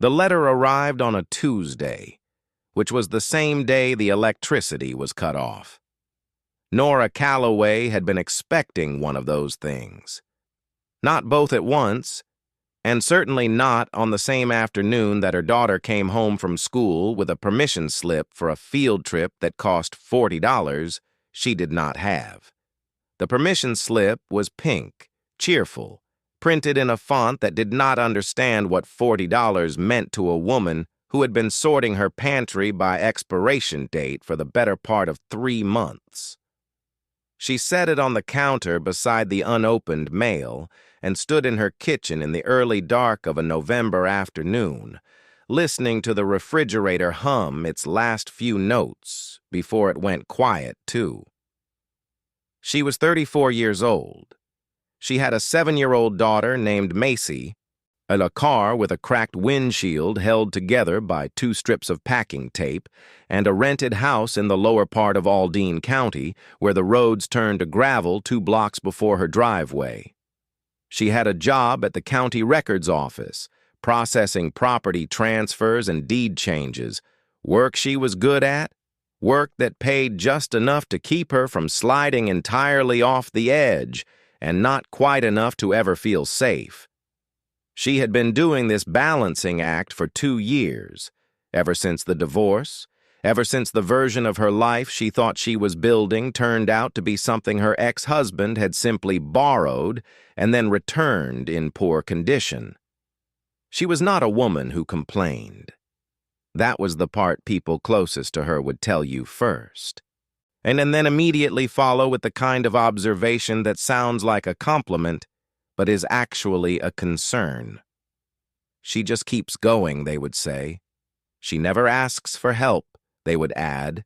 The letter arrived on a Tuesday, which was the same day the electricity was cut off. Nora Calloway had been expecting one of those things. Not both at once, and certainly not on the same afternoon that her daughter came home from school with a permission slip for a field trip that cost $40 she did not have. The permission slip was pink, cheerful, printed in a font that did not understand what $40 meant to a woman who had been sorting her pantry by expiration date for the better part of 3 months. She set it on the counter beside the unopened mail and stood in her kitchen in the early dark of a November afternoon, listening to the refrigerator hum its last few notes before it went quiet, too. She was 34 years old. She had a 7-year-old daughter named Macie, and a car with a cracked windshield held together by 2 strips of packing tape, and a rented house in the lower part of Aldene County where the roads turned to gravel 2 blocks before her driveway. She had a job at the county records office, processing property transfers and deed changes, work she was good at, work that paid just enough to keep her from sliding entirely off the edge and not quite enough to ever feel safe. She had been doing this balancing act for 2 years, ever since the divorce, ever since the version of her life she thought she was building turned out to be something her ex-husband had simply borrowed and then returned in poor condition. She was not a woman who complained. That was the part people closest to her would tell you first, and then immediately follow with the kind of observation that sounds like a compliment but is actually a concern. She just keeps going, they would say. She never asks for help, they would add,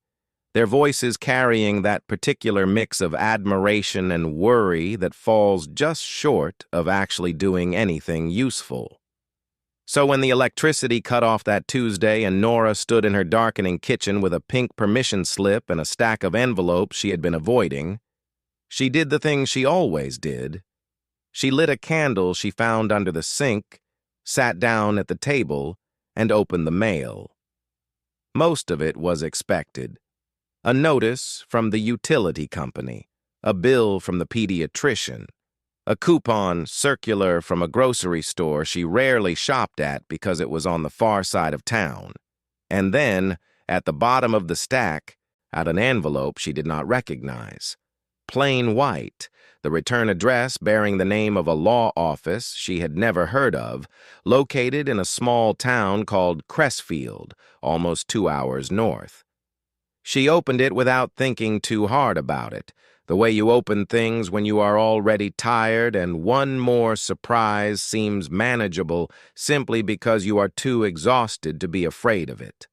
their voices carrying that particular mix of admiration and worry that falls just short of actually doing anything useful. So when the electricity cut off that Tuesday and Nora stood in her darkening kitchen with a pink permission slip and a stack of envelopes she had been avoiding, she did the thing she always did. She lit a candle she found under the sink, sat down at the table, and opened the mail. Most of it was expected. A notice from the utility company, a bill from the pediatrician, a coupon circular from a grocery store she rarely shopped at because it was on the far side of town, and then, at the bottom of the stack, out an envelope she did not recognize. Plain white, the return address bearing the name of a law office she had never heard of, located in a small town called Crestfield, almost 2 hours north. She opened it without thinking too hard about it, the way you open things when you are already tired and one more surprise seems manageable simply because you are too exhausted to be afraid of it.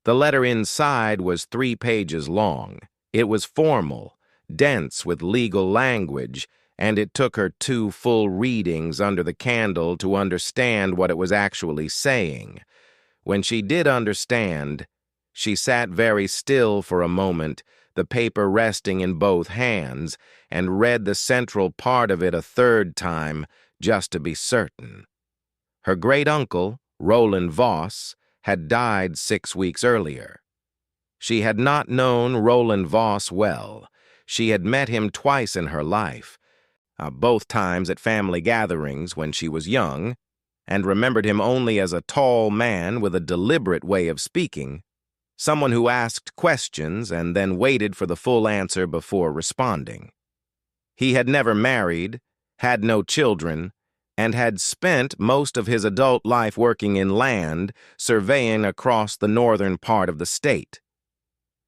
The letter inside was 3 pages long. It was formal, dense with legal language, and it took her 2 full readings under the candle to understand what it was actually saying. When she did understand, she sat very still for a moment, the paper resting in both hands, and read the central part of it a 3rd time, just to be certain. Her great-uncle, Roland Voss, had died 6 weeks earlier. She had not known Roland Voss well. She had met him twice in her life, both times at family gatherings when she was young, and remembered him only as a tall man with a deliberate way of speaking, someone who asked questions and then waited for the full answer before responding. He had never married, had no children, and had spent most of his adult life working in land, surveying across the northern part of the state.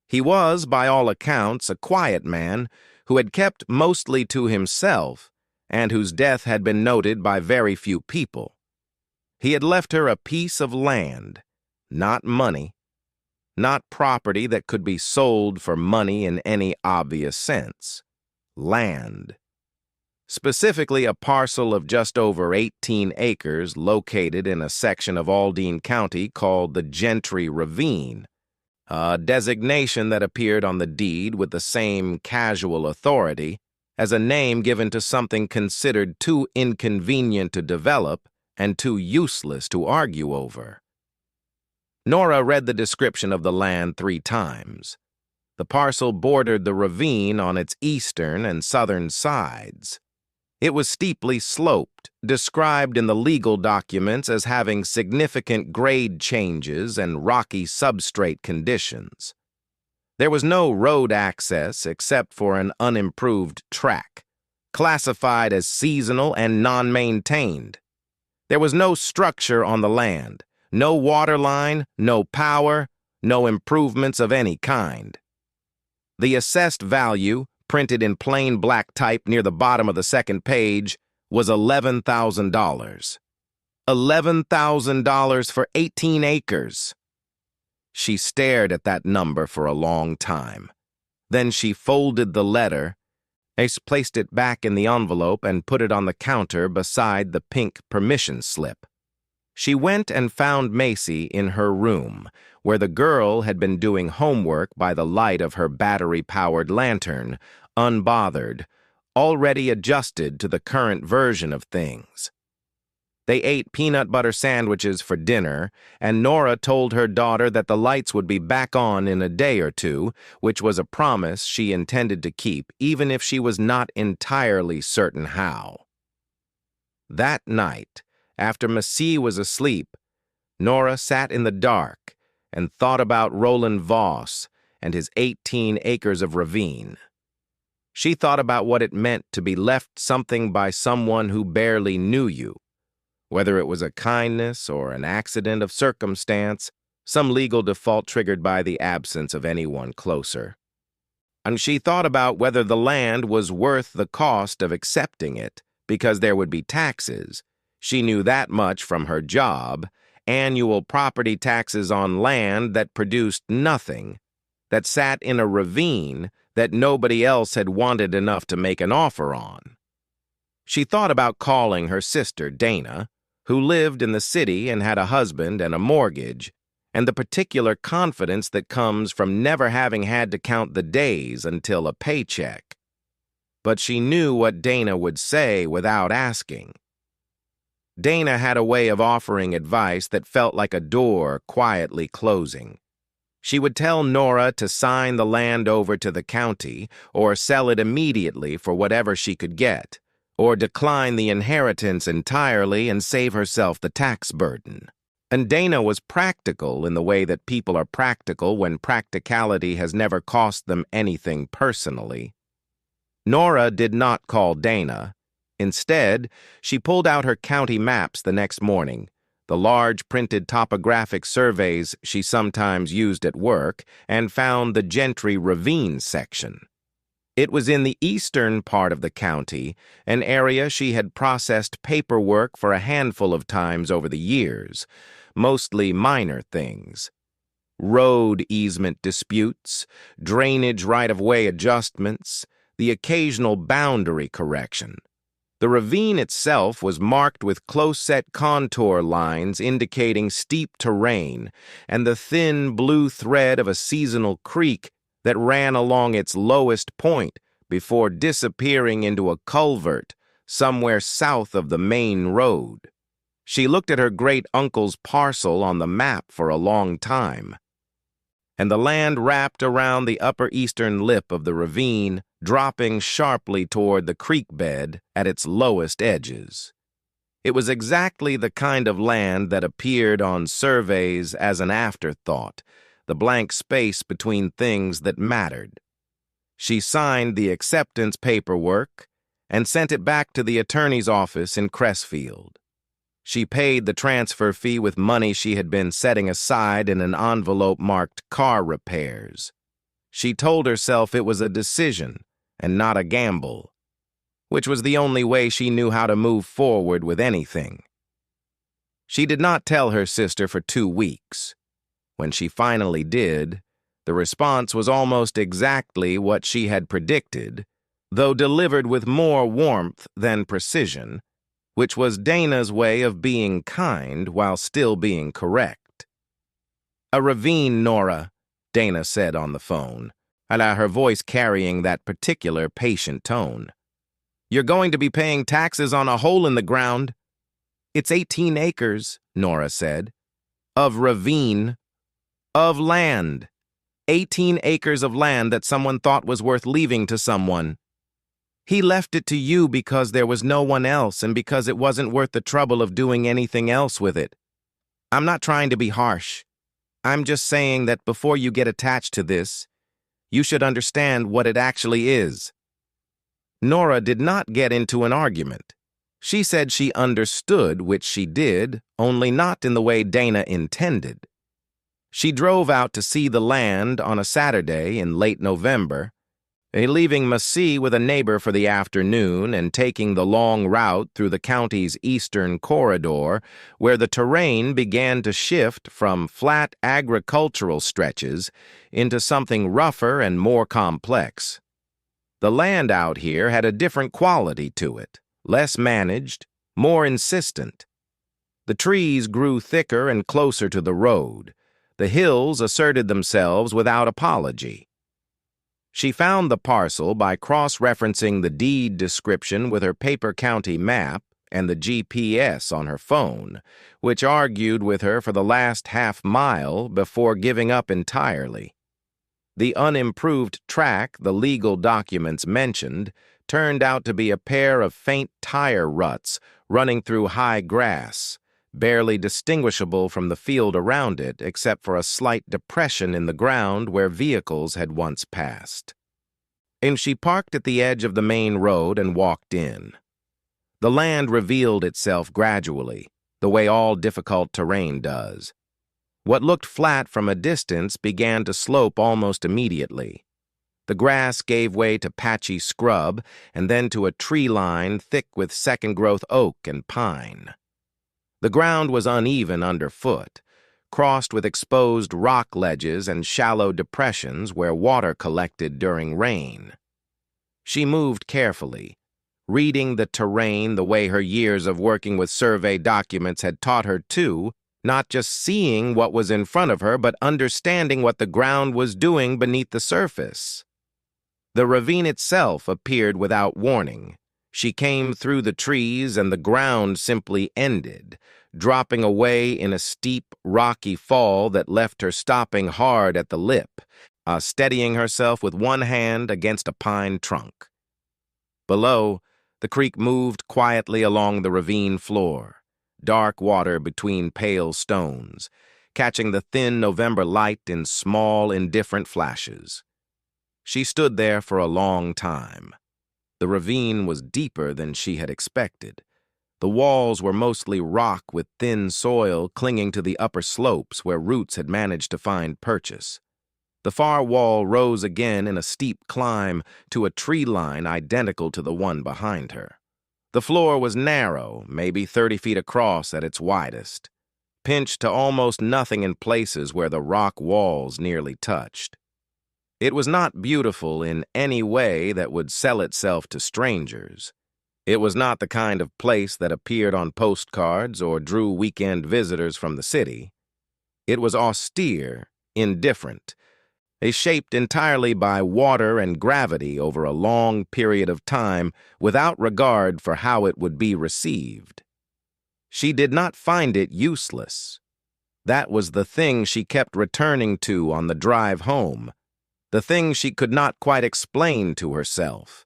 He was, by all accounts, a quiet man who had kept mostly to himself and whose death had been noted by very few people. He had left her a piece of land, not money, not property that could be sold for money in any obvious sense. Land. Specifically a parcel of just over 18 acres located in a section of Aldene County called the Gentry Ravine, a designation that appeared on the deed with the same casual authority as a name given to something considered too inconvenient to develop and too useless to argue over. Nora read the description of the land 3 times. The parcel bordered the ravine on its eastern and southern sides. It was steeply sloped, described in the legal documents as having significant grade changes and rocky substrate conditions. There was no road access except for an unimproved track, classified as seasonal and non-maintained. There was no structure on the land, no water line, no power, no improvements of any kind. The assessed value, printed in plain black type near the bottom of the second page, was $11,000. $11,000 for 18 acres. She stared at that number for a long time. Then she folded the letter, placed it back in the envelope, and put it on the counter beside the pink permission slip. She went and found Macie in her room, where the girl had been doing homework by the light of her battery-powered lantern, unbothered, already adjusted to the current version of things. They ate peanut butter sandwiches for dinner, and Nora told her daughter that the lights would be back on in a day or two, which was a promise she intended to keep, even if she was not entirely certain how. That night, after Macie was asleep, Nora sat in the dark and thought about Roland Voss and his 18 acres of ravine. She thought about what it meant to be left something by someone who barely knew you, whether it was a kindness or an accident of circumstance, some legal default triggered by the absence of anyone closer. And she thought about whether the land was worth the cost of accepting it, because there would be taxes. She knew that much from her job, annual property taxes on land that produced nothing, that sat in a ravine that nobody else had wanted enough to make an offer on. She thought about calling her sister, Dana, who lived in the city and had a husband and a mortgage, and the particular confidence that comes from never having had to count the days until a paycheck. But she knew what Dana would say without asking. Dana had a way of offering advice that felt like a door quietly closing. She would tell Nora to sign the land over to the county or sell it immediately for whatever she could get, or decline the inheritance entirely and save herself the tax burden. And Dana was practical in the way that people are practical when practicality has never cost them anything personally. Nora did not call Dana. Instead, she pulled out her county maps the next morning, the large printed topographic surveys she sometimes used at work, and found the Gentry Ravine section. It was in the eastern part of the county, an area she had processed paperwork for a handful of times over the years, mostly minor things. Road easement disputes, drainage right-of-way adjustments, the occasional boundary correction. The ravine itself was marked with close-set contour lines indicating steep terrain, and the thin blue thread of a seasonal creek that ran along its lowest point before disappearing into a culvert somewhere south of the main road. She looked at her great-uncle's parcel on the map for a long time, and the land wrapped around the upper eastern lip of the ravine, dropping sharply toward the creek bed at its lowest edges. It was exactly the kind of land that appeared on surveys as an afterthought, the blank space between things that mattered. She signed the acceptance paperwork and sent it back to the attorney's office in Crestfield. She paid the transfer fee with money she had been setting aside in an envelope marked car repairs. She told herself it was a decision and not a gamble, which was the only way she knew how to move forward with anything. She did not tell her sister for 2 weeks. When she finally did, the response was almost exactly what she had predicted, though delivered with more warmth than precision, which was Dana's way of being kind while still being correct. "A ravine, Nora," Dana said on the phone, her voice carrying that particular patient tone. "You're going to be paying taxes on a hole in the ground." It's 18 acres, Nora said. Of ravine. Of land. 18 acres of land that someone thought was worth leaving to someone. He left it to you because there was no one else and because it wasn't worth the trouble of doing anything else with it. I'm not trying to be harsh. I'm just saying that before you get attached to this, you should understand what it actually is. Nora did not get into an argument. She said she understood, which she did, only not in the way Dana intended. She drove out to see the land on a Saturday in late November, leaving Macie with a neighbor for the afternoon and taking the long route through the county's eastern corridor, where the terrain began to shift from flat agricultural stretches into something rougher and more complex. The land out here had a different quality to it, less managed, more insistent. The trees grew thicker and closer to the road. The hills asserted themselves without apology. She found the parcel by cross-referencing the deed description with her paper county map and the GPS on her phone, which argued with her for the last half-mile before giving up entirely. The unimproved track the legal documents mentioned turned out to be a pair of faint tire ruts running through high grass, barely distinguishable from the field around it except for a slight depression in the ground where vehicles had once passed. And she parked at the edge of the main road and walked in. The land revealed itself gradually, the way all difficult terrain does. What looked flat from a distance began to slope almost immediately. The grass gave way to patchy scrub and then to a tree line thick with second-growth oak and pine. The ground was uneven underfoot, crossed with exposed rock ledges and shallow depressions where water collected during rain. She moved carefully, reading the terrain the way her years of working with survey documents had taught her to, not just seeing what was in front of her, but understanding what the ground was doing beneath the surface. The ravine itself appeared without warning. She came through the trees and the ground simply ended, dropping away in a steep, rocky fall that left her stopping hard at the lip, steadying herself with one hand against a pine trunk. Below, the creek moved quietly along the ravine floor, dark water between pale stones, catching the thin November light in small, indifferent flashes. She stood there for a long time. The ravine was deeper than she had expected. The walls were mostly rock with thin soil clinging to the upper slopes where roots had managed to find purchase. The far wall rose again in a steep climb to a tree line identical to the one behind her. The floor was narrow, maybe 30 feet across at its widest, pinched to almost nothing in places where the rock walls nearly touched. It was not beautiful in any way that would sell itself to strangers. It was not the kind of place that appeared on postcards or drew weekend visitors from the city. It was austere, indifferent, shaped entirely by water and gravity over a long period of time without regard for how it would be received. She did not find it useless. That was the thing she kept returning to on the drive home, the thing she could not quite explain to herself.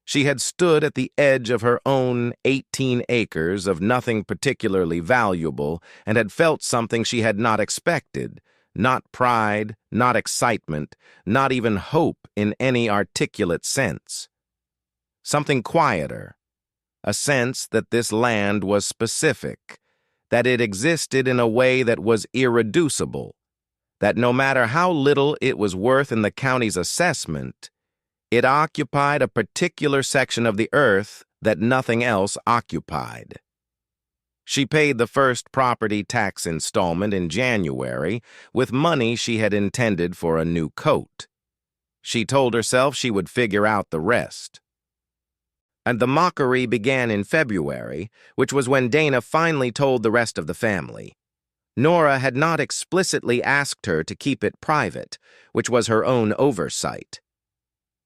She had stood at the edge of her own 18 acres of nothing particularly valuable and had felt something she had not expected, not pride, not excitement, not even hope in any articulate sense. Something quieter, a sense that this land was specific, that it existed in a way that was irreducible, that no matter how little it was worth in the county's assessment, it occupied a particular section of the earth that nothing else occupied. She paid the first property tax installment in January with money she had intended for a new coat. She told herself she would figure out the rest. And the mockery began in February, which was when Dana finally told the rest of the family. Nora had not explicitly asked her to keep it private, which was her own oversight.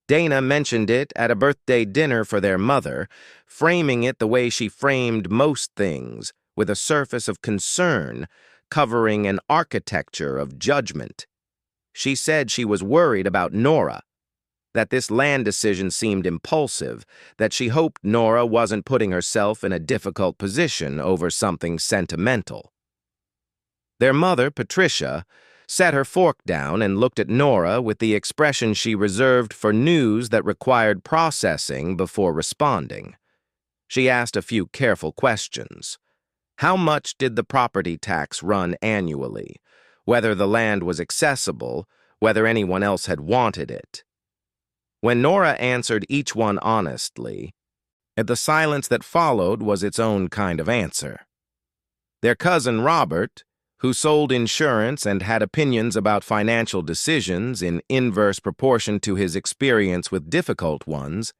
Dana mentioned it at a birthday dinner for their mother, framing it the way she framed most things, with a surface of concern covering an architecture of judgment. She said she was worried about Nora, that this land decision seemed impulsive, that she hoped Nora wasn't putting herself in a difficult position over something sentimental. Their mother, Patricia, set her fork down and looked at Nora with the expression she reserved for news that required processing before responding. She asked a few careful questions. How much did the property tax run annually? Whether the land was accessible, whether anyone else had wanted it. When Nora answered each one honestly, the silence that followed was its own kind of answer. Their cousin Robert, who sold insurance and had opinions about financial decisions in inverse proportion to his experience with difficult ones,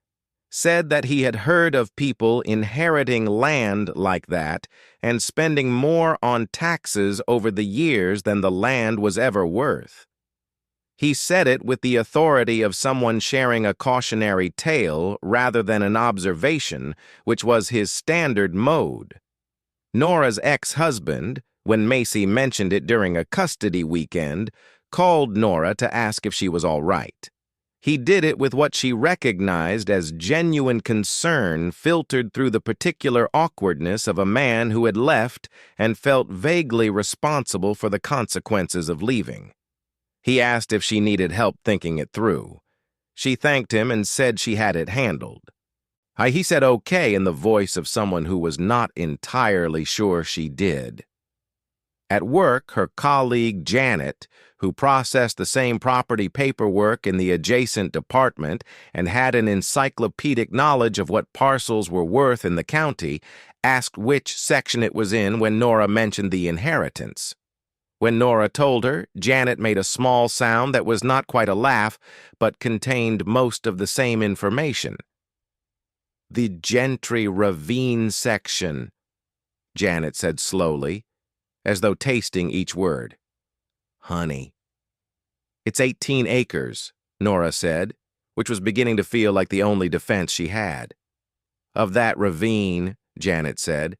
said that he had heard of people inheriting land like that and spending more on taxes over the years than the land was ever worth. He said it with the authority of someone sharing a cautionary tale rather than an observation, which was his standard mode. Nora's ex-husband, when Macie mentioned it during a custody weekend, called Nora to ask if she was all right. He did it with what she recognized as genuine concern filtered through the particular awkwardness of a man who had left and felt vaguely responsible for the consequences of leaving. He asked if she needed help thinking it through. She thanked him and said she had it handled. He said okay in the voice of someone who was not entirely sure she did. At work, her colleague Janet, who processed the same property paperwork in the adjacent department and had an encyclopedic knowledge of what parcels were worth in the county, asked which section it was in when Nora mentioned the inheritance. When Nora told her, Janet made a small sound that was not quite a laugh, but contained most of the same information. "The Gentry Ravine section," Janet said slowly, as though tasting each word. "Honey." "It's 18 acres, Nora said, which was beginning to feel like the only defense she had. "Of that ravine," Janet said.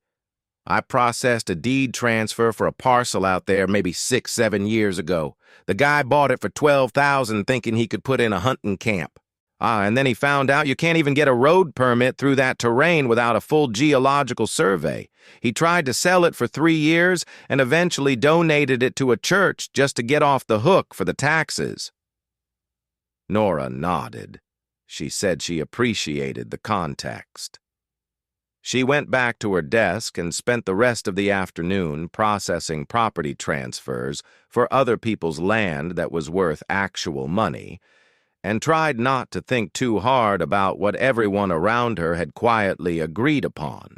"I processed a deed transfer for a parcel out there maybe 6-7 years ago. The guy bought it for $12,000 thinking he could put in a hunting camp. And then he found out you can't even get a road permit through that terrain without a full geological survey. He tried to sell it for 3 years and eventually donated it to a church just to get off the hook for the taxes." Nora nodded. She said she appreciated the context. She went back to her desk and spent the rest of the afternoon processing property transfers for other people's land that was worth actual money, and tried not to think too hard about what everyone around her had quietly agreed upon,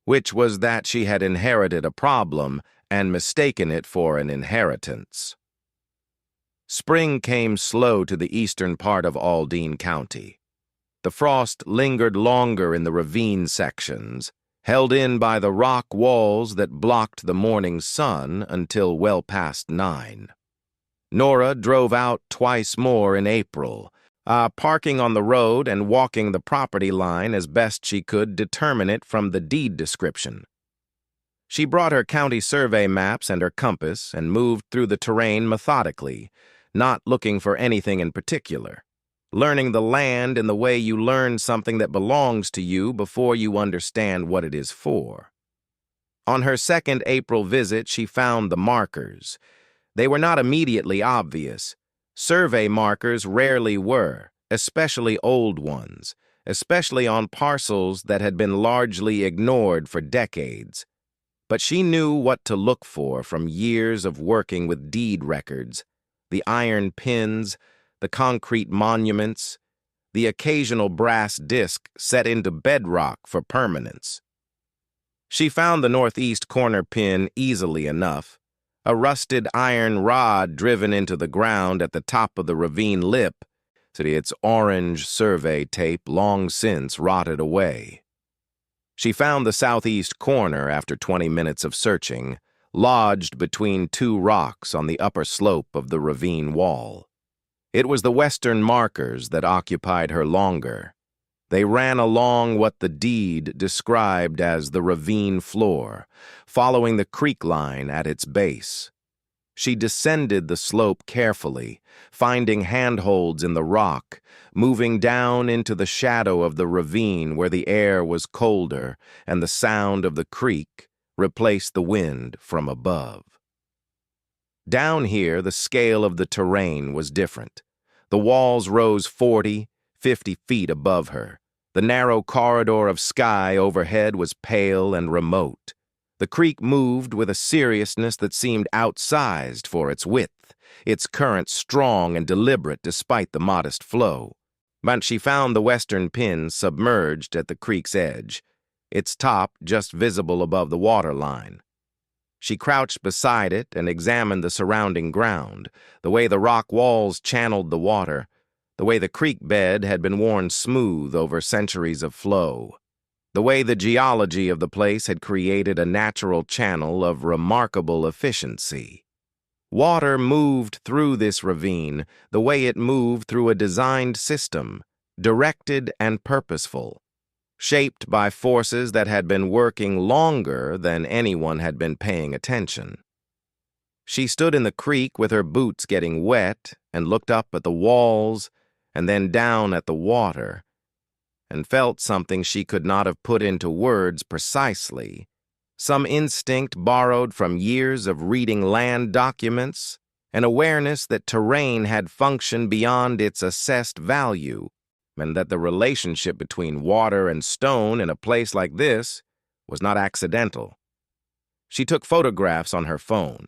which was that she had inherited a problem and mistaken it for an inheritance. Spring came slow to the eastern part of Aldene County. The frost lingered longer in the ravine sections, held in by the rock walls that blocked the morning sun until well past 9. Nora drove out twice more in April, parking on the road and walking the property line as best she could determine it from the deed description. She brought her county survey maps and her compass and moved through the terrain methodically, not looking for anything in particular, learning the land in the way you learn something that belongs to you before you understand what it is for. On her second April visit, she found the markers. They were not immediately obvious. Survey markers rarely were, especially old ones, especially on parcels that had been largely ignored for decades. But she knew what to look for from years of working with deed records: the iron pins, the concrete monuments, the occasional brass disc set into bedrock for permanence. She found the northeast corner pin easily enough, a rusted iron rod driven into the ground at the top of the ravine lip, to its orange survey tape long since rotted away. She found the southeast corner after 20 minutes of searching, lodged between 2 rocks on the upper slope of the ravine wall. It was the western markers that occupied her longer. They ran along what the deed described as the ravine floor, following the creek line at its base. She descended the slope carefully, finding handholds in the rock, moving down into the shadow of the ravine where the air was colder and the sound of the creek replaced the wind from above. Down here, the scale of the terrain was different. The walls rose 40, 50 feet above her. The narrow corridor of sky overhead was pale and remote. The creek moved with a seriousness that seemed outsized for its width, its current strong and deliberate despite the modest flow. But she found the western pin submerged at the creek's edge, its top just visible above the water line. She crouched beside it and examined the surrounding ground, the way the rock walls channeled the water, the way the creek bed had been worn smooth over centuries of flow, the way the geology of the place had created a natural channel of remarkable efficiency. Water moved through this ravine the way it moved through a designed system, directed and purposeful, shaped by forces that had been working longer than anyone had been paying attention. She stood in the creek with her boots getting wet and looked up at the walls and then down at the water, and felt something she could not have put into words precisely, some instinct borrowed from years of reading land documents, an awareness that terrain had function beyond its assessed value, and that the relationship between water and stone in a place like this was not accidental. She took photographs on her phone,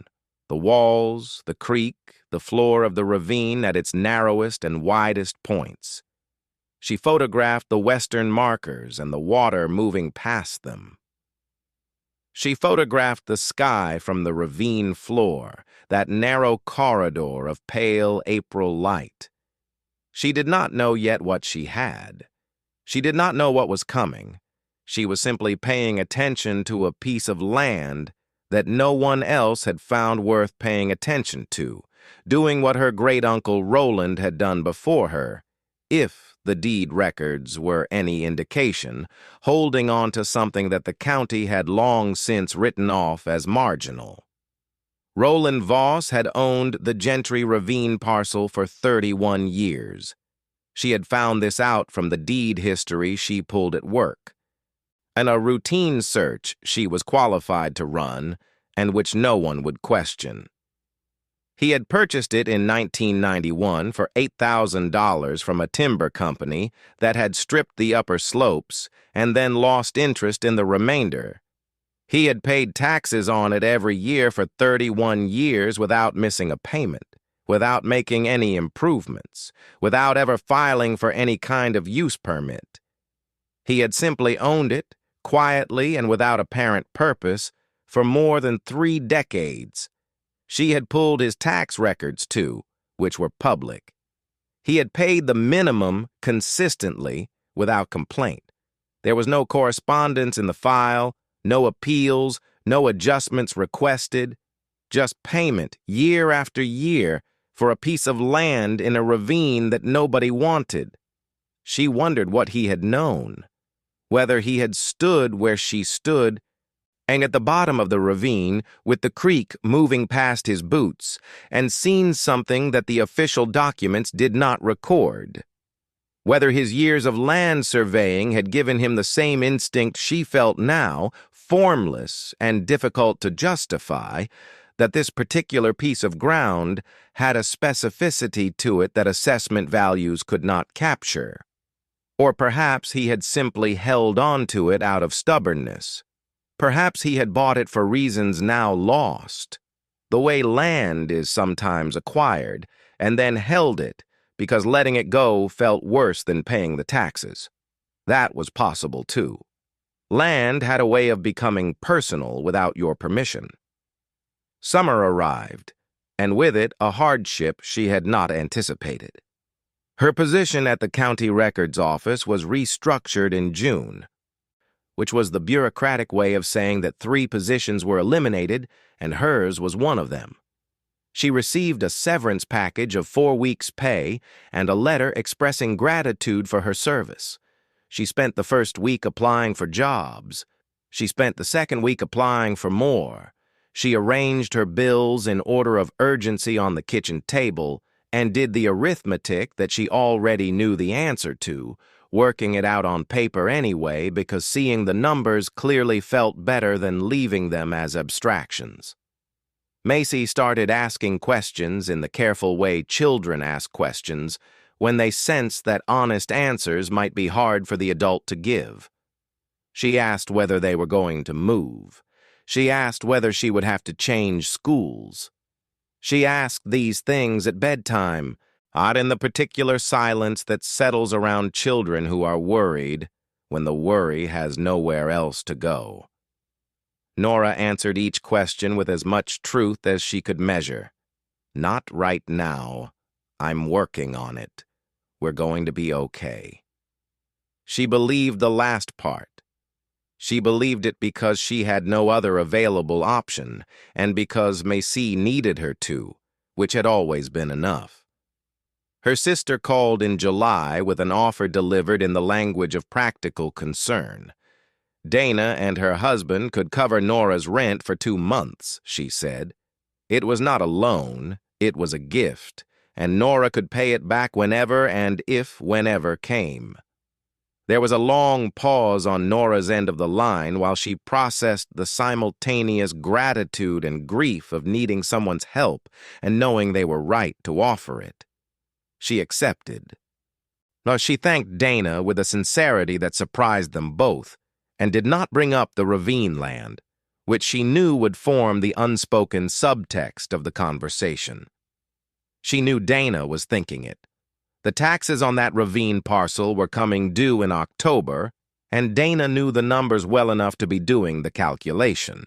the walls, the creek, the floor of the ravine at its narrowest and widest points. She photographed the western markers and the water moving past them. She photographed the sky from the ravine floor, that narrow corridor of pale April light. She did not know yet what she had. She did not know what was coming. She was simply paying attention to a piece of land that no one else had found worth paying attention to, doing what her great-uncle Roland had done before her, if the deed records were any indication, holding on to something that the county had long since written off as marginal. Roland Voss had owned the Gentry Ravine parcel for 31 years. She had found this out from the deed history she pulled at work, and a routine search she was qualified to run and which no one would question. He had purchased it in 1991 for $8,000 from a timber company that had stripped the upper slopes and then lost interest in the remainder. He had paid taxes on it every year for 31 years without missing a payment, without making any improvements, without ever filing for any kind of use permit. He had simply owned it, quietly and without apparent purpose, for more than 3 decades. She had pulled his tax records, too, which were public. He had paid the minimum consistently without complaint. There was no correspondence in the file, no appeals, no adjustments requested, just payment year after year for a piece of land in a ravine that nobody wanted. She wondered what he had known, whether he had stood where she stood, and at the bottom of the ravine, with the creek moving past his boots, and seen something that the official documents did not record. Whether his years of land surveying had given him the same instinct she felt now, formless and difficult to justify, that this particular piece of ground had a specificity to it that assessment values could not capture. Or perhaps he had simply held on to it out of stubbornness. Perhaps he had bought it for reasons now lost, the way land is sometimes acquired, and then held it because letting it go felt worse than paying the taxes. That was possible, too. Land had a way of becoming personal without your permission. Summer arrived, and with it a hardship she had not anticipated. Her position at the county records office was restructured in June, which was the bureaucratic way of saying that 3 positions were eliminated, and hers was one of them. She received a severance package of 4 weeks' pay and a letter expressing gratitude for her service. She spent the first week applying for jobs. She spent the second week applying for more. She arranged her bills in order of urgency on the kitchen table and did the arithmetic that she already knew the answer to, working it out on paper anyway because seeing the numbers clearly felt better than leaving them as abstractions. Macie started asking questions in the careful way children ask questions when they sense that honest answers might be hard for the adult to give. She asked whether they were going to move. She asked whether she would have to change schools. She asked these things at bedtime, not in the particular silence that settles around children who are worried when the worry has nowhere else to go. Nora answered each question with as much truth as she could measure. Not right now. I'm working on it. We're going to be okay. She believed the last part. She believed it because she had no other available option, and because Macie needed her to, which had always been enough. Her sister called in July with an offer delivered in the language of practical concern. Dana and her husband could cover Nora's rent for 2 months, she said. It was not a loan, it was a gift, and Nora could pay it back whenever and if whenever came. There was a long pause on Nora's end of the line while she processed the simultaneous gratitude and grief of needing someone's help and knowing they were right to offer it. She accepted. Now, she thanked Dana with a sincerity that surprised them both and did not bring up the Ravine land, which she knew would form the unspoken subtext of the conversation. She knew Dana was thinking it. The taxes on that Ravine parcel were coming due in October, and Dana knew the numbers well enough to be doing the calculation.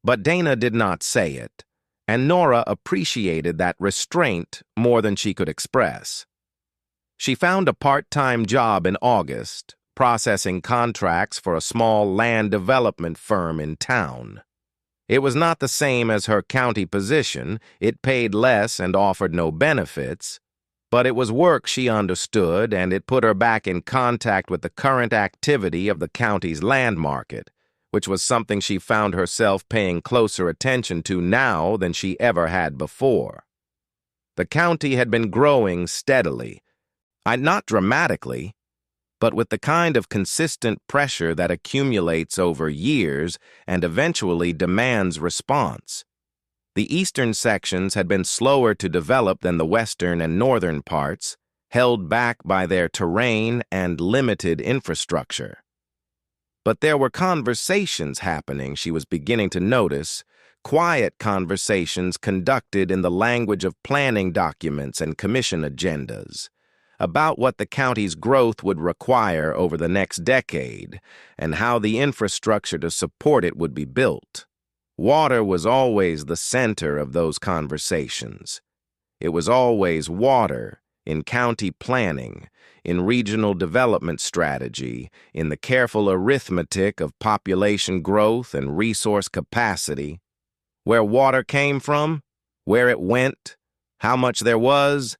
But Dana did not say it, and Nora appreciated that restraint more than she could express. She found a part-time job in August, processing contracts for a small land development firm in town. It was not the same as her county position, it paid less and offered no benefits, but it was work she understood, and it put her back in contact with the current activity of the county's land market, which was something she found herself paying closer attention to now than she ever had before. The county had been growing steadily, not dramatically, but with the kind of consistent pressure that accumulates over years and eventually demands response. The eastern sections had been slower to develop than the western and northern parts, held back by their terrain and limited infrastructure. But there were conversations happening, she was beginning to notice, quiet conversations conducted in the language of planning documents and commission agendas, about what the county's growth would require over the next decade and how the infrastructure to support it would be built. Water was always the center of those conversations. It was always water in county planning, in regional development strategy, in the careful arithmetic of population growth and resource capacity. Where water came from, where it went, how much there was,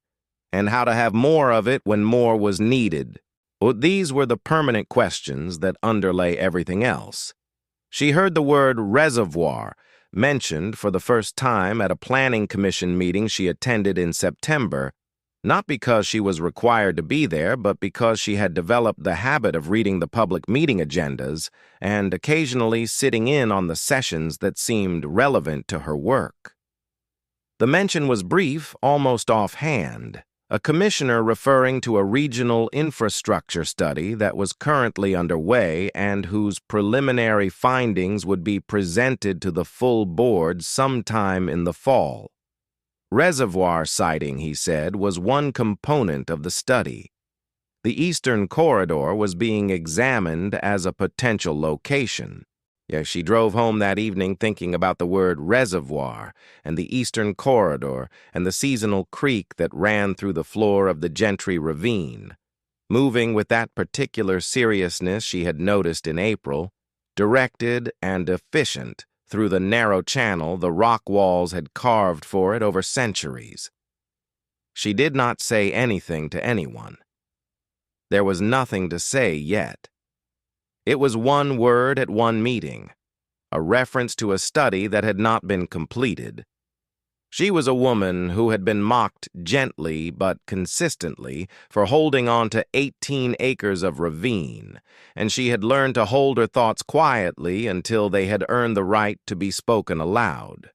and how to have more of it when more was needed. These were the permanent questions that underlay everything else. She heard the word reservoir mentioned for the first time at a planning commission meeting she attended in September, not because she was required to be there, but because she had developed the habit of reading the public meeting agendas and occasionally sitting in on the sessions that seemed relevant to her work. The mention was brief, almost offhand. A commissioner referring to a regional infrastructure study that was currently underway and whose preliminary findings would be presented to the full board sometime in the fall. Reservoir siting, he said, was one component of the study. The eastern corridor was being examined as a potential location. Yes, she drove home that evening thinking about the word reservoir and the eastern corridor and the seasonal creek that ran through the floor of the Gentry Ravine, moving with that particular seriousness she had noticed in April, directed and efficient through the narrow channel the rock walls had carved for it over centuries. She did not say anything to anyone. There was nothing to say yet. It was one word at one meeting, a reference to a study that had not been completed. She was a woman who had been mocked gently but consistently for holding on to 18 acres of ravine, and she had learned to hold her thoughts quietly until they had earned the right to be spoken aloud.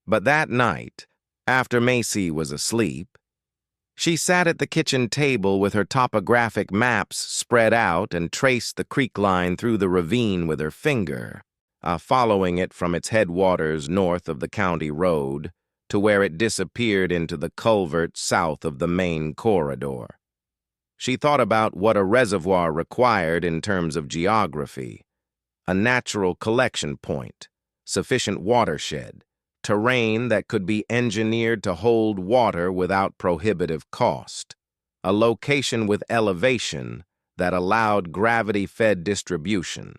But that night, after Macie was asleep, she sat at the kitchen table with her topographic maps spread out and traced the creek line through the ravine with her finger, following it from its headwaters north of the county road to where it disappeared into the culvert south of the main corridor. She thought about what a reservoir required in terms of geography: a natural collection point, sufficient watershed, terrain that could be engineered to hold water without prohibitive cost, a location with elevation that allowed gravity-fed distribution.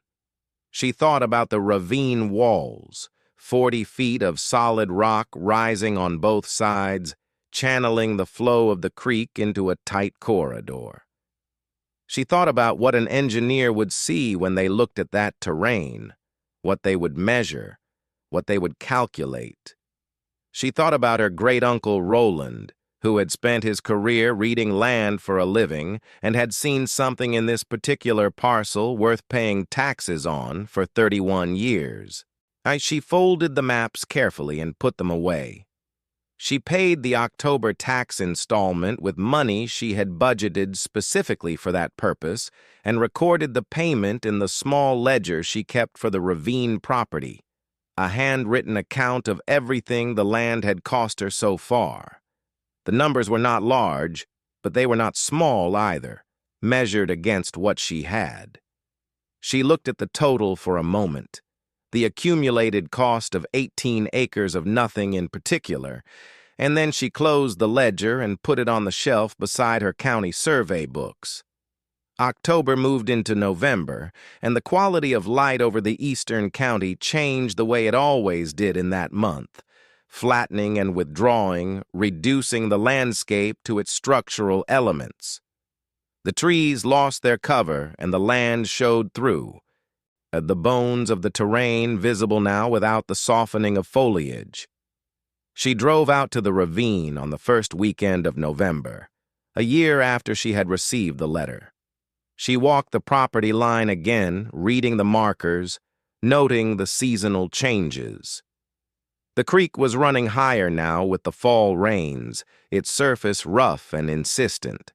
She thought about the ravine walls, 40 feet of solid rock rising on both sides, channeling the flow of the creek into a tight corridor. She thought about what an engineer would see when they looked at that terrain, what they would measure, what they would calculate. She thought about her great-uncle Roland, who had spent his career reading land for a living and had seen something in this particular parcel worth paying taxes on for 31 years. She folded the maps carefully and put them away. She paid the October tax installment with money she had budgeted specifically for that purpose and recorded the payment in the small ledger she kept for the Ravine property, a handwritten account of everything the land had cost her so far. The numbers were not large, but they were not small either, measured against what she had. She looked at the total for a moment, the accumulated cost of 18 acres of nothing in particular, and then she closed the ledger and put it on the shelf beside her county survey books. October moved into November, and the quality of light over the eastern county changed the way it always did in that month, flattening and withdrawing, reducing the landscape to its structural elements. The trees lost their cover and the land showed through, the bones of the terrain visible now without the softening of foliage. She drove out to the ravine on the first weekend of November, a year after she had received the letter. She walked the property line again, reading the markers, noting the seasonal changes. The creek was running higher now with the fall rains, its surface rough and insistent.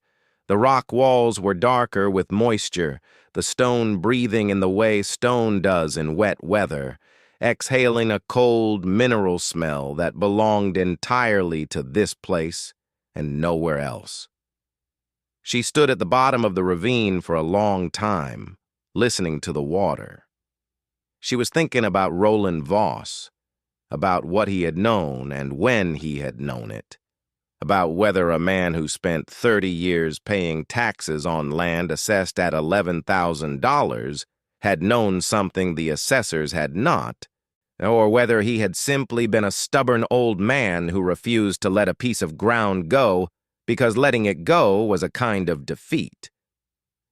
The rock walls were darker with moisture, the stone breathing in the way stone does in wet weather, exhaling a cold mineral smell that belonged entirely to this place and nowhere else. She stood at the bottom of the ravine for a long time, listening to the water. She was thinking about Roland Voss, about what he had known and when he had known it, about whether a man who spent 30 years paying taxes on land assessed at $11,000 had known something the assessors had not, or whether he had simply been a stubborn old man who refused to let a piece of ground go because letting it go was a kind of defeat.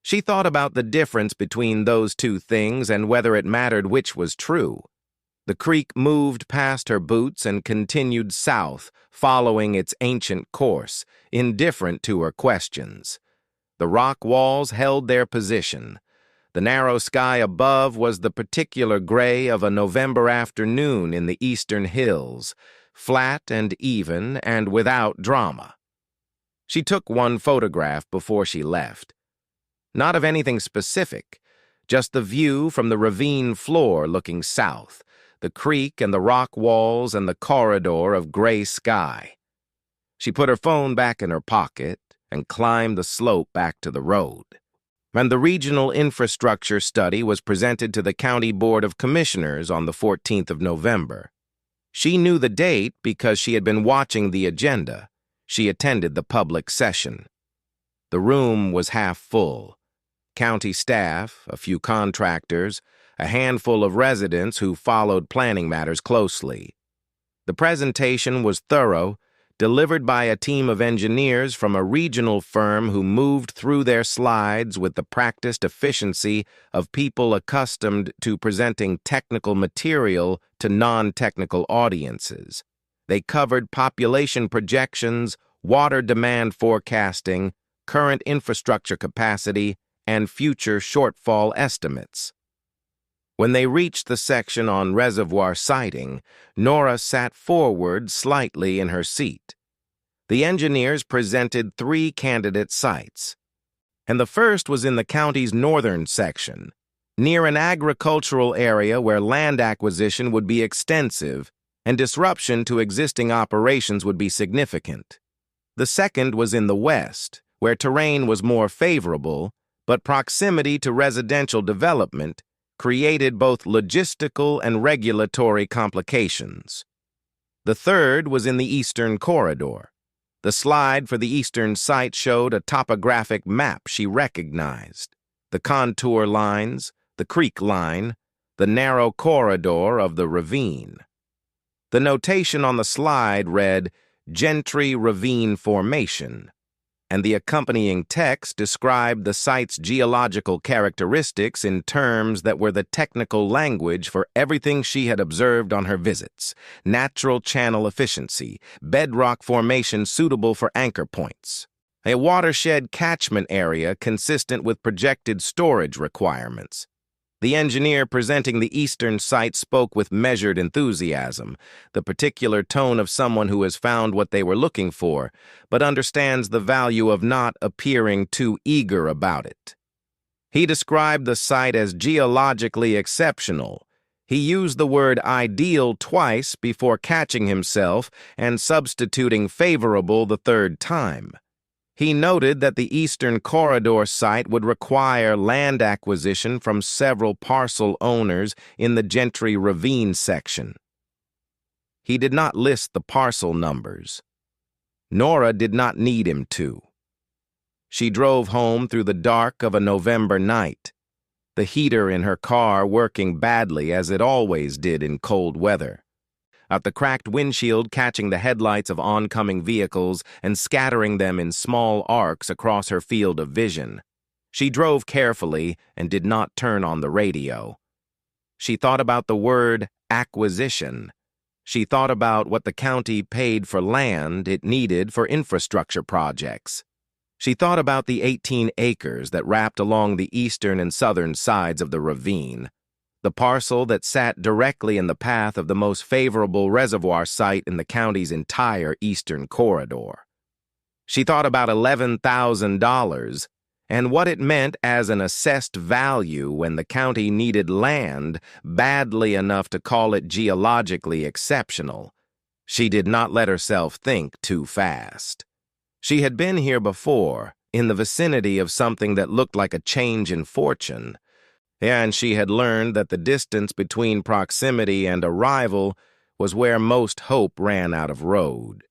She thought about the difference between those two things and whether it mattered which was true. The creek moved past her boots and continued south, following its ancient course, indifferent to her questions. The rock walls held their position. The narrow sky above was the particular gray of a November afternoon in the eastern hills, flat and even and without drama. She took one photograph before she left. Not of anything specific, just the view from the ravine floor looking south, the creek and the rock walls and the corridor of gray sky. She put her phone back in her pocket and climbed the slope back to the road. And the regional infrastructure study was presented to the County Board of Commissioners on the 14th of November. She knew the date because she had been watching the agenda. She attended the public session. The room was half full. County staff, a few contractors, a handful of residents who followed planning matters closely. The presentation was thorough, delivered by a team of engineers from a regional firm who moved through their slides with the practiced efficiency of people accustomed to presenting technical material to non-technical audiences. They covered population projections, water demand forecasting, current infrastructure capacity, and future shortfall estimates. When they reached the section on reservoir siting, Nora sat forward slightly in her seat. The engineers presented 3 candidate sites, and the first was in the county's northern section, near an agricultural area where land acquisition would be extensive and disruption to existing operations would be significant. The second was in the west, where terrain was more favorable, but proximity to residential development created both logistical and regulatory complications. The third was in the eastern corridor. The slide for the eastern site showed a topographic map she recognized: the contour lines, the creek line, the narrow corridor of the ravine. The notation on the slide read, "Gentry Ravine Formation," and the accompanying text described the site's geological characteristics in terms that were the technical language for everything she had observed on her visits: natural channel efficiency, bedrock formation suitable for anchor points, a watershed catchment area consistent with projected storage requirements. The engineer presenting the eastern site spoke with measured enthusiasm, the particular tone of someone who has found what they were looking for, but understands the value of not appearing too eager about it. He described the site as geologically exceptional. He used the word ideal twice before catching himself and substituting favorable the third time. He noted that the eastern corridor site would require land acquisition from several parcel owners in the Gentry Ravine section. He did not list the parcel numbers. Nora did not need him to. She drove home through the dark of a November night, the heater in her car working badly as it always did in cold weather, out the cracked windshield catching the headlights of oncoming vehicles and scattering them in small arcs across her field of vision. She drove carefully and did not turn on the radio. She thought about the word acquisition. She thought about what the county paid for land it needed for infrastructure projects. She thought about the 18 acres that wrapped along the eastern and southern sides of the ravine, the parcel that sat directly in the path of the most favorable reservoir site in the county's entire eastern corridor. She thought about $11,000 and what it meant as an assessed value when the county needed land badly enough to call it geologically exceptional. She did not let herself think too fast. She had been here before, in the vicinity of something that looked like a change in fortune, and she had learned that the distance between proximity and arrival was where most hope ran out of road.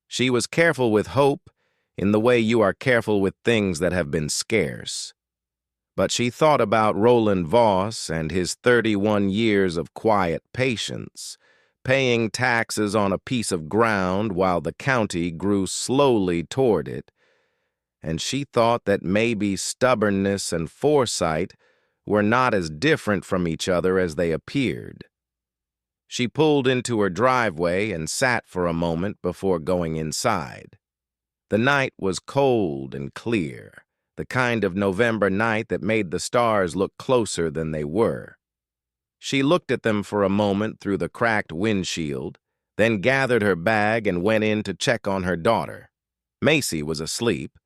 She was careful with hope in the way you are careful with things that have been scarce. But she thought about Roland Voss and his 31 years of quiet patience, paying taxes on a piece of ground while the county grew slowly toward it, and she thought that maybe stubbornness and foresight were not as different from each other as they appeared. She pulled into her driveway and sat for a moment before going inside. The night was cold and clear, the kind of November night that made the stars look closer than they were. She looked at them for a moment through the cracked windshield, then gathered her bag and went in to check on her daughter. Macie was asleep,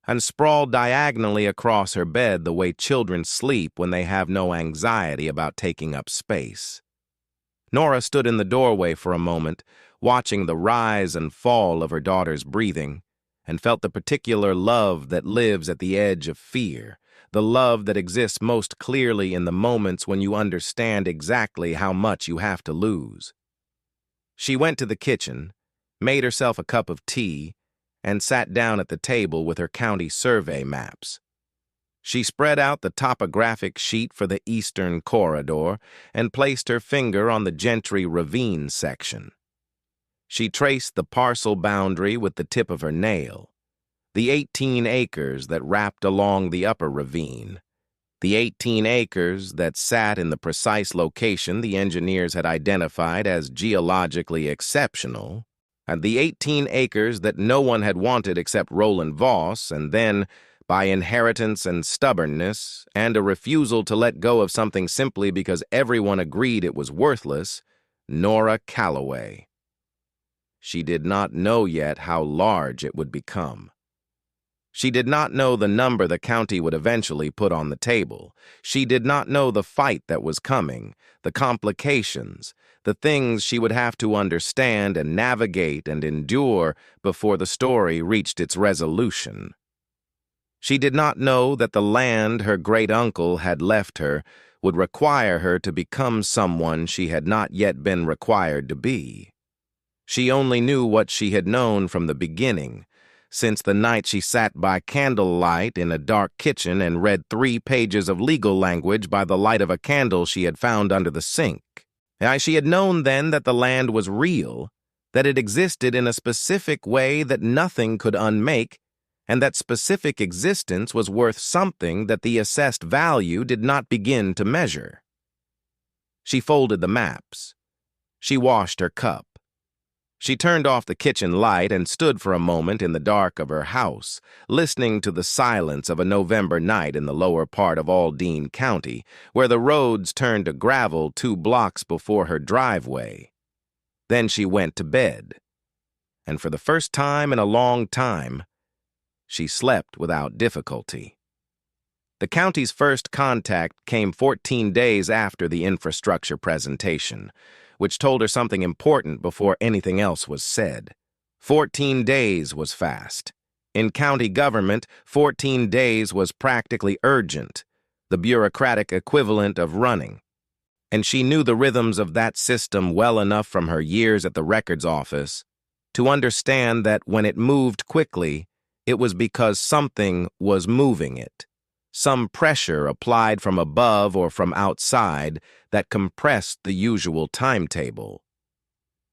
and sprawled diagonally across her bed the way children sleep when they have no anxiety about taking up space. Nora stood in the doorway for a moment, watching the rise and fall of her daughter's breathing, and felt the particular love that lives at the edge of fear, the love that exists most clearly in the moments when you understand exactly how much you have to lose. She went to the kitchen, made herself a cup of tea, and sat down at the table with her county survey maps. She spread out the topographic sheet for the eastern corridor and placed her finger on the Gentry Ravine section. She traced the parcel boundary with the tip of her nail. The 18 acres that wrapped along the upper ravine. The 18 acres that sat in the precise location the engineers had identified as geologically exceptional, and the 18 acres that no one had wanted except Roland Voss, and then, by inheritance and stubbornness, and a refusal to let go of something simply because everyone agreed it was worthless, Nora Calloway. She did not know yet how large it would become. She did not know the number the county would eventually put on the table. She did not know the fight that was coming, the complications, the things she would have to understand and navigate and endure before the story reached its resolution. She did not know that the land her great-uncle had left her would require her to become someone she had not yet been required to be. She only knew what she had known from the beginning, since the night she sat by candlelight in a dark kitchen and read 3 pages of legal language by the light of a candle she had found under the sink. She had known then that the land was real, that it existed in a specific way that nothing could unmake, and that specific existence was worth something that the assessed value did not begin to measure. She folded the maps. She washed her cup. She turned off the kitchen light and stood for a moment in the dark of her house, listening to the silence of a November night in the lower part of Aldene County, where the roads turned to gravel 2 blocks before her driveway. Then she went to bed, and for the first time in a long time, she slept without difficulty. The county's first contact came 14 days after the infrastructure presentation, which told her something important before anything else was said. 14 days was fast. In county government, 14 days was practically urgent, the bureaucratic equivalent of running. And she knew the rhythms of that system well enough from her years at the records office to understand that when it moved quickly, it was because something was moving it. Some pressure applied from above or from outside that compressed the usual timetable.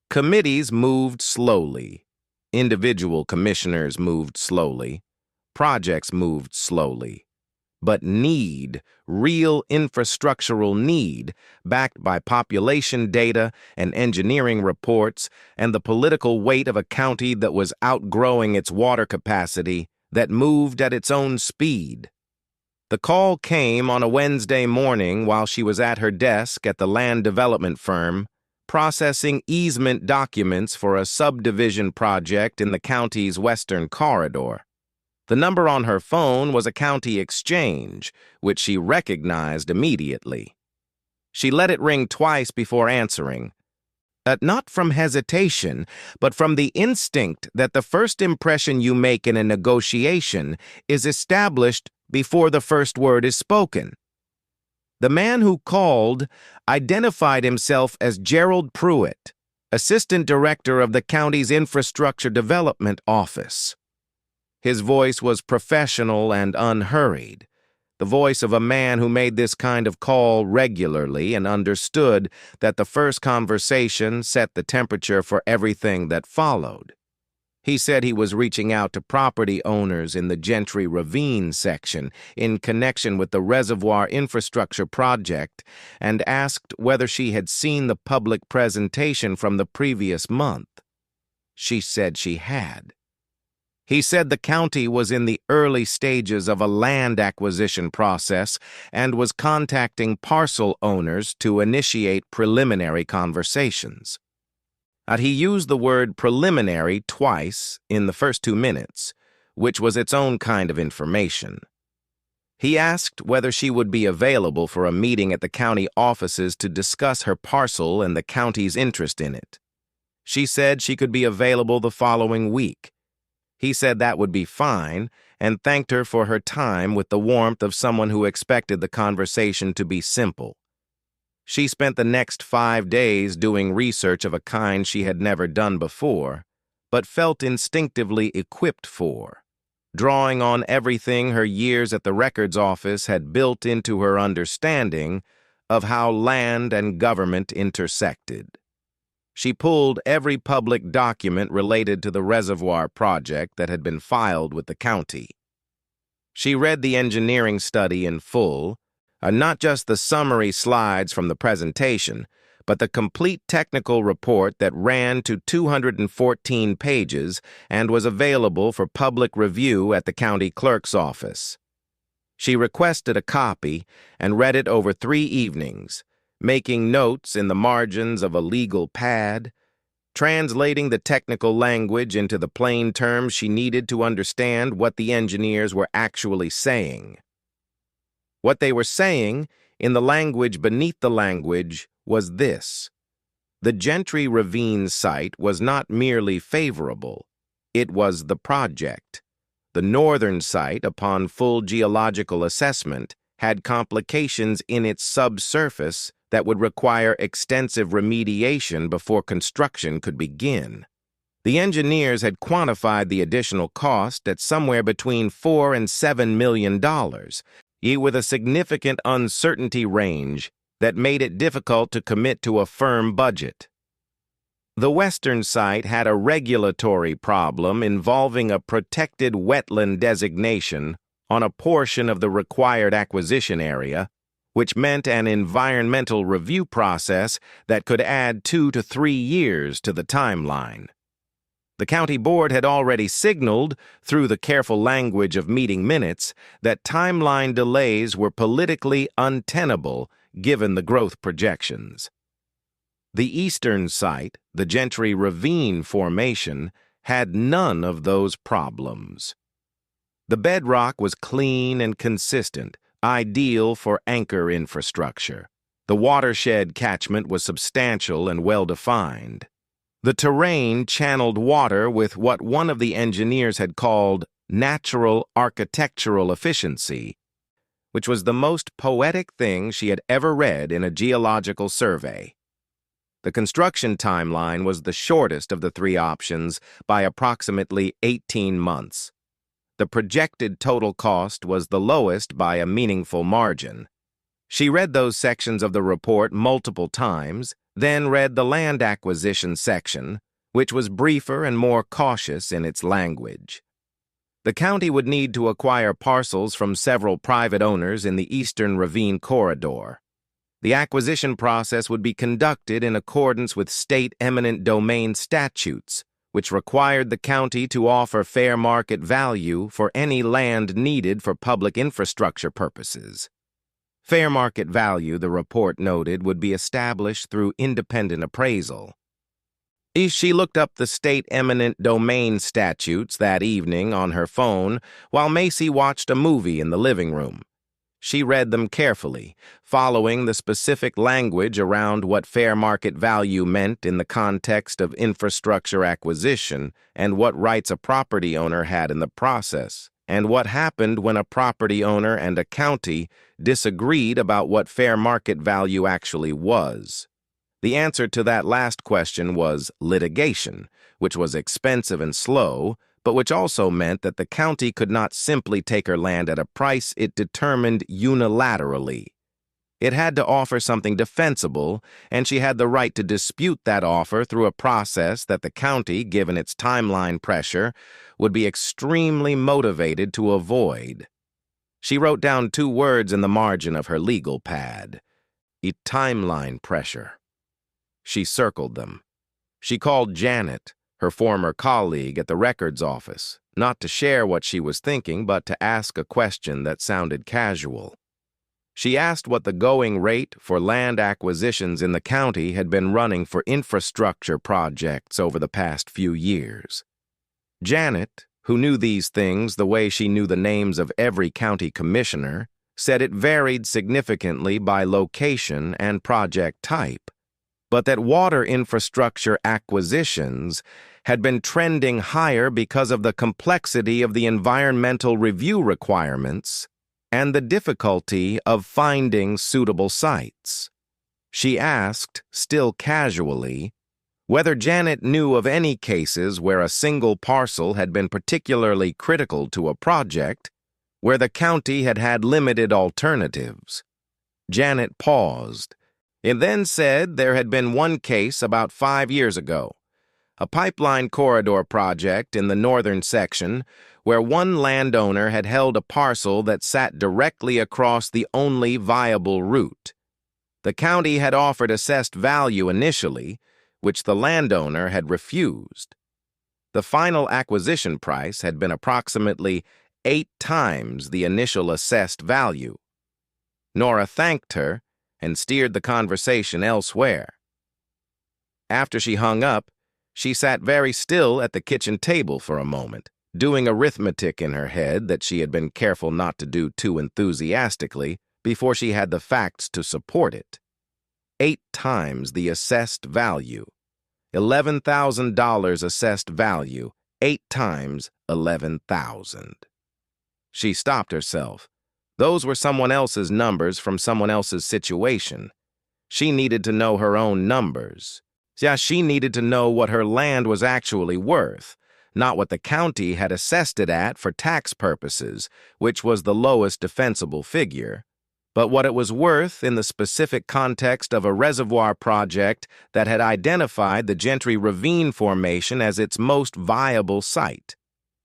Committees moved slowly. Individual commissioners moved slowly. Projects moved slowly. But need, real infrastructural need, backed by population data and engineering reports and the political weight of a county that was outgrowing its water capacity, that moved at its own speed. The call came on a Wednesday morning while she was at her desk at the land development firm, processing easement documents for a subdivision project in the county's western corridor. The number on her phone was a county exchange, which she recognized immediately. She let it ring twice before answering. Not from hesitation, but from the instinct that the first impression you make in a negotiation is established before the first word is spoken. The man who called identified himself as Gerald Pruitt, Assistant Director of the county's Infrastructure Development Office. His voice was professional and unhurried, the voice of a man who made this kind of call regularly and understood that the first conversation set the temperature for everything that followed. He said he was reaching out to property owners in the Gentry Ravine section in connection with the Reservoir infrastructure project and asked whether she had seen the public presentation from the previous month. She said she had. He said the county was in the early stages of a land acquisition process and was contacting parcel owners to initiate preliminary conversations. He used the word preliminary twice in the first 2 minutes, which was its own kind of information. He asked whether she would be available for a meeting at the county offices to discuss her parcel and the county's interest in it. She said she could be available the following week. He said that would be fine and thanked her for her time with the warmth of someone who expected the conversation to be simple. She spent the next 5 days doing research of a kind she had never done before, but felt instinctively equipped for, drawing on everything her years at the records office had built into her understanding of how land and government intersected. She pulled every public document related to the Reservoir project that had been filed with the county. She read the engineering study in full, not just the summary slides from the presentation, but the complete technical report that ran to 214 pages and was available for public review at the county clerk's office. She requested a copy and read it over 3 evenings, making notes in the margins of a legal pad, translating the technical language into the plain terms she needed to understand what the engineers were actually saying. What they were saying, in the language beneath the language, was this: the Gentry Ravine site was not merely favorable, it was the project. The northern site, upon full geological assessment, had complications in its subsurface that would require extensive remediation before construction could begin. The engineers had quantified the additional cost at somewhere between $4 and $7 million, with a significant uncertainty range that made it difficult to commit to a firm budget. The western site had a regulatory problem involving a protected wetland designation on a portion of the required acquisition area, which meant an environmental review process that could add 2 to 3 years to the timeline. The county board had already signaled, through the careful language of meeting minutes, that timeline delays were politically untenable given the growth projections. The eastern site, the Gentry Ravine formation, had none of those problems. The bedrock was clean and consistent, ideal for anchor infrastructure. The watershed catchment was substantial and well-defined. The terrain channeled water with what one of the engineers had called natural architectural efficiency, which was the most poetic thing she had ever read in a geological survey. The construction timeline was the shortest of the 3 options by approximately 18 months. The projected total cost was the lowest by a meaningful margin. She read those sections of the report multiple times, then read the land acquisition section, which was briefer and more cautious in its language. The county would need to acquire parcels from several private owners in the eastern ravine corridor. The acquisition process would be conducted in accordance with state eminent domain statutes, which required the county to offer fair market value for any land needed for public infrastructure purposes. Fair market value, the report noted, would be established through independent appraisal. She looked up the state eminent domain statutes that evening on her phone while Macie watched a movie in the living room. She read them carefully, following the specific language around what fair market value meant in the context of infrastructure acquisition and what rights a property owner had in the process, and what happened when a property owner and a county disagreed about what fair market value actually was. The answer to that last question was litigation, which was expensive and slow, but which also meant that the county could not simply take her land at a price it determined unilaterally. It had to offer something defensible, and she had the right to dispute that offer through a process that the county, given its timeline pressure, would be extremely motivated to avoid. She wrote down 2 words in the margin of her legal pad: timeline pressure. She circled them. She called Janet, her former colleague at the records office, not to share what she was thinking, but to ask a question that sounded casual. She asked what the going rate for land acquisitions in the county had been running for infrastructure projects over the past few years. Janet, who knew these things the way she knew the names of every county commissioner, said it varied significantly by location and project type, but that water infrastructure acquisitions had been trending higher because of the complexity of the environmental review requirements and the difficulty of finding suitable sites. She asked, still casually, whether Janet knew of any cases where a single parcel had been particularly critical to a project, where the county had had limited alternatives. Janet paused, It then said there had been one case about 5 years ago, a pipeline corridor project in the northern section where one landowner had held a parcel that sat directly across the only viable route. The county had offered assessed value initially, which the landowner had refused. The final acquisition price had been approximately 8 times the initial assessed value. Nora thanked her and steered the conversation elsewhere. After she hung up, she sat very still at the kitchen table for a moment, doing arithmetic in her head that she had been careful not to do too enthusiastically before she had the facts to support it. 8 times the assessed value. $11,000 assessed value, 8 times 11,000. She stopped herself. Those were someone else's numbers from someone else's situation. She needed to know her own numbers. Yeah, she needed to know what her land was actually worth, not what the county had assessed it at for tax purposes, which was the lowest defensible figure, but what it was worth in the specific context of a reservoir project that had identified the Gentry Ravine formation as its most viable site,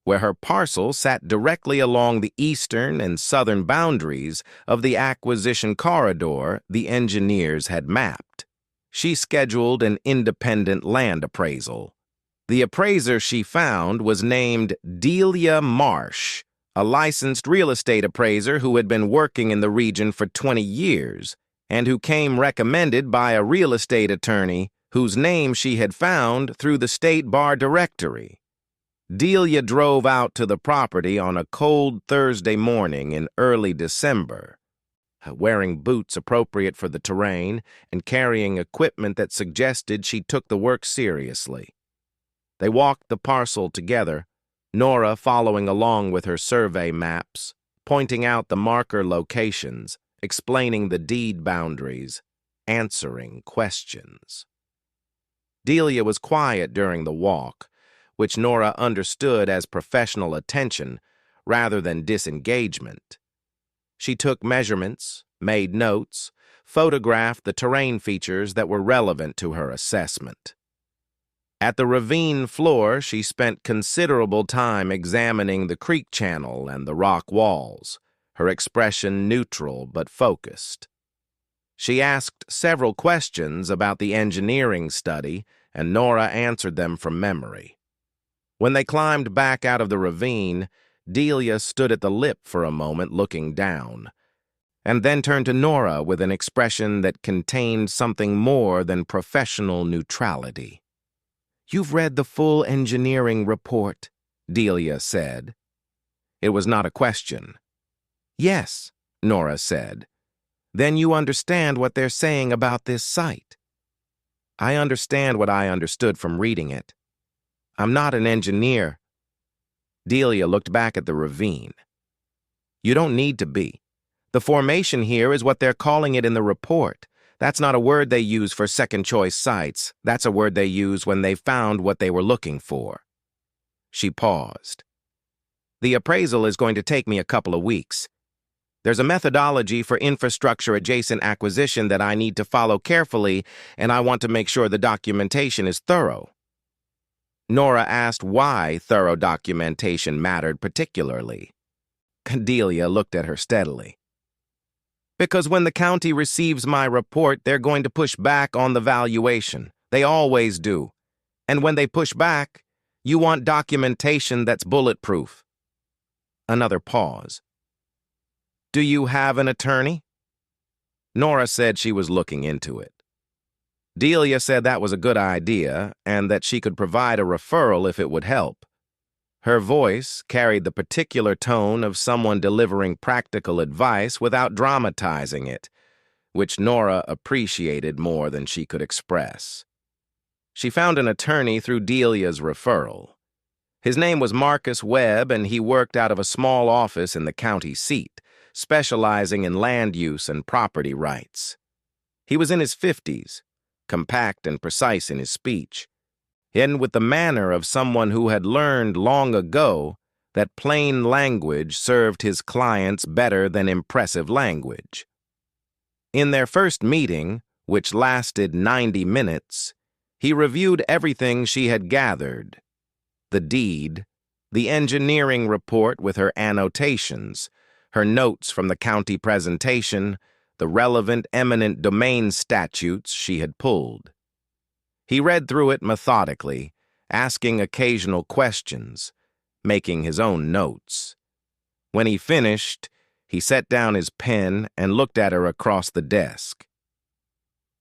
where her parcel sat directly along the eastern and southern boundaries of the acquisition corridor the engineers had mapped. She scheduled an independent land appraisal. The appraiser she found was named Delia Marsh, a licensed real estate appraiser who had been working in the region for 20 years and who came recommended by a real estate attorney whose name she had found through the state bar directory. Delia drove out to the property on a cold Thursday morning in early December, wearing boots appropriate for the terrain and carrying equipment that suggested she took the work seriously. They walked the parcel together, Nora following along with her survey maps, pointing out the marker locations, explaining the deed boundaries, answering questions. Delia was quiet during the walk, which Nora understood as professional attention rather than disengagement. She took measurements, made notes, photographed the terrain features that were relevant to her assessment. At the ravine floor, she spent considerable time examining the creek channel and the rock walls, her expression neutral but focused. She asked several questions about the engineering study, and Nora answered them from memory. When they climbed back out of the ravine, Delia stood at the lip for a moment looking down, and then turned to Nora with an expression that contained something more than professional neutrality. "You've read the full engineering report," Delia said. It was not a question. "Yes," Nora said. "Then you understand what they're saying about this site." "I understand what I understood from reading it. I'm not an engineer." Delia looked back at the ravine. "You don't need to be. The formation here is what they're calling it in the report. That's not a word they use for second-choice sites. That's a word they use when they found what they were looking for." She paused. "The appraisal is going to take me a couple of weeks. There's a methodology for infrastructure-adjacent acquisition that I need to follow carefully, and I want to make sure the documentation is thorough." Nora asked why thorough documentation mattered particularly. Delia looked at her steadily. "Because when the county receives my report, they're going to push back on the valuation. They always do. And when they push back, you want documentation that's bulletproof." Another pause. "Do you have an attorney?" Nora said she was looking into it. Delia said that was a good idea and that she could provide a referral if it would help. Her voice carried the particular tone of someone delivering practical advice without dramatizing it, which Nora appreciated more than she could express. She found an attorney through Delia's referral. His name was Marcus Webb, and he worked out of a small office in the county seat, specializing in land use and property rights. He was in his 50s, compact and precise in his speech, and with the manner of someone who had learned long ago that plain language served his clients better than impressive language. In their first meeting, which lasted 90 minutes, he reviewed everything she had gathered: the deed, the engineering report with her annotations, her notes from the county presentation, the relevant eminent domain statutes she had pulled. He read through it methodically, asking occasional questions, making his own notes. When he finished, he set down his pen and looked at her across the desk.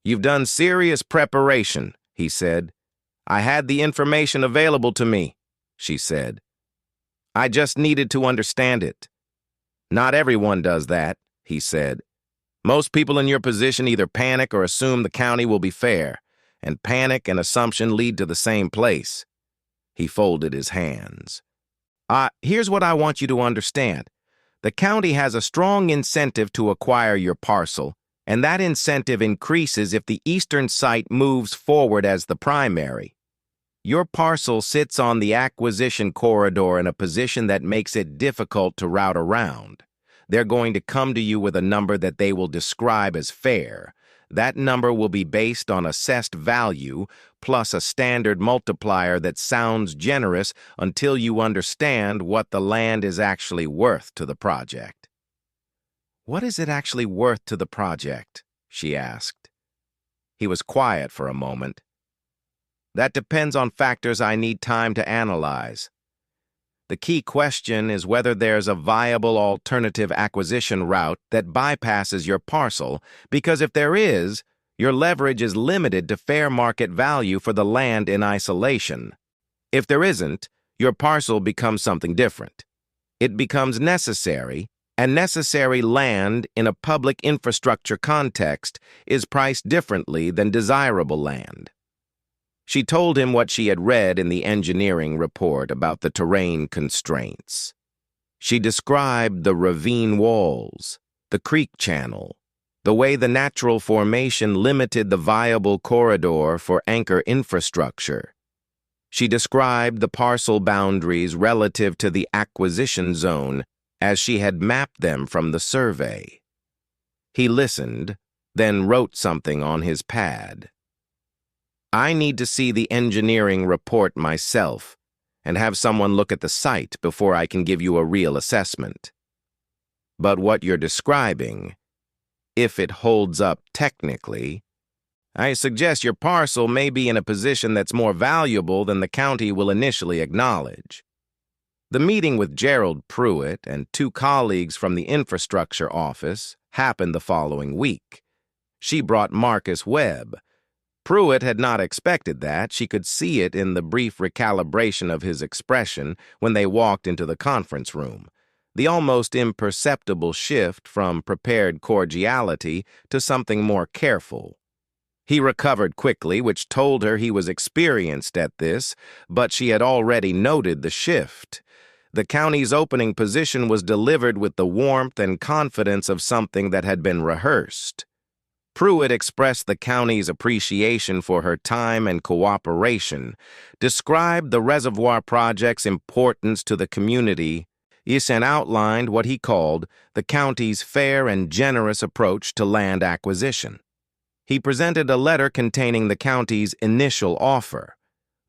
"You've done serious preparation," he said. "I had the information available to me," she said. "I just needed to understand it." "Not everyone does that," he said. "Most people in your position either panic or assume the county will be fair, and panic and assumption lead to the same place." He folded his hands. Here's what I want you to understand. The county has a strong incentive to acquire your parcel, and that incentive increases if the eastern site moves forward as the primary. Your parcel sits on the acquisition corridor in a position that makes it difficult to route around. They're going to come to you with a number that they will describe as fair. That number will be based on assessed value plus a standard multiplier that sounds generous until you understand what the land is actually worth to the project. "What is it actually worth to the project?" she asked. He was quiet for a moment. "That depends on factors I need time to analyze. The key question is whether there's a viable alternative acquisition route that bypasses your parcel, because if there is, your leverage is limited to fair market value for the land in isolation. If there isn't, your parcel becomes something different. It becomes necessary, and necessary land in a public infrastructure context is priced differently than desirable land." She told him what she had read in the engineering report about the terrain constraints. She described the ravine walls, the creek channel, the way the natural formation limited the viable corridor for anchor infrastructure. She described the parcel boundaries relative to the acquisition zone as she had mapped them from the survey. He listened, then wrote something on his pad. "I need to see the engineering report myself and have someone look at the site before I can give you a real assessment. But what you're describing, if it holds up technically, I suggest your parcel may be in a position that's more valuable than the county will initially acknowledge." The meeting with Gerald Pruitt and 2 colleagues from the infrastructure office happened the following week. She brought Marcus Webb. Pruitt had not expected that. She could see it in the brief recalibration of his expression when they walked into the conference room, the almost imperceptible shift from prepared cordiality to something more careful. He recovered quickly, which told her he was experienced at this, but she had already noted the shift. The county's opening position was delivered with the warmth and confidence of something that had been rehearsed. Pruitt expressed the county's appreciation for her time and cooperation, described the Reservoir project's importance to the community, and outlined what he called the county's fair and generous approach to land acquisition. He presented a letter containing the county's initial offer.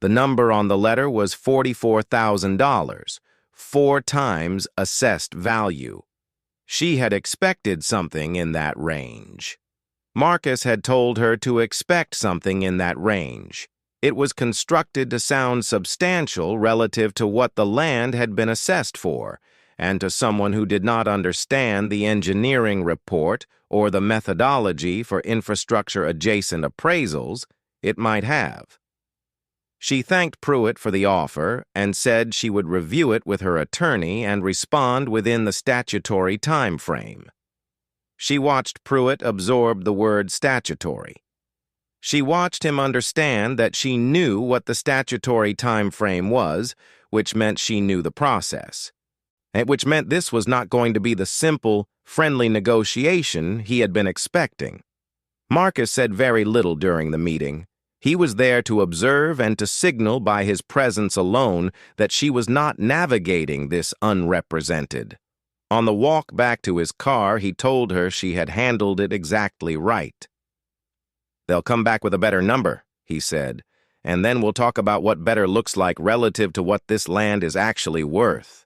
The number on the letter was $44,000, 4 times assessed value. She had expected something in that range. Marcus had told her to expect something in that range. It was constructed to sound substantial relative to what the land had been assessed for, and to someone who did not understand the engineering report or the methodology for infrastructure-adjacent appraisals, it might have. She thanked Pruitt for the offer and said she would review it with her attorney and respond within the statutory time frame. She watched Pruitt absorb the word statutory. She watched him understand that she knew what the statutory time frame was, which meant she knew the process, and which meant this was not going to be the simple, friendly negotiation he had been expecting. Marcus said very little during the meeting. He was there to observe and to signal by his presence alone that she was not navigating this unrepresented. On the walk back to his car, he told her she had handled it exactly right. "They'll come back with a better number," he said, "and then we'll talk about what better looks like relative to what this land is actually worth."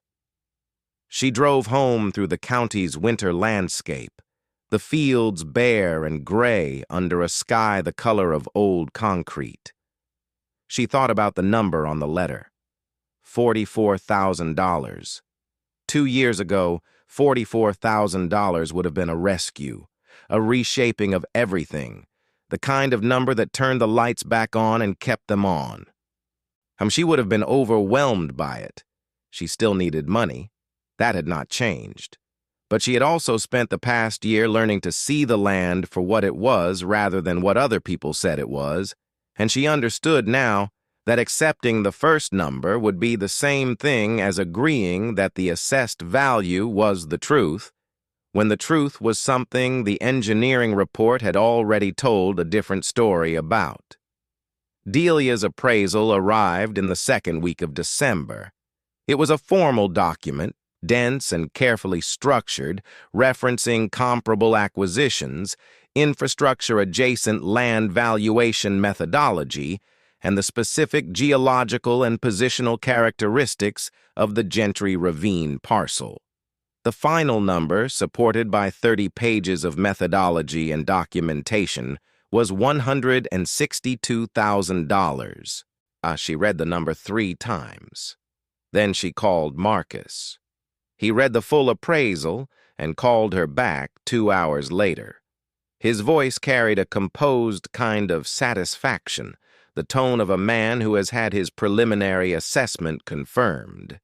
She drove home through the county's winter landscape, the fields bare and gray under a sky the color of old concrete. She thought about the number on the letter. $44,000. 2 years ago, $44,000 would have been a rescue, a reshaping of everything, the kind of number that turned the lights back on and kept them on. She would have been overwhelmed by it. She still needed money. That had not changed. But she had also spent the past year learning to see the land for what it was rather than what other people said it was, and she understood now that accepting the first number would be the same thing as agreeing that the assessed value was the truth, when the truth was something the engineering report had already told a different story about. Delia's appraisal arrived in the second week of December. It was a formal document, dense and carefully structured, referencing comparable acquisitions, infrastructure-adjacent land valuation methodology, and the specific geological and positional characteristics of the Gentry Ravine parcel. The final number, supported by 30 pages of methodology and documentation, was $162,000. She read the number 3 times. Then she called Marcus. He read the full appraisal and called her back 2 hours later. His voice carried a composed kind of satisfaction, the tone of a man who has had his preliminary assessment confirmed.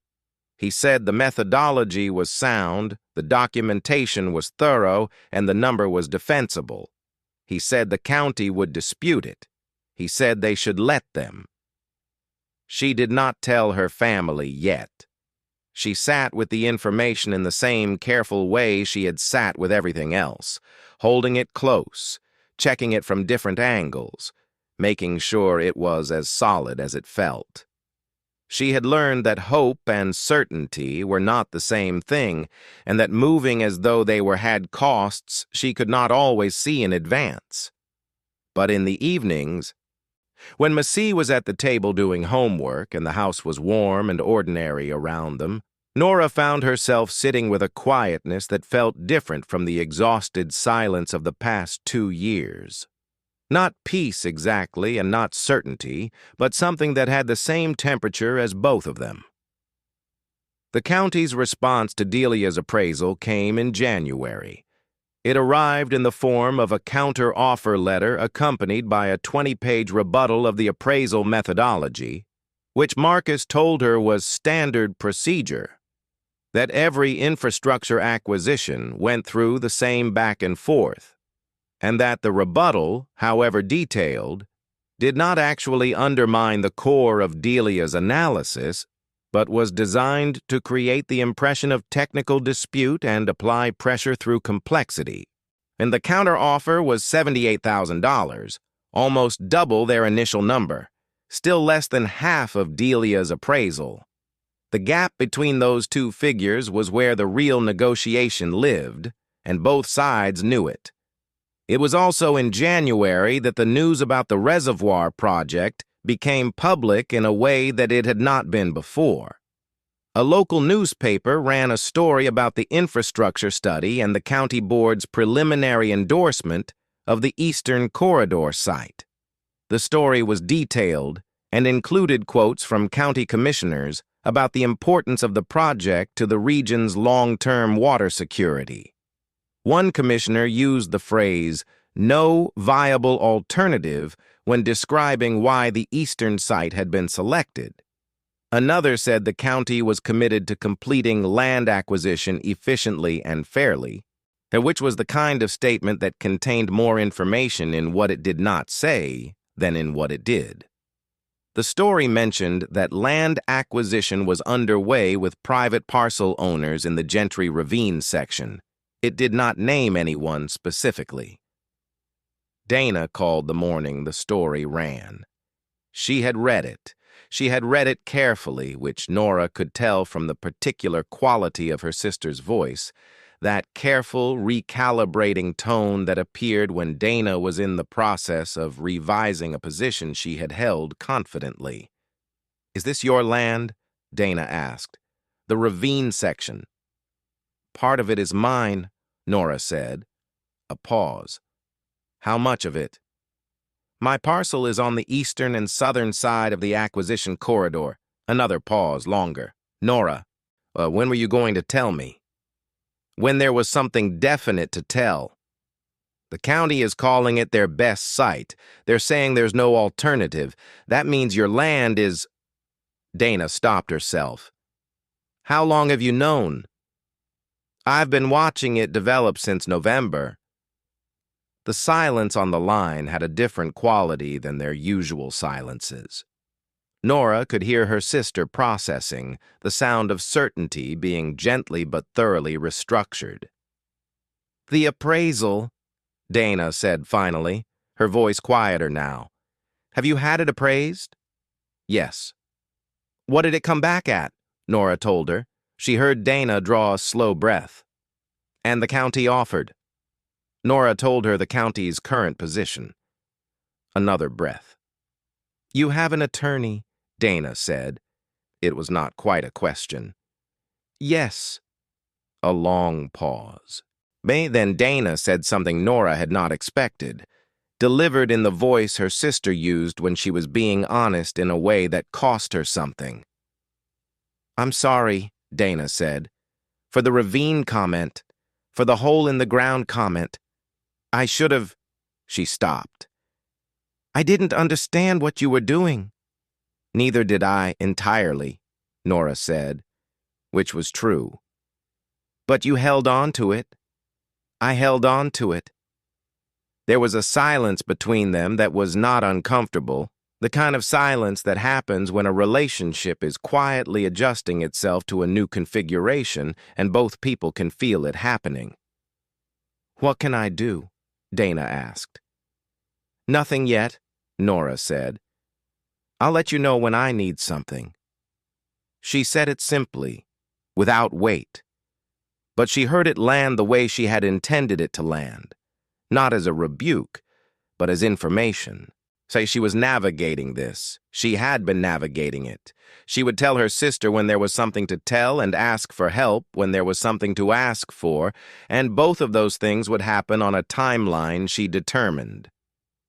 He said the methodology was sound, the documentation was thorough, and the number was defensible. He said the county would dispute it. He said they should let them. She did not tell her family yet. She sat with the information in the same careful way she had sat with everything else, holding it close, checking it from different angles, making sure it was as solid as it felt. She had learned that hope and certainty were not the same thing, and that moving as though they had costs she could not always see in advance. But in the evenings, when Macie was at the table doing homework and the house was warm and ordinary around them, Nora found herself sitting with a quietness that felt different from the exhausted silence of the past 2 years. Not peace exactly and not certainty, but something that had the same temperature as both of them. The county's response to Delia's appraisal came in January. It arrived in the form of a counter-offer letter accompanied by a 20-page rebuttal of the appraisal methodology, which Marcus told her was standard procedure, that every infrastructure acquisition went through the same back and forth, and that the rebuttal, however detailed, did not actually undermine the core of Delia's analysis, but was designed to create the impression of technical dispute and apply pressure through complexity. And the counteroffer was $78,000, almost double their initial number, still less than half of Delia's appraisal. The gap between those two figures was where the real negotiation lived, and both sides knew it. It was also in January that the news about the Reservoir project became public in a way that it had not been before. A local newspaper ran a story about the infrastructure study and the county board's preliminary endorsement of the Eastern Corridor site. The story was detailed and included quotes from county commissioners about the importance of the project to the region's long-term water security. One commissioner used the phrase, "no viable alternative," when describing why the eastern site had been selected. Another said the county was committed to completing land acquisition efficiently and fairly, which was the kind of statement that contained more information in what it did not say than in what it did. The story mentioned that land acquisition was underway with private parcel owners in the Gentry Ravine section. It did not name anyone specifically. Dana called the morning the story ran. She had read it. She had read it carefully, which Nora could tell from the particular quality of her sister's voice, that careful, recalibrating tone that appeared when Dana was in the process of revising a position she had held confidently. "Is this your land?" Dana asked. "The Ravine section." "Part of it is mine," Nora said. A pause. "How much of it?" "My parcel is on the eastern and southern side of the acquisition corridor." Another pause, longer. "Nora, when were you going to tell me?" "When there was something definite to tell. The county is calling it their best site. They're saying there's no alternative. That means your land is—" Dana stopped herself. "How long have you known?" "I've been watching it develop since November." The silence on the line had a different quality than their usual silences. Nora could hear her sister processing, the sound of certainty being gently but thoroughly restructured. "The appraisal," Dana said finally, her voice quieter now. "Have you had it appraised?" "Yes." "What did it come back at?" Nora told her. She heard Dana draw a slow breath. "And the county offered." Nora told her the county's current position. Another breath. "You have an attorney," Dana said. It was not quite a question. "Yes." A long pause. Then Dana said something Nora had not expected, delivered in the voice her sister used when she was being honest in a way that cost her something. "I'm sorry," Dana said, "for the ravine comment, for the hole-in-the-ground comment. I should have—" She stopped. "I didn't understand what you were doing." "Neither did I entirely," Nora said, which was true. "But you held on to it." "I held on to it." There was a silence between them that was not uncomfortable, the kind of silence that happens when a relationship is quietly adjusting itself to a new configuration and both people can feel it happening. "What can I do?" Dana asked. "Nothing yet," Nora said. "I'll let you know when I need something." She said it simply, without weight. But she heard it land the way she had intended it to land, not as a rebuke, but as information. Say she was navigating this. She had been navigating it. She would tell her sister when there was something to tell and ask for help when there was something to ask for, and both of those things would happen on a timeline she determined.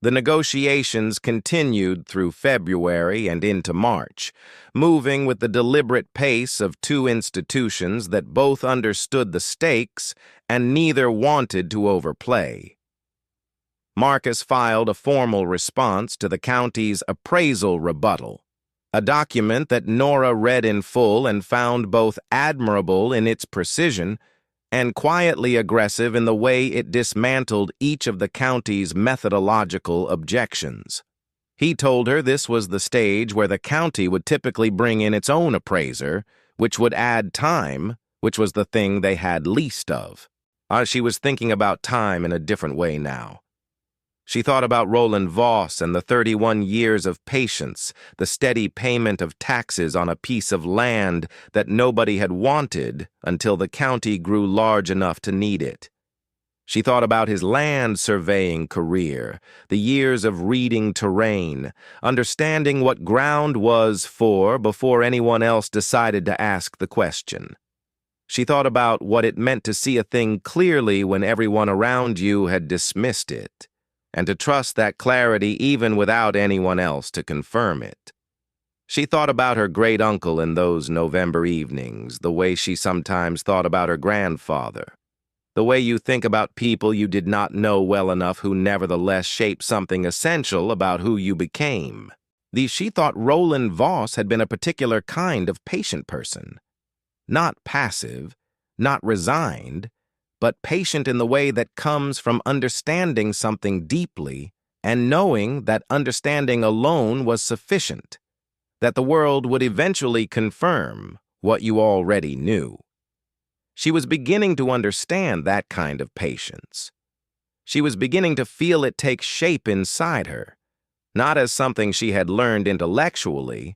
The negotiations continued through February and into March, moving with the deliberate pace of two institutions that both understood the stakes and neither wanted to overplay. Marcus filed a formal response to the county's appraisal rebuttal, a document that Nora read in full and found both admirable in its precision and quietly aggressive in the way it dismantled each of the county's methodological objections. He told her this was the stage where the county would typically bring in its own appraiser, which would add time, which was the thing they had least of. She was thinking about time in a different way now. She thought about Roland Voss and the 31 years of patience, the steady payment of taxes on a piece of land that nobody had wanted until the county grew large enough to need it. She thought about his land surveying career, the years of reading terrain, understanding what ground was for before anyone else decided to ask the question. She thought about what it meant to see a thing clearly when everyone around you had dismissed it, and to trust that clarity even without anyone else to confirm it. She thought about her great-uncle in those November evenings, the way she sometimes thought about her grandfather, the way you think about people you did not know well enough who nevertheless shaped something essential about who you became. She thought Roland Voss had been a particular kind of patient person. Not passive, not resigned, but patient in the way that comes from understanding something deeply and knowing that understanding alone was sufficient, that the world would eventually confirm what you already knew. She was beginning to understand that kind of patience. She was beginning to feel it take shape inside her, not as something she had learned intellectually,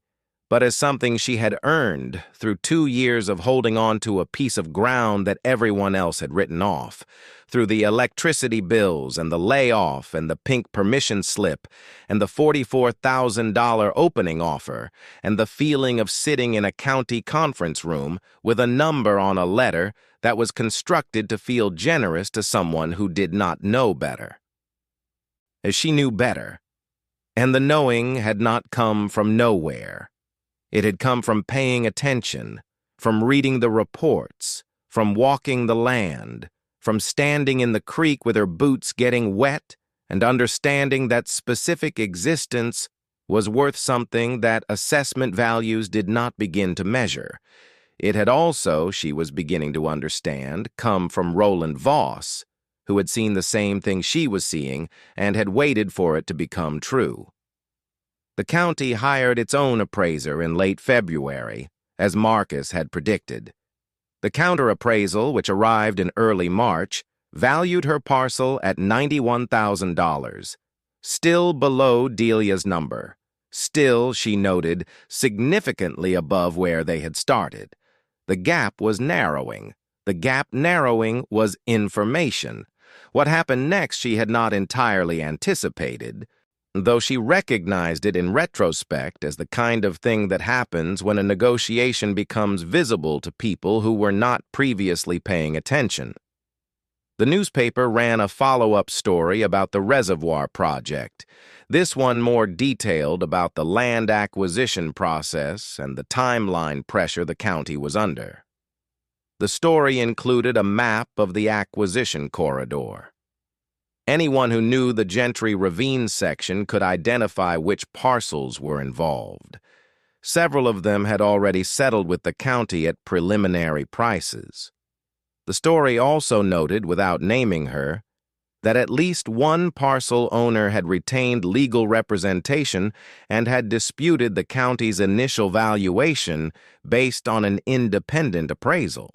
but as something she had earned through 2 years of holding on to a piece of ground that everyone else had written off, through the electricity bills and the layoff and the pink permission slip and the $44,000 opening offer and the feeling of sitting in a county conference room with a number on a letter that was constructed to feel generous to someone who did not know better. As she knew better, and the knowing had not come from nowhere. It had come from paying attention, from reading the reports, from walking the land, from standing in the creek with her boots getting wet and understanding that specific existence was worth something that assessment values did not begin to measure. It had also, she was beginning to understand, come from Roland Voss, who had seen the same thing she was seeing and had waited for it to become true. The county hired its own appraiser in late February, as Marcus had predicted. The counter-appraisal, which arrived in early March, valued her parcel at $91,000, still below Delia's number, still, she noted, significantly above where they had started. The gap was narrowing. The gap narrowing was information. What happened next she had not entirely anticipated, though she recognized it in retrospect as the kind of thing that happens when a negotiation becomes visible to people who were not previously paying attention. The newspaper ran a follow-up story about the Reservoir project, this one more detailed about the land acquisition process and the timeline pressure the county was under. The story included a map of the acquisition corridor. Anyone who knew the Gentry Ravine section could identify which parcels were involved. Several of them had already settled with the county at preliminary prices. The story also noted, without naming her, that at least one parcel owner had retained legal representation and had disputed the county's initial valuation based on an independent appraisal.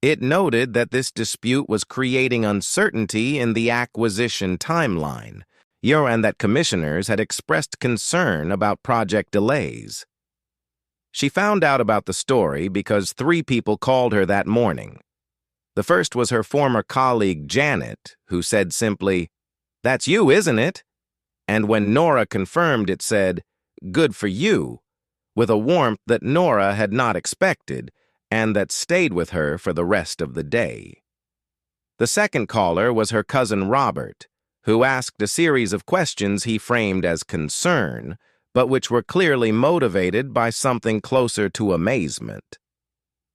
It noted that this dispute was creating uncertainty in the acquisition timeline, and that commissioners had expressed concern about project delays. She found out about the story because 3 people called her that morning. The first was her former colleague Janet, who said simply, "That's you, isn't it?" And when Nora confirmed, it said, "Good for you," with a warmth that Nora had not expected, and that stayed with her for the rest of the day. The second caller was her cousin Robert, who asked a series of questions he framed as concern, but which were clearly motivated by something closer to amazement.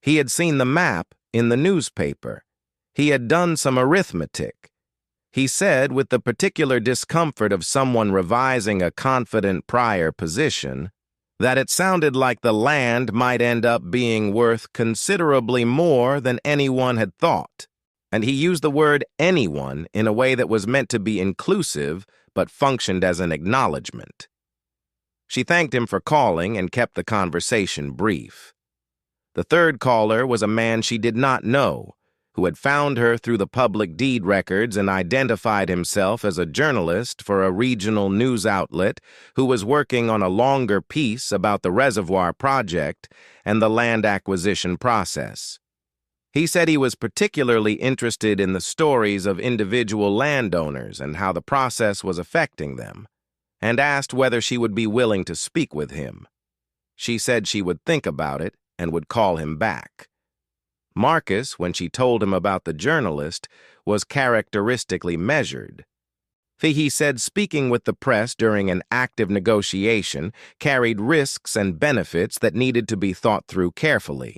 He had seen the map in the newspaper. He had done some arithmetic. He said, with the particular discomfort of someone revising a confident prior position, that it sounded like the land might end up being worth considerably more than anyone had thought. And he used the word anyone in a way that was meant to be inclusive but functioned as an acknowledgement. She thanked him for calling and kept the conversation brief. The third caller was a man she did not know, who had found her through the public deed records and identified himself as a journalist for a regional news outlet who was working on a longer piece about the Reservoir project and the land acquisition process. He said he was particularly interested in the stories of individual landowners and how the process was affecting them, and asked whether she would be willing to speak with him. She said she would think about it and would call him back. Marcus, when she told him about the journalist, was characteristically measured. He said speaking with the press during an active negotiation carried risks and benefits that needed to be thought through carefully.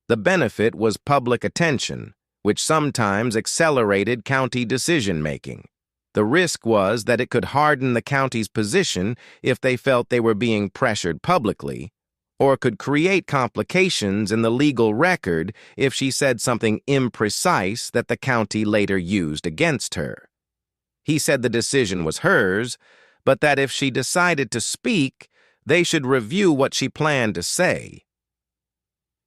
The benefit was public attention, which sometimes accelerated county decision-making. The risk was that it could harden the county's position if they felt they were being pressured publicly, or could create complications in the legal record if she said something imprecise that the county later used against her. He said the decision was hers, but that if she decided to speak, they should review what she planned to say.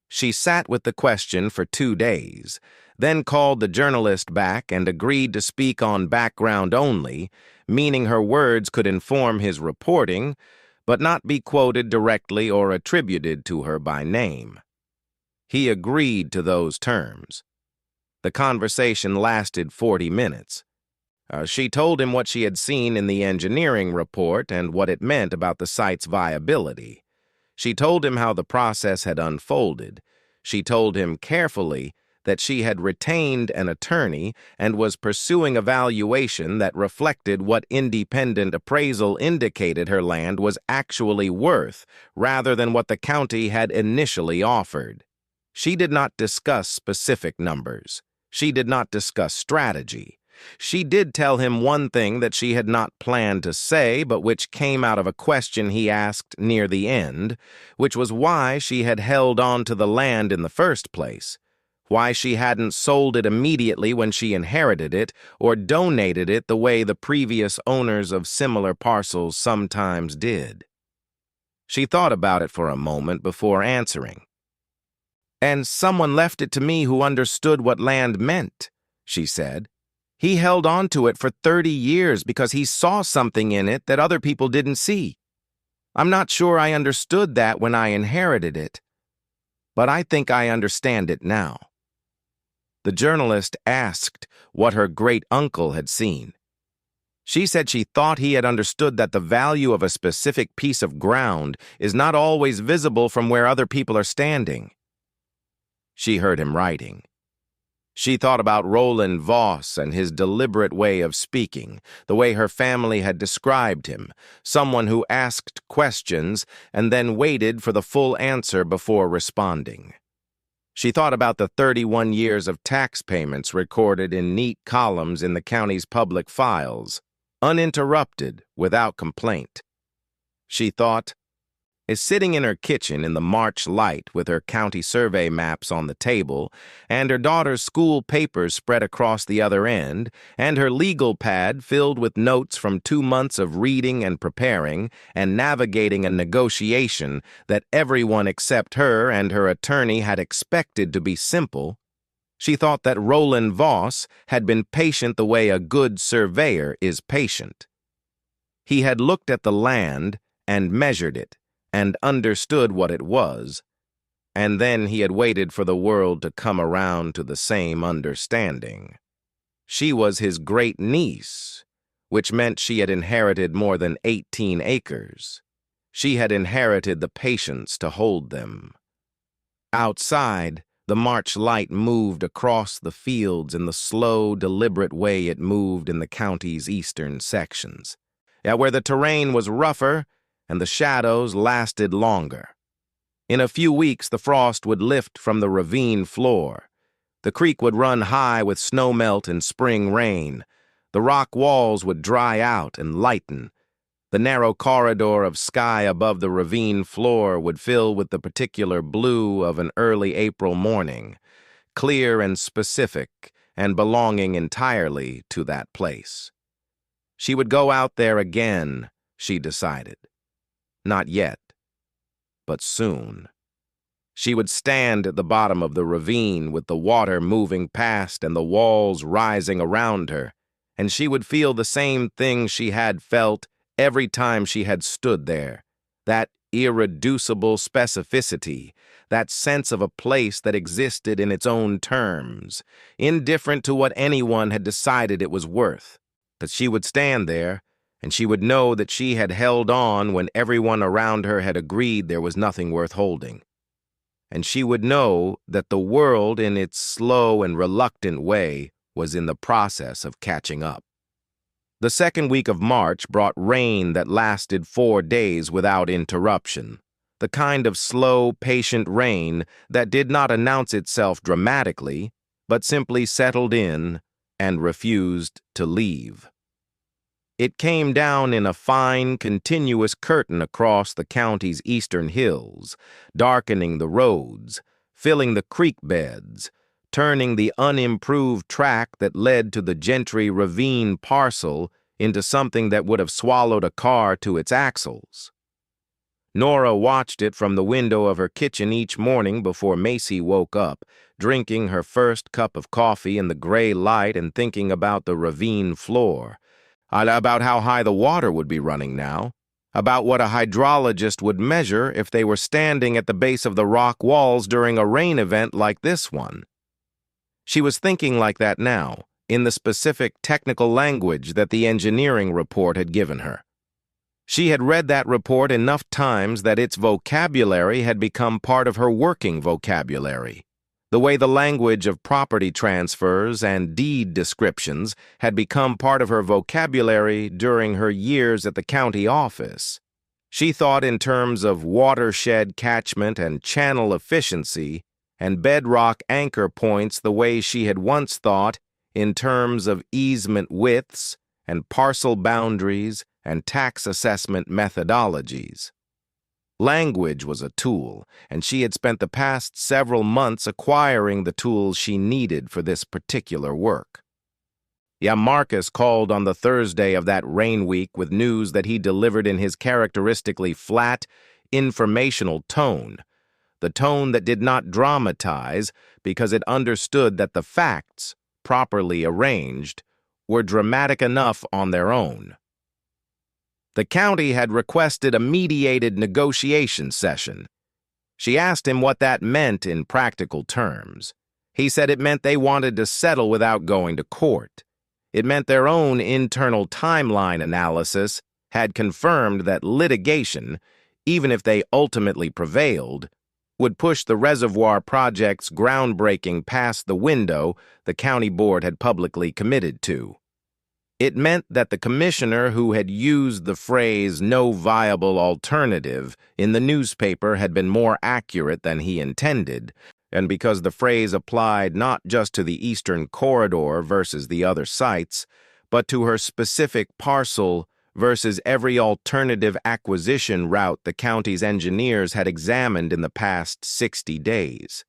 She sat with the question for 2 days, then called the journalist back and agreed to speak on background only, meaning her words could inform his reporting, but not be quoted directly or attributed to her by name. He agreed to those terms. The conversation lasted 40 minutes. She told him what she had seen in the engineering report and what it meant about the site's viability. She told him how the process had unfolded. She told him carefully that she had retained an attorney and was pursuing a valuation that reflected what independent appraisal indicated her land was actually worth, rather than what the county had initially offered. She did not discuss specific numbers. She did not discuss strategy. She did tell him one thing that she had not planned to say, but which came out of a question he asked near the end, which was why she had held on to the land in the first place, why she hadn't sold it immediately when she inherited it or donated it the way the previous owners of similar parcels sometimes did. She thought about it for a moment before answering. "And someone left it to me who understood what land meant," she said. "He held on to it for 30 years because he saw something in it that other people didn't see. I'm not sure I understood that when I inherited it, but I think I understand it now." The journalist asked what her great-uncle had seen. She said she thought he had understood that the value of a specific piece of ground is not always visible from where other people are standing. She heard him writing. She thought about Roland Voss and his deliberate way of speaking, the way her family had described him, someone who asked questions and then waited for the full answer before responding. She thought about the 31 years of tax payments recorded in neat columns in the county's public files, uninterrupted, without complaint. She thought, is sitting in her kitchen in the March light with her county survey maps on the table and her daughter's school papers spread across the other end and her legal pad filled with notes from 2 months of reading and preparing and navigating a negotiation that everyone except her and her attorney had expected to be simple. She thought that Roland Voss had been patient the way a good surveyor is patient. He had looked at the land and measured it, and understood what it was, and then he had waited for the world to come around to the same understanding. She was his great-niece, which meant she had inherited more than 18 acres. She had inherited the patience to hold them. Outside, the March light moved across the fields in the slow, deliberate way it moved in the county's eastern sections. Yet where the terrain was rougher, and the shadows lasted longer. In a few weeks, the frost would lift from the ravine floor. The creek would run high with snowmelt and spring rain. The rock walls would dry out and lighten. The narrow corridor of sky above the ravine floor would fill with the particular blue of an early April morning, clear and specific and belonging entirely to that place. She would go out there again, she decided. Not yet, but soon. She would stand at the bottom of the ravine with the water moving past and the walls rising around her, and she would feel the same thing she had felt every time she had stood there, that irreducible specificity, that sense of a place that existed in its own terms, indifferent to what anyone had decided it was worth. That she would stand there, and she would know that she had held on when everyone around her had agreed there was nothing worth holding. And she would know that the world, in its slow and reluctant way, was in the process of catching up. The second week of March brought rain that lasted 4 days without interruption, the kind of slow, patient rain that did not announce itself dramatically, but simply settled in and refused to leave. It came down in a fine, continuous curtain across the county's eastern hills, darkening the roads, filling the creek beds, turning the unimproved track that led to the Gentry Ravine parcel into something that would have swallowed a car to its axles. Nora watched it from the window of her kitchen each morning before Macie woke up, drinking her first cup of coffee in the gray light and thinking about the ravine floor, about how high the water would be running now, about what a hydrologist would measure if they were standing at the base of the rock walls during a rain event like this one. She was thinking like that now, in the specific technical language that the engineering report had given her. She had read that report enough times that its vocabulary had become part of her working vocabulary, the way the language of property transfers and deed descriptions had become part of her vocabulary during her years at the county office. She thought in terms of watershed catchment and channel efficiency and bedrock anchor points the way she had once thought in terms of easement widths and parcel boundaries and tax assessment methodologies. Language was a tool, and she had spent the past several months acquiring the tools she needed for this particular work. Marcus called on the Thursday of that rain week with news that he delivered in his characteristically flat, informational tone, the tone that did not dramatize because it understood that the facts, properly arranged, were dramatic enough on their own. The county had requested a mediated negotiation session. She asked him what that meant in practical terms. He said it meant they wanted to settle without going to court. It meant their own internal timeline analysis had confirmed that litigation, even if they ultimately prevailed, would push the Reservoir project's groundbreaking past the window the county board had publicly committed to. It meant that the commissioner who had used the phrase "no viable alternative" in the newspaper had been more accurate than he intended, and because the phrase applied not just to the Eastern Corridor versus the other sites, but to her specific parcel versus every alternative acquisition route the county's engineers had examined in the past 60 days.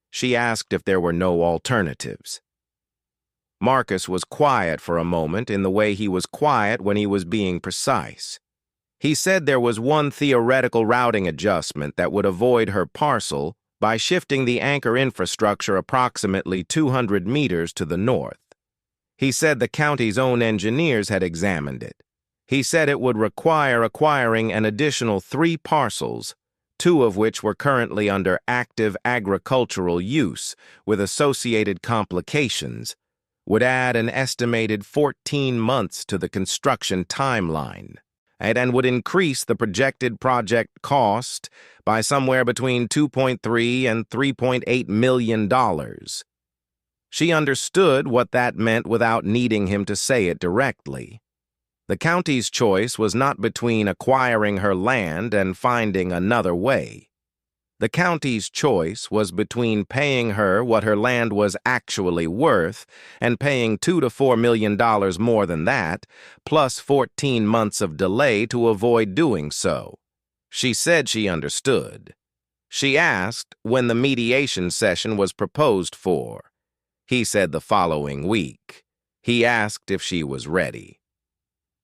She asked if there were no alternatives. Marcus was quiet for a moment in the way he was quiet when he was being precise. He said there was one theoretical routing adjustment that would avoid her parcel by shifting the anchor infrastructure approximately 200 meters to the north. He said the county's own engineers had examined it. He said it would require acquiring an additional 3 parcels, 2 of which were currently under active agricultural use with associated complications, would add an estimated 14 months to the construction timeline, and would increase the projected project cost by somewhere between $2.3 and $3.8 million. She understood what that meant without needing him to say it directly. The county's choice was not between acquiring her land and finding another way. The county's choice was between paying her what her land was actually worth and paying $2 to $4 million more than that, plus 14 months of delay to avoid doing so. She said she understood. She asked when the mediation session was proposed for. He said the following week. He asked if she was ready.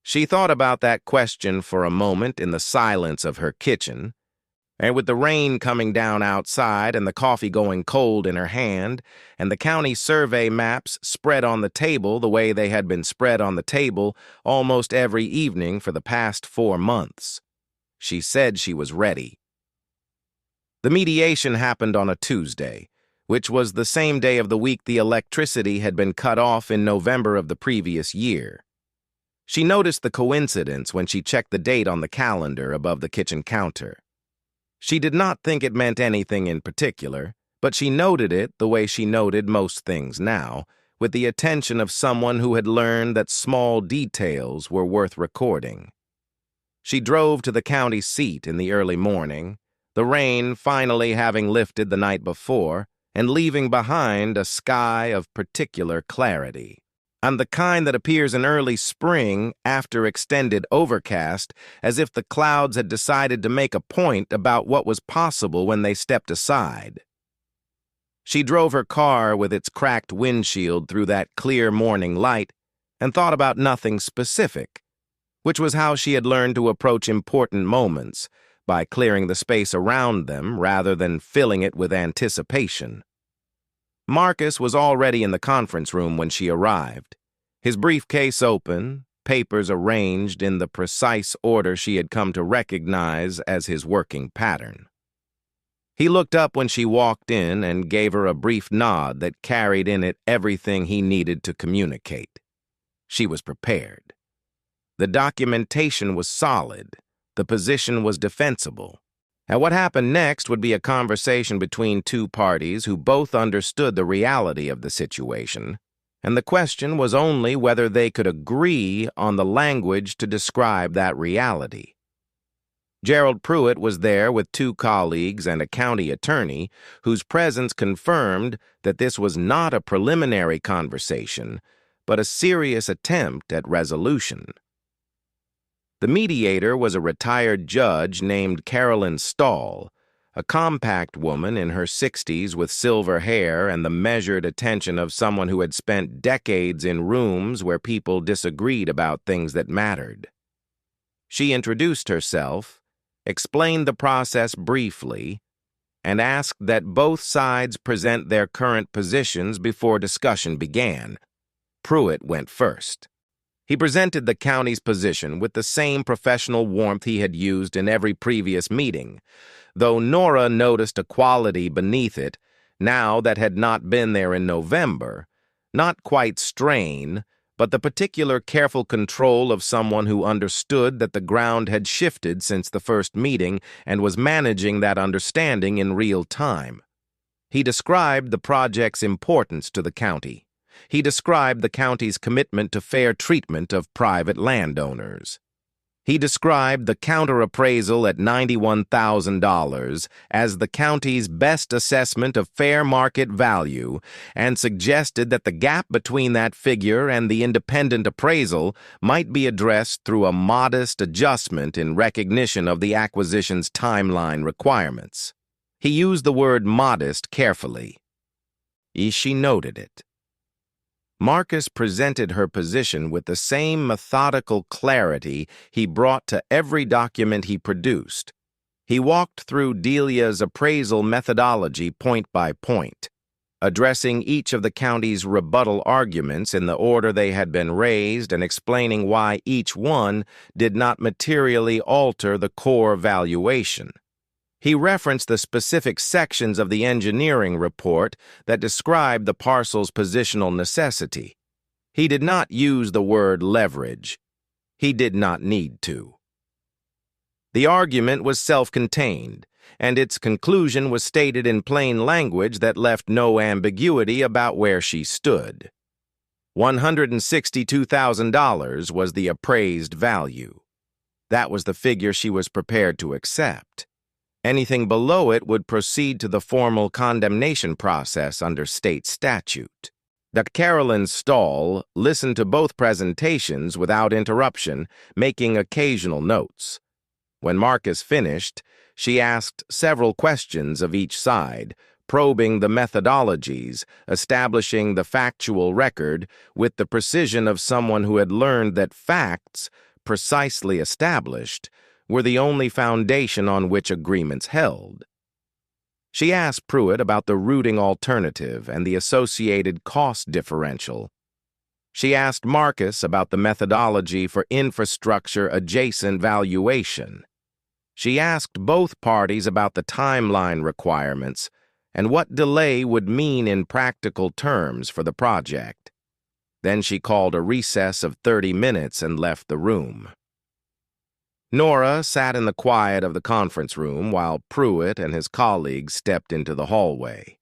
She thought about that question for a moment in the silence of her kitchen, and with the rain coming down outside and the coffee going cold in her hand, and the county survey maps spread on the table the way they had been spread on the table almost every evening for the past 4 months. She said she was ready. The mediation happened on a Tuesday, which was the same day of the week the electricity had been cut off in November of the previous year. She noticed the coincidence when she checked the date on the calendar above the kitchen counter. She did not think it meant anything in particular, but she noted it the way she noted most things now, with the attention of someone who had learned that small details were worth recording. She drove to the county seat in the early morning, the rain finally having lifted the night before, and leaving behind a sky of particular clarity, and the kind that appears in early spring after extended overcast, as if the clouds had decided to make a point about what was possible when they stepped aside. She drove her car with its cracked windshield through that clear morning light and thought about nothing specific, which was how she had learned to approach important moments, by clearing the space around them rather than filling it with anticipation. Marcus was already in the conference room when she arrived, his briefcase open, papers arranged in the precise order she had come to recognize as his working pattern. He looked up when she walked in and gave her a brief nod that carried in it everything he needed to communicate. She was prepared. The documentation was solid. The position was defensible. And what happened next would be a conversation between two parties who both understood the reality of the situation, and the question was only whether they could agree on the language to describe that reality. Gerald Pruitt was there with two colleagues and a county attorney whose presence confirmed that this was not a preliminary conversation, but a serious attempt at resolution. The mediator was a retired judge named Carolyn Stahl, a compact woman in her 60s with silver hair and the measured attention of someone who had spent decades in rooms where people disagreed about things that mattered. She introduced herself, explained the process briefly, and asked that both sides present their current positions before discussion began. Pruitt went first. He presented the county's position with the same professional warmth he had used in every previous meeting, though Nora noticed a quality beneath it, now that had not been there in November, not quite strain, but the particular careful control of someone who understood that the ground had shifted since the first meeting and was managing that understanding in real time. He described the project's importance to the county. He described the county's commitment to fair treatment of private landowners. He described the counter-appraisal at $91,000 as the county's best assessment of fair market value and suggested that the gap between that figure and the independent appraisal might be addressed through a modest adjustment in recognition of the acquisition's timeline requirements. He used the word modest carefully. She noted it. Marcus presented her position with the same methodical clarity he brought to every document he produced. He walked through Delia's appraisal methodology point by point, addressing each of the county's rebuttal arguments in the order they had been raised and explaining why each one did not materially alter the core valuation. He referenced the specific sections of the engineering report that described the parcel's positional necessity. He did not use the word leverage. He did not need to. The argument was self-contained, and its conclusion was stated in plain language that left no ambiguity about where she stood. $162,000 was the appraised value. That was the figure she was prepared to accept. Anything below it would proceed to the formal condemnation process under state statute. Dr. Carolyn Stahl listened to both presentations without interruption, making occasional notes. When Marcus finished, she asked several questions of each side, probing the methodologies, establishing the factual record with the precision of someone who had learned that facts, precisely established, were the only foundation on which agreements held. She asked Pruitt about the routing alternative and the associated cost differential. She asked Marcus about the methodology for infrastructure-adjacent valuation. She asked both parties about the timeline requirements and what delay would mean in practical terms for the project. Then she called a recess of 30 minutes and left the room. Nora sat in the quiet of the conference room while Pruitt and his colleagues stepped into the hallway.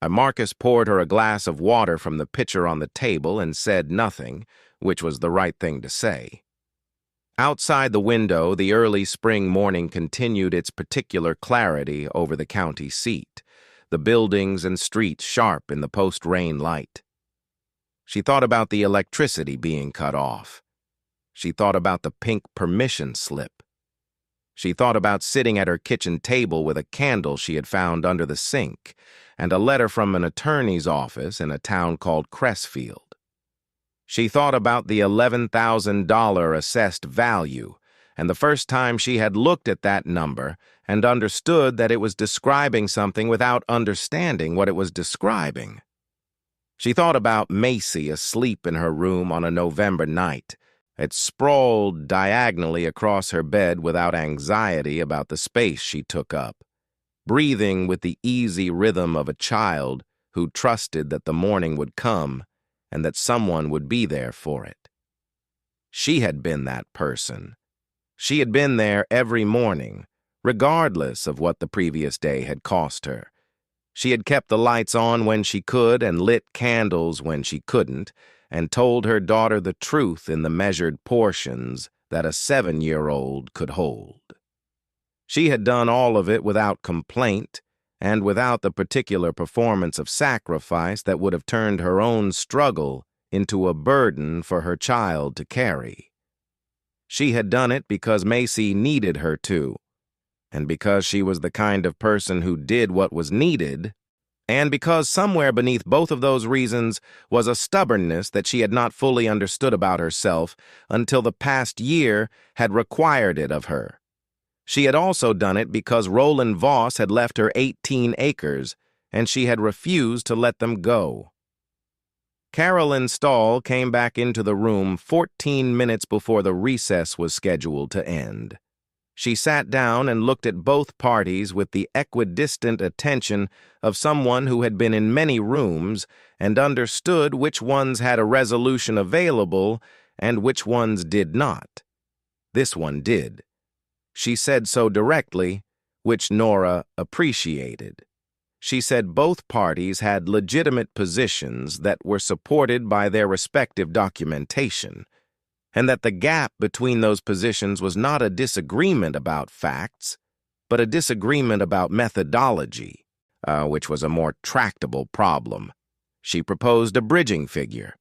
Marcus poured her a glass of water from the pitcher on the table and said nothing, which was the right thing to say. Outside the window, the early spring morning continued its particular clarity over the county seat, the buildings and streets sharp in the post-rain light. She thought about the electricity being cut off. She thought about the pink permission slip. She thought about sitting at her kitchen table with a candle she had found under the sink and a letter from an attorney's office in a town called Cressfield. She thought about the $11,000 assessed value and the first time she had looked at that number and understood that it was describing something without understanding what it was describing. She thought about Macie asleep in her room on a November night, It sprawled diagonally across her bed without anxiety about the space she took up, breathing with the easy rhythm of a child who trusted that the morning would come and that someone would be there for it. She had been that person. She had been there every morning, regardless of what the previous day had cost her. She had kept the lights on when she could and lit candles when she couldn't, and told her daughter the truth in the measured portions that a 7-year-old could hold. She had done all of it without complaint and without the particular performance of sacrifice that would have turned her own struggle into a burden for her child to carry. She had done it because Macie needed her to, and because she was the kind of person who did what was needed, and because somewhere beneath both of those reasons was a stubbornness that she had not fully understood about herself until the past year had required it of her. She had also done it because Roland Voss had left her 18 acres, and she had refused to let them go. Carolyn Stahl came back into the room 14 minutes before the recess was scheduled to end. She sat down and looked at both parties with the equidistant attention of someone who had been in many rooms and understood which ones had a resolution available and which ones did not. This one did. She said so directly, which Nora appreciated. She said both parties had legitimate positions that were supported by their respective documentation, and that the gap between those positions was not a disagreement about facts, but a disagreement about methodology, which was a more tractable problem. She proposed a bridging figure.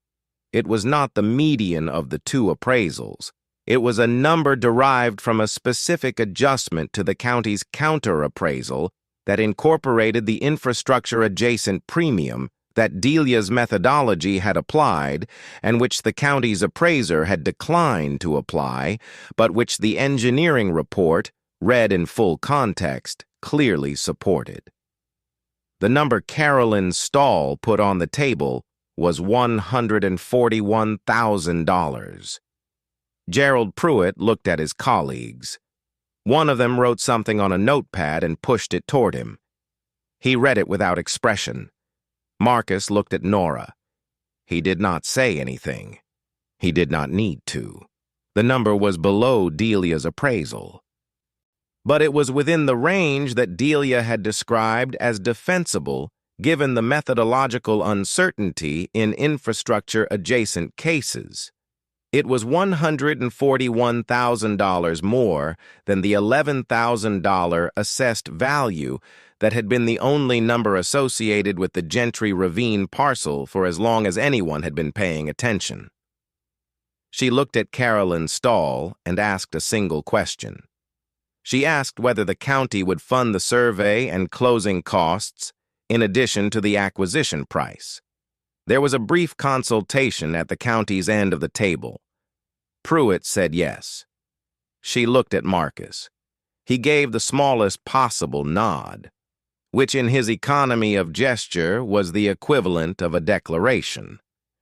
It was not the median of the two appraisals. It was a number derived from a specific adjustment to the county's counter-appraisal that incorporated the infrastructure-adjacent premium that Delia's methodology had applied and which the county's appraiser had declined to apply, but which the engineering report, read in full context, clearly supported. The number Carolyn Stahl put on the table was $141,000. Gerald Pruitt looked at his colleagues. One of them wrote something on a notepad and pushed it toward him. He read it without expression. Marcus looked at Nora. He did not say anything. He did not need to. The number was below Delia's appraisal. But it was within the range that Delia had described as defensible given the methodological uncertainty in infrastructure-adjacent cases. It was $141,000 more than the $11,000 assessed value that had been the only number associated with the Gentry Ravine parcel for as long as anyone had been paying attention. She looked at Carolyn Stahl and asked a single question. She asked whether the county would fund the survey and closing costs in addition to the acquisition price. There was a brief consultation at the county's end of the table. Pruitt said yes. She looked at Marcus. He gave the smallest possible nod, which in his economy of gesture was the equivalent of a declaration.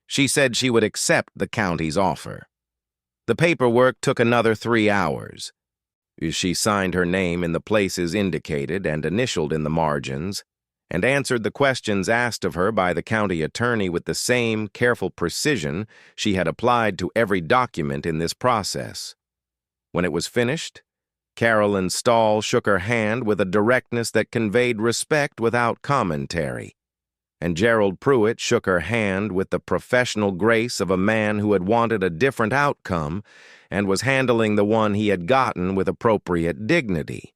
She said she would accept the county's offer. The paperwork took another 3 hours. She signed her name in the places indicated and initialed in the margins, and answered the questions asked of her by the county attorney with the same careful precision she had applied to every document in this process. When it was finished, Carolyn Stahl shook her hand with a directness that conveyed respect without commentary, and Gerald Pruitt shook her hand with the professional grace of a man who had wanted a different outcome and was handling the one he had gotten with appropriate dignity.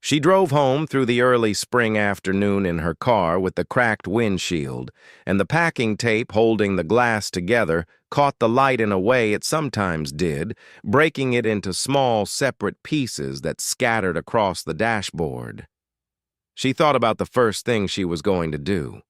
She drove home through the early spring afternoon in her car with the cracked windshield, and the packing tape holding the glass together caught the light in a way it sometimes did, breaking it into small, separate pieces that scattered across the dashboard. She thought about the first thing she was going to do.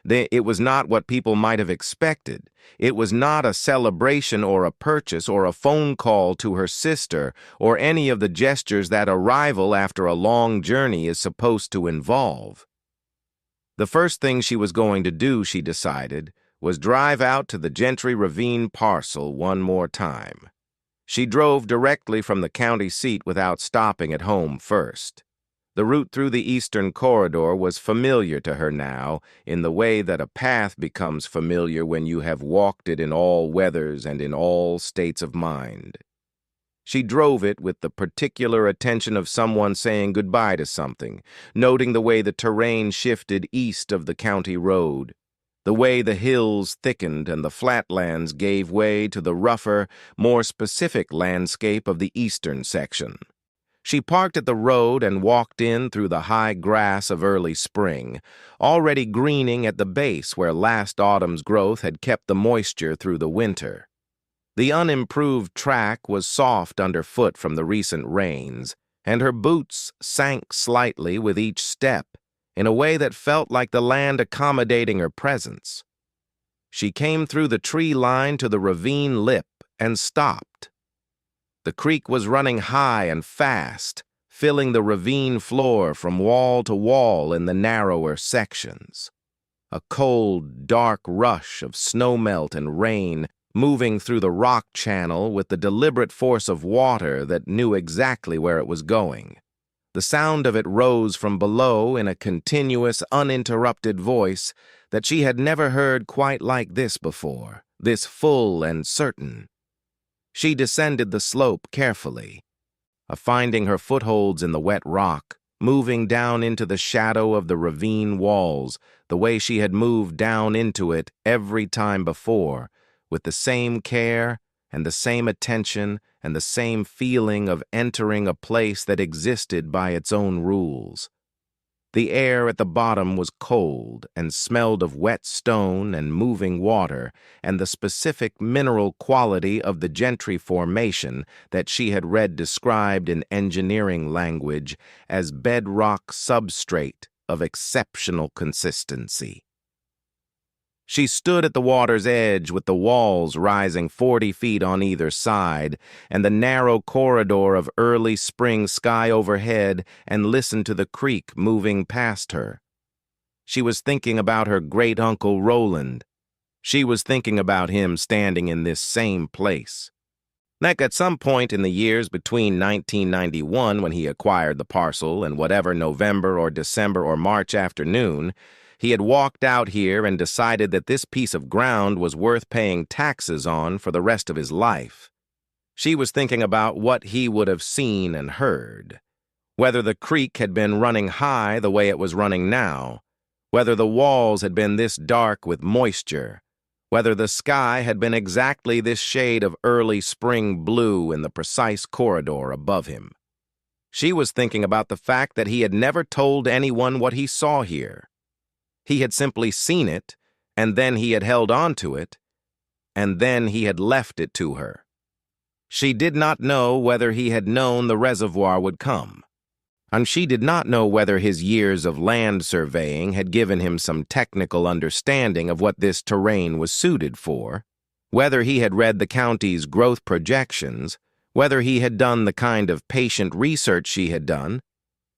It was not what people might have expected. It was not a celebration or a purchase or a phone call to her sister or any of the gestures that arrival after a long journey is supposed to involve. The first thing she was going to do, she decided, was drive out to the Gentry Ravine parcel one more time. She drove directly from the county seat without stopping at home first. The route through the eastern corridor was familiar to her now, in the way that a path becomes familiar when you have walked it in all weathers and in all states of mind. She drove it with the particular attention of someone saying goodbye to something, noting the way the terrain shifted east of the county road, the way the hills thickened and the flatlands gave way to the rougher, more specific landscape of the eastern section. She parked at the road and walked in through the high grass of early spring, already greening at the base where last autumn's growth had kept the moisture through the winter. The unimproved track was soft underfoot from the recent rains, and her boots sank slightly with each step, in a way that felt like the land accommodating her presence. She came through the tree line to the ravine lip and stopped. The creek was running high and fast, filling the ravine floor from wall to wall in the narrower sections. A cold, dark rush of snowmelt and rain moving through the rock channel with the deliberate force of water that knew exactly where it was going. The sound of it rose from below in a continuous, uninterrupted voice that she had never heard quite like this before, this full and certain. She descended the slope carefully, finding her footholds in the wet rock, moving down into the shadow of the ravine walls, the way she had moved down into it every time before, with the same care and the same attention and the same feeling of entering a place that existed by its own rules. The air at the bottom was cold and smelled of wet stone and moving water and the specific mineral quality of the Gentry formation that she had read described in engineering language as bedrock substrate of exceptional consistency. She stood at the water's edge with the walls rising 40 feet on either side and the narrow corridor of early spring sky overhead and listened to the creek moving past her. She was thinking about her great-uncle Roland. She was thinking about him standing in this same place. Like at some point in the years between 1991 when he acquired the parcel and whatever November or December or March afternoon, he had walked out here and decided that this piece of ground was worth paying taxes on for the rest of his life. She was thinking about what he would have seen and heard. Whether the creek had been running high the way it was running now, whether the walls had been this dark with moisture, whether the sky had been exactly this shade of early spring blue in the precise corridor above him. She was thinking about the fact that he had never told anyone what he saw here. He had simply seen it, and then he had held on to it, and then he had left it to her. She did not know whether he had known the reservoir would come, and she did not know whether his years of land surveying had given him some technical understanding of what this terrain was suited for, whether he had read the county's growth projections, whether he had done the kind of patient research she had done,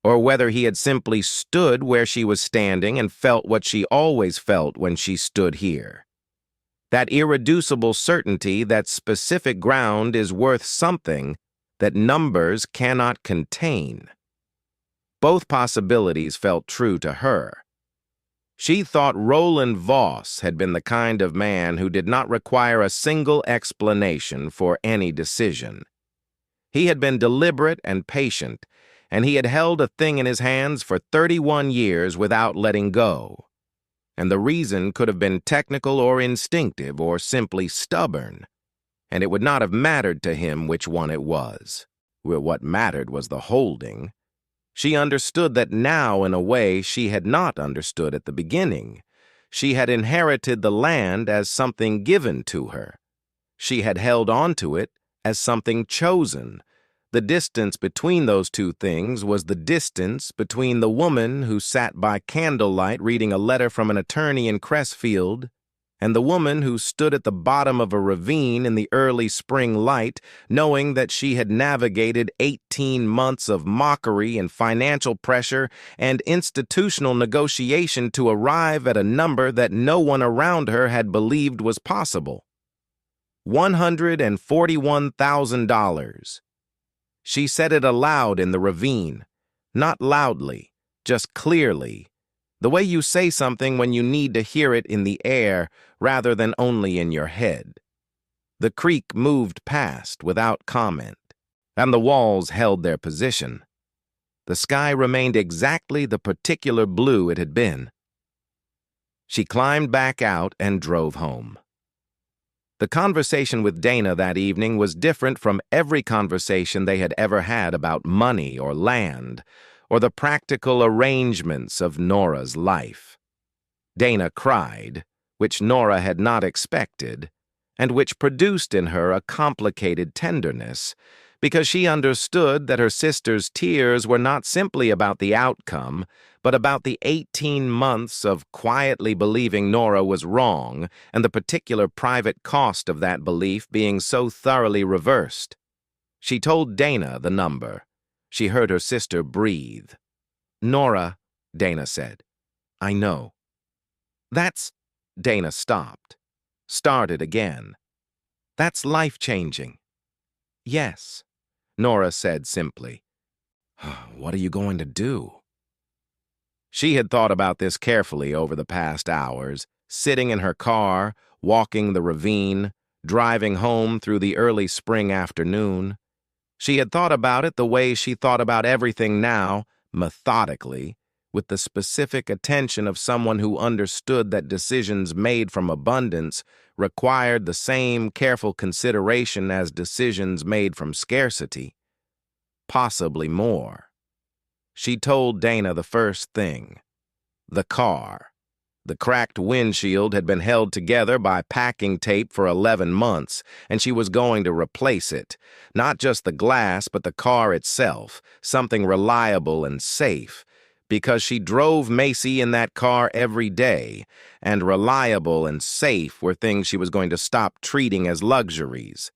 or whether he had simply stood where she was standing and felt what she always felt when she stood here. That irreducible certainty that specific ground is worth something that numbers cannot contain. Both possibilities felt true to her. She thought Roland Voss had been the kind of man who did not require a single explanation for any decision. He had been deliberate and patient, and he had held a thing in his hands for 31 years without letting go. And the reason could have been technical or instinctive or simply stubborn, and it would not have mattered to him which one it was. What mattered was the holding. She understood that now in a way she had not understood at the beginning. She had inherited the land as something given to her. She had held on to it as something chosen. The distance between those two things was the distance between the woman who sat by candlelight reading a letter from an attorney in Crestfield and the woman who stood at the bottom of a ravine in the early spring light, knowing that she had navigated 18 months of mockery and financial pressure and institutional negotiation to arrive at a number that no one around her had believed was possible. $141,000. She said it aloud in the ravine, not loudly, just clearly, the way you say something when you need to hear it in the air rather than only in your head. The creek moved past without comment, and the walls held their position. The sky remained exactly the particular blue it had been. She climbed back out and drove home. The conversation with Dana that evening was different from every conversation they had ever had about money or land, or the practical arrangements of Nora's life. Dana cried, which Nora had not expected, and which produced in her a complicated tenderness, because she understood that her sister's tears were not simply about the outcome, but about the 18 months of quietly believing Nora was wrong and the particular private cost of that belief being so thoroughly reversed. She told Dana the number. She heard her sister breathe. "Nora," Dana said, "I know." "That's—" Dana stopped. Started again. "That's life-changing." "Yes," Nora said simply. "What are you going to do?" She had thought about this carefully over the past hours, sitting in her car, walking the ravine, driving home through the early spring afternoon. She had thought about it the way she thought about everything now, methodically, with the specific attention of someone who understood that decisions made from abundance required the same careful consideration as decisions made from scarcity. Possibly more. She told Dana the first thing. The car. The cracked windshield had been held together by packing tape for 11 months, and she was going to replace it. Not just the glass, but the car itself, something reliable and safe, because she drove Macie in that car every day, and reliable and safe were things she was going to stop treating as luxuries.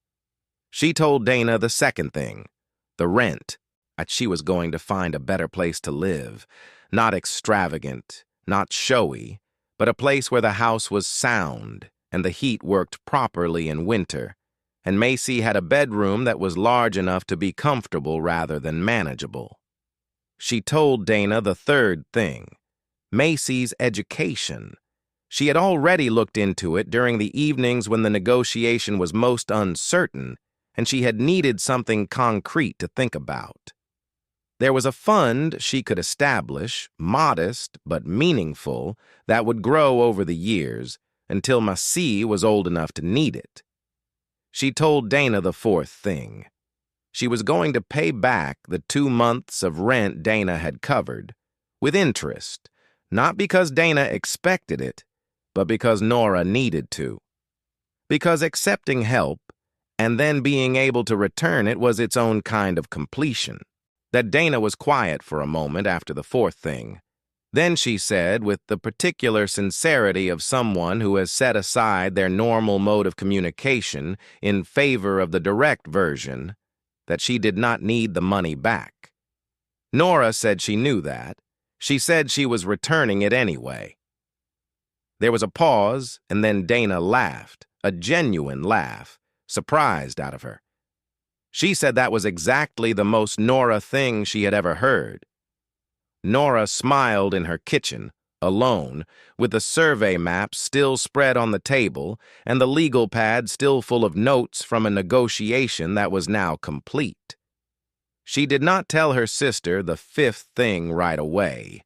She told Dana the second thing, the rent, that she was going to find a better place to live, not extravagant, not showy, but a place where the house was sound and the heat worked properly in winter, and Macie had a bedroom that was large enough to be comfortable rather than manageable. She told Dana the third thing, Macie's education. She had already looked into it during the evenings when the negotiation was most uncertain, and she had needed something concrete to think about. There was a fund she could establish, modest but meaningful, that would grow over the years until Macie was old enough to need it. She told Dana the fourth thing. She was going to pay back the 2 months of rent Dana had covered, with interest, not because Dana expected it, but because Nora needed to. Because accepting help and then being able to return it was its own kind of completion. That Dana was quiet for a moment after the fourth thing. Then she said, with the particular sincerity of someone who has set aside their normal mode of communication in favor of the direct version, that she did not need the money back. Nora said she knew that. She said she was returning it anyway. There was a pause, and then Dana laughed, a genuine laugh, surprised out of her. She said that was exactly the most Nora thing she had ever heard. Nora smiled in her kitchen, alone, with the survey map still spread on the table and the legal pad still full of notes from a negotiation that was now complete. She did not tell her sister the fifth thing right away.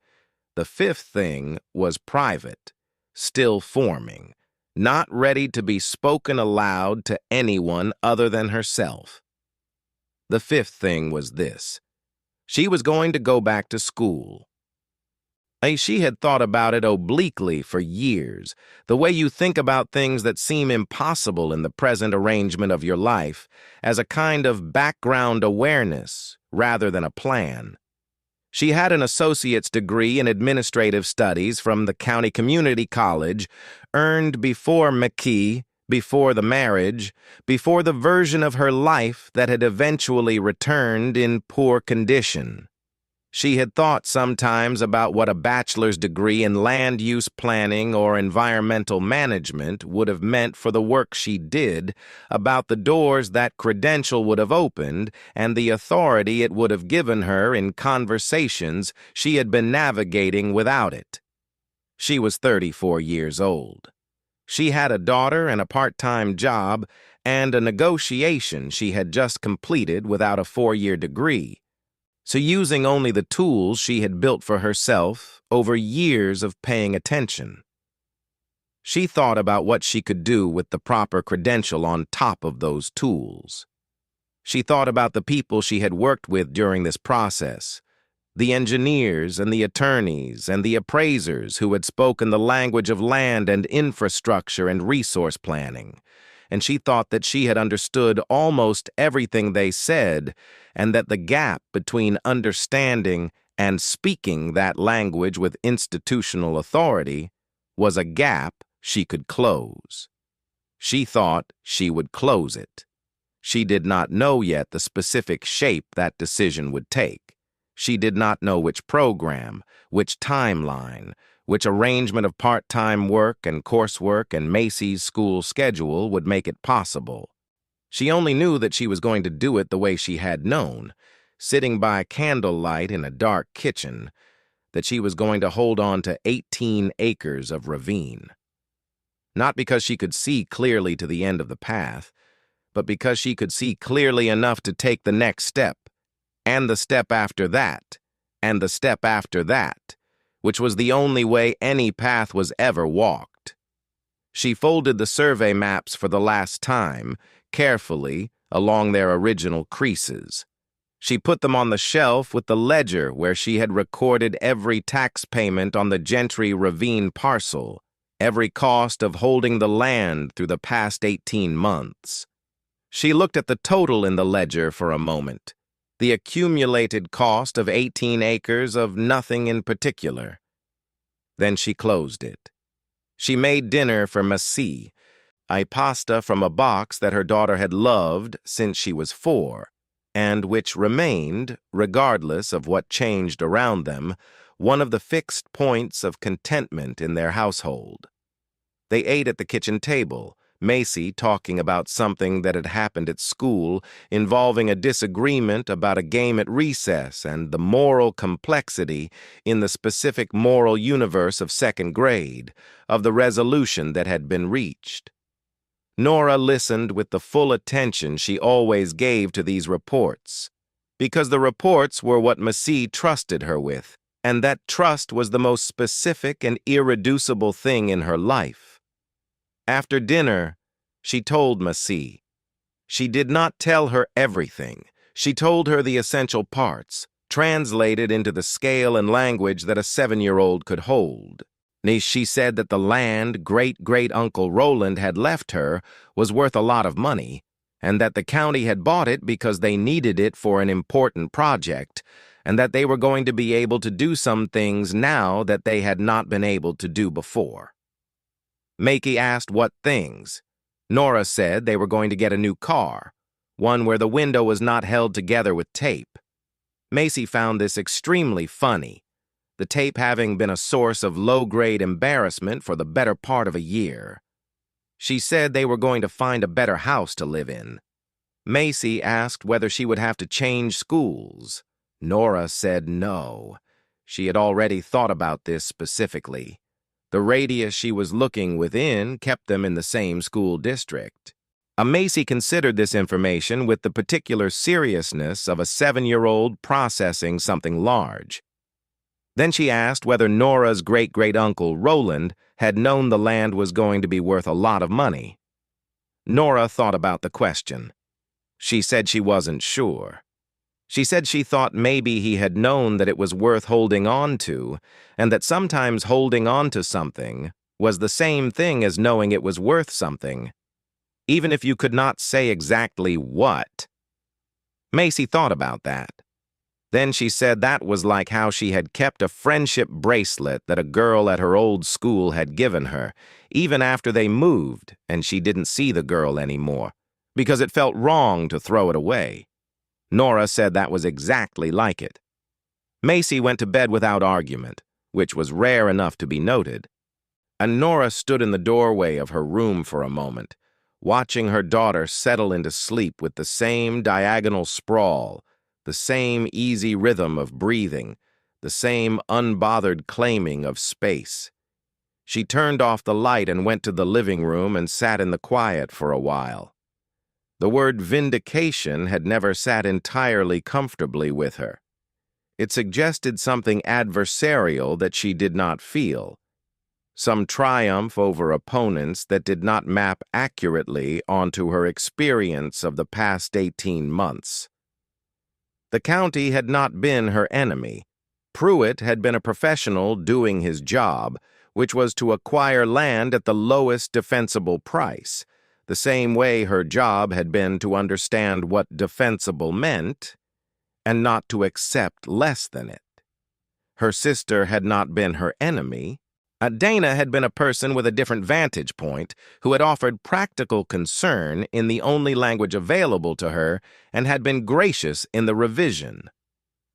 The fifth thing was private, still forming, not ready to be spoken aloud to anyone other than herself. The fifth thing was this. She was going to go back to school. She had thought about it obliquely for years, the way you think about things that seem impossible in the present arrangement of your life, as a kind of background awareness rather than a plan. She had an associate's degree in administrative studies from the county community college, earned before Macie, before the marriage, before the version of her life that had eventually returned in poor condition. She had thought sometimes about what a bachelor's degree in land use planning or environmental management would have meant for the work she did, about the doors that credential would have opened, and the authority it would have given her in conversations she had been navigating without it. She was 34 years old. She had a daughter and a part-time job, and a negotiation she had just completed without a 4-year degree. So using only the tools she had built for herself over years of paying attention. She thought about what she could do with the proper credential on top of those tools. She thought about the people she had worked with during this process, the engineers and the attorneys and the appraisers who had spoken the language of land and infrastructure and resource planning, and she thought that she had understood almost everything they said, and that the gap between understanding and speaking that language with institutional authority was a gap she could close. She thought she would close it. She did not know yet the specific shape that decision would take. She did not know which program, which timeline, which arrangement of part-time work and coursework and Macie's school schedule would make it possible. She only knew that she was going to do it the way she had known, sitting by candlelight in a dark kitchen, that she was going to hold on to 18 acres of ravine. Not because she could see clearly to the end of the path, but because she could see clearly enough to take the next step, and the step after that, and the step after that, which was the only way any path was ever walked. She folded the survey maps for the last time, carefully, along their original creases. She put them on the shelf with the ledger where she had recorded every tax payment on the Gentry Ravine parcel, every cost of holding the land through the past 18 months. She looked at the total in the ledger for a moment, the accumulated cost of 18 acres of nothing in particular. Then she closed it. She made dinner for Macie, a pasta from a box that her daughter had loved since she was 4, and which remained, regardless of what changed around them, one of the fixed points of contentment in their household. They ate at the kitchen table, Macie talking about something that had happened at school involving a disagreement about a game at recess and the moral complexity in the specific moral universe of 2nd grade, of the resolution that had been reached. Nora listened with the full attention she always gave to these reports, because the reports were what Macie trusted her with, and that trust was the most specific and irreducible thing in her life. After dinner, she told Macie. She did not tell her everything. She told her the essential parts, translated into the scale and language that a 7-year-old could hold. She said that the land great-great-uncle Roland had left her was worth a lot of money, and that the county had bought it because they needed it for an important project, and that they were going to be able to do some things now that they had not been able to do before. Macie asked what things. Nora said they were going to get a new car, one where the window was not held together with tape. Macie found this extremely funny, the tape having been a source of low-grade embarrassment for the better part of a year. She said they were going to find a better house to live in. Macie asked whether she would have to change schools. Nora said no. She had already thought about this specifically. The radius she was looking within kept them in the same school district. Macie considered this information with the particular seriousness of a 7-year-old processing something large. Then she asked whether Nora's great-great-uncle Roland had known the land was going to be worth a lot of money. Nora thought about the question. She said she wasn't sure. She said she thought maybe he had known that it was worth holding on to, and that sometimes holding on to something was the same thing as knowing it was worth something, even if you could not say exactly what. Macie thought about that. Then she said that was like how she had kept a friendship bracelet that a girl at her old school had given her, even after they moved and she didn't see the girl anymore, because it felt wrong to throw it away. Nora said that was exactly like it. Macie went to bed without argument, which was rare enough to be noted, and Nora stood in the doorway of her room for a moment, watching her daughter settle into sleep with the same diagonal sprawl, the same easy rhythm of breathing, the same unbothered claiming of space. She turned off the light and went to the living room and sat in the quiet for a while. The word vindication had never sat entirely comfortably with her. It suggested something adversarial that she did not feel, some triumph over opponents that did not map accurately onto her experience of the past 18 months. The county had not been her enemy. Pruitt had been a professional doing his job, which was to acquire land at the lowest defensible price, the same way her job had been to understand what defensible meant and not to accept less than it. Her sister had not been her enemy. Dana had been a person with a different vantage point who had offered practical concern in the only language available to her and had been gracious in the revision.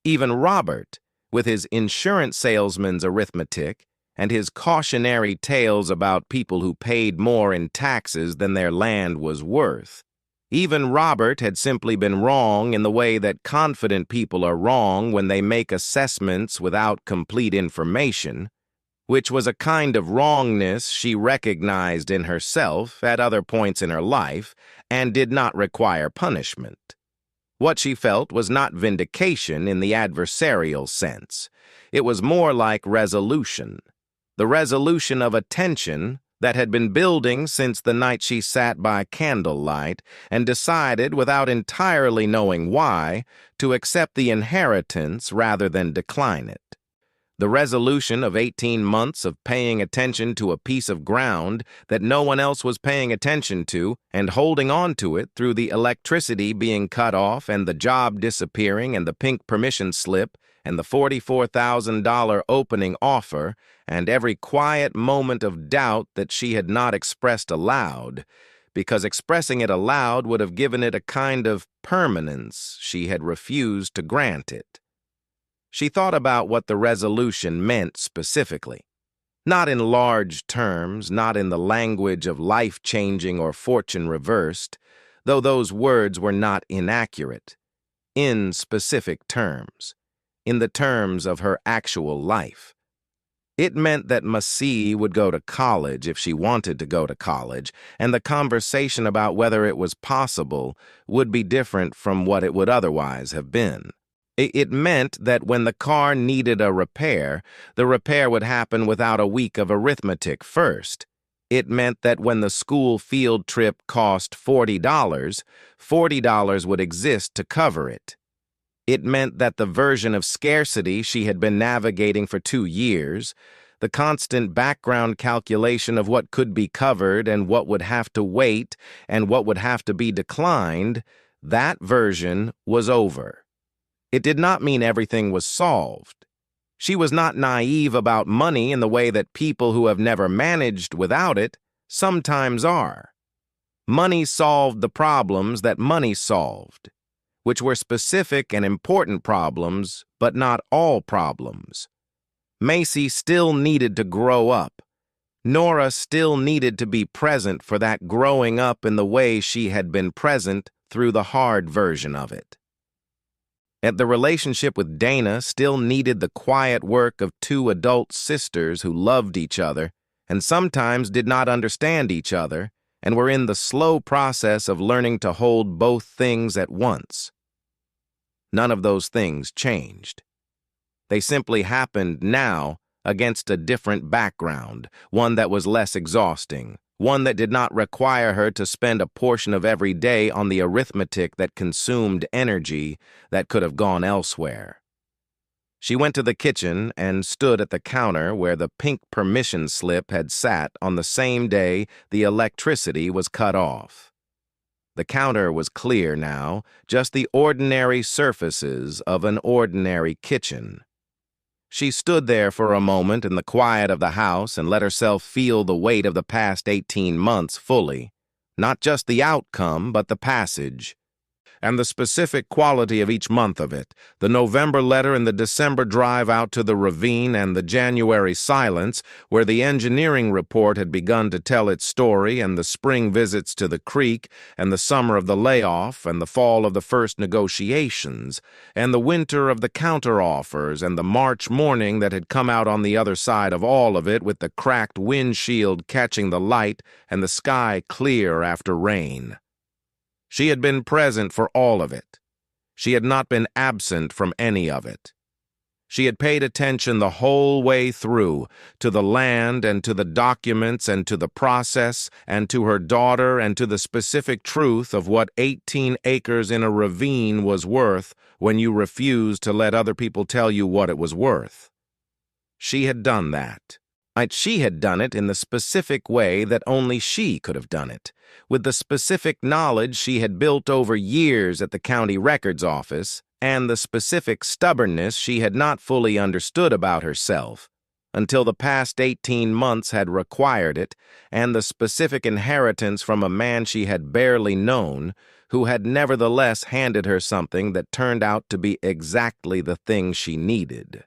Even Robert, with his insurance salesman's arithmetic and his cautionary tales about people who paid more in taxes than their land was worth, even Robert had simply been wrong in the way that confident people are wrong when they make assessments without complete information, which was a kind of wrongness she recognized in herself at other points in her life and did not require punishment. What she felt was not vindication in the adversarial sense. It was more like resolution, the resolution of a tension that had been building since the night she sat by candlelight and decided, without entirely knowing why, to accept the inheritance rather than decline it. The resolution of 18 months of paying attention to a piece of ground that no one else was paying attention to and holding on to it through the electricity being cut off and the job disappearing and the pink permission slip and the $44,000 opening offer and every quiet moment of doubt that she had not expressed aloud, because expressing it aloud would have given it a kind of permanence she had refused to grant it. She thought about what the resolution meant specifically, not in large terms, not in the language of life-changing or fortune reversed, though those words were not inaccurate, in specific terms, in the terms of her actual life. It meant that Macie would go to college if she wanted to go to college, and the conversation about whether it was possible would be different from what it would otherwise have been. It meant that when the car needed a repair, the repair would happen without a week of arithmetic first. It meant that when the school field trip cost $40 would exist to cover it. It meant that the version of scarcity she had been navigating for 2 years, the constant background calculation of what could be covered and what would have to wait and what would have to be declined, that version was over. It did not mean everything was solved. She was not naive about money in the way that people who have never managed without it sometimes are. Money solved the problems that money solved, which were specific and important problems, but not all problems. Macie still needed to grow up. Nora still needed to be present for that growing up in the way she had been present through the hard version of it. And the relationship with Dana still needed the quiet work of 2 adult sisters who loved each other and sometimes did not understand each other and were in the slow process of learning to hold both things at once. None of those things changed. They simply happened now against a different background, one that was less exhausting, one that did not require her to spend a portion of every day on the arithmetic that consumed energy that could have gone elsewhere. She went to the kitchen and stood at the counter where the pink permission slip had sat on the same day the electricity was cut off. The counter was clear now, just the ordinary surfaces of an ordinary kitchen. She stood there for a moment in the quiet of the house and let herself feel the weight of the past 18 months fully. Not just the outcome, but the passage. And the specific quality of each month of it, the November letter and the December drive out to the Ravine and the January silence, where the engineering report had begun to tell its story, and the spring visits to the creek, and the summer of the layoff, and the fall of the first negotiations, and the winter of the counteroffers, and the March morning that had come out on the other side of all of it with the cracked windshield catching the light and the sky clear after rain. She had been present for all of it. She had not been absent from any of it. She had paid attention the whole way through, to the land and to the documents and to the process and to her daughter and to the specific truth of what 18 acres in a ravine was worth when you refused to let other people tell you what it was worth. She had done that. She had done it in the specific way that only she could have done it, with the specific knowledge she had built over years at the county records office, and the specific stubbornness she had not fully understood about herself, until the past 18 months had required it, and the specific inheritance from a man she had barely known, who had nevertheless handed her something that turned out to be exactly the thing she needed.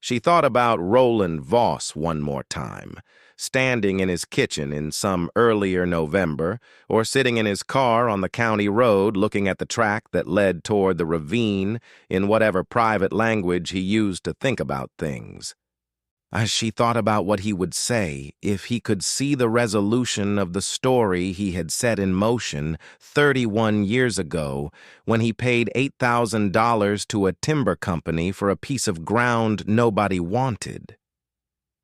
She thought about Roland Voss one more time, standing in his kitchen in some earlier November, or sitting in his car on the county road looking at the track that led toward the ravine in whatever private language he used to think about things. As she thought about what he would say if he could see the resolution of the story he had set in motion 31 years ago when he paid $8,000 to a timber company for a piece of ground nobody wanted.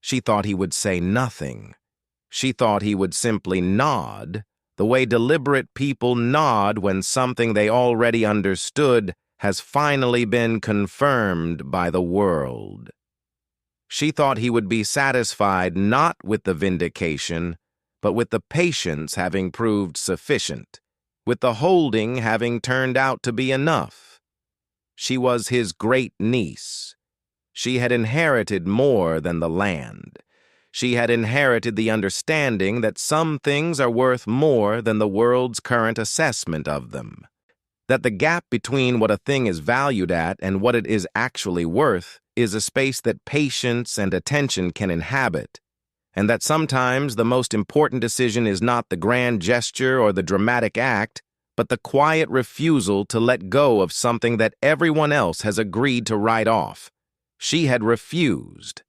She thought he would say nothing. She thought he would simply nod, the way deliberate people nod when something they already understood has finally been confirmed by the world. She thought he would be satisfied not with the vindication, but with the patience having proved sufficient, with the holding having turned out to be enough. She was his great niece. She had inherited more than the land. She had inherited the understanding that some things are worth more than the world's current assessment of them, that the gap between what a thing is valued at and what it is actually worth is a space that patience and attention can inhabit, and that sometimes the most important decision is not the grand gesture or the dramatic act, but the quiet refusal to let go of something that everyone else has agreed to write off. She had refused,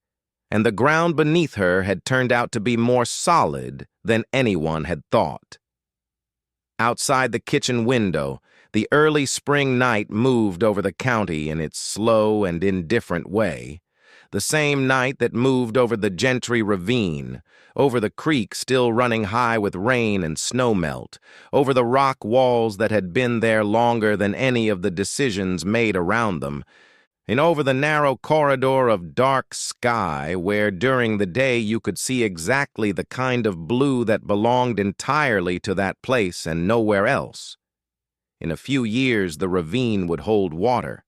and the ground beneath her had turned out to be more solid than anyone had thought. Outside the kitchen window, the early spring night moved over the county in its slow and indifferent way, the same night that moved over the Gentry Ravine, over the creek still running high with rain and snowmelt, over the rock walls that had been there longer than any of the decisions made around them, and over the narrow corridor of dark sky where during the day you could see exactly the kind of blue that belonged entirely to that place and nowhere else. In a few years, the ravine would hold water.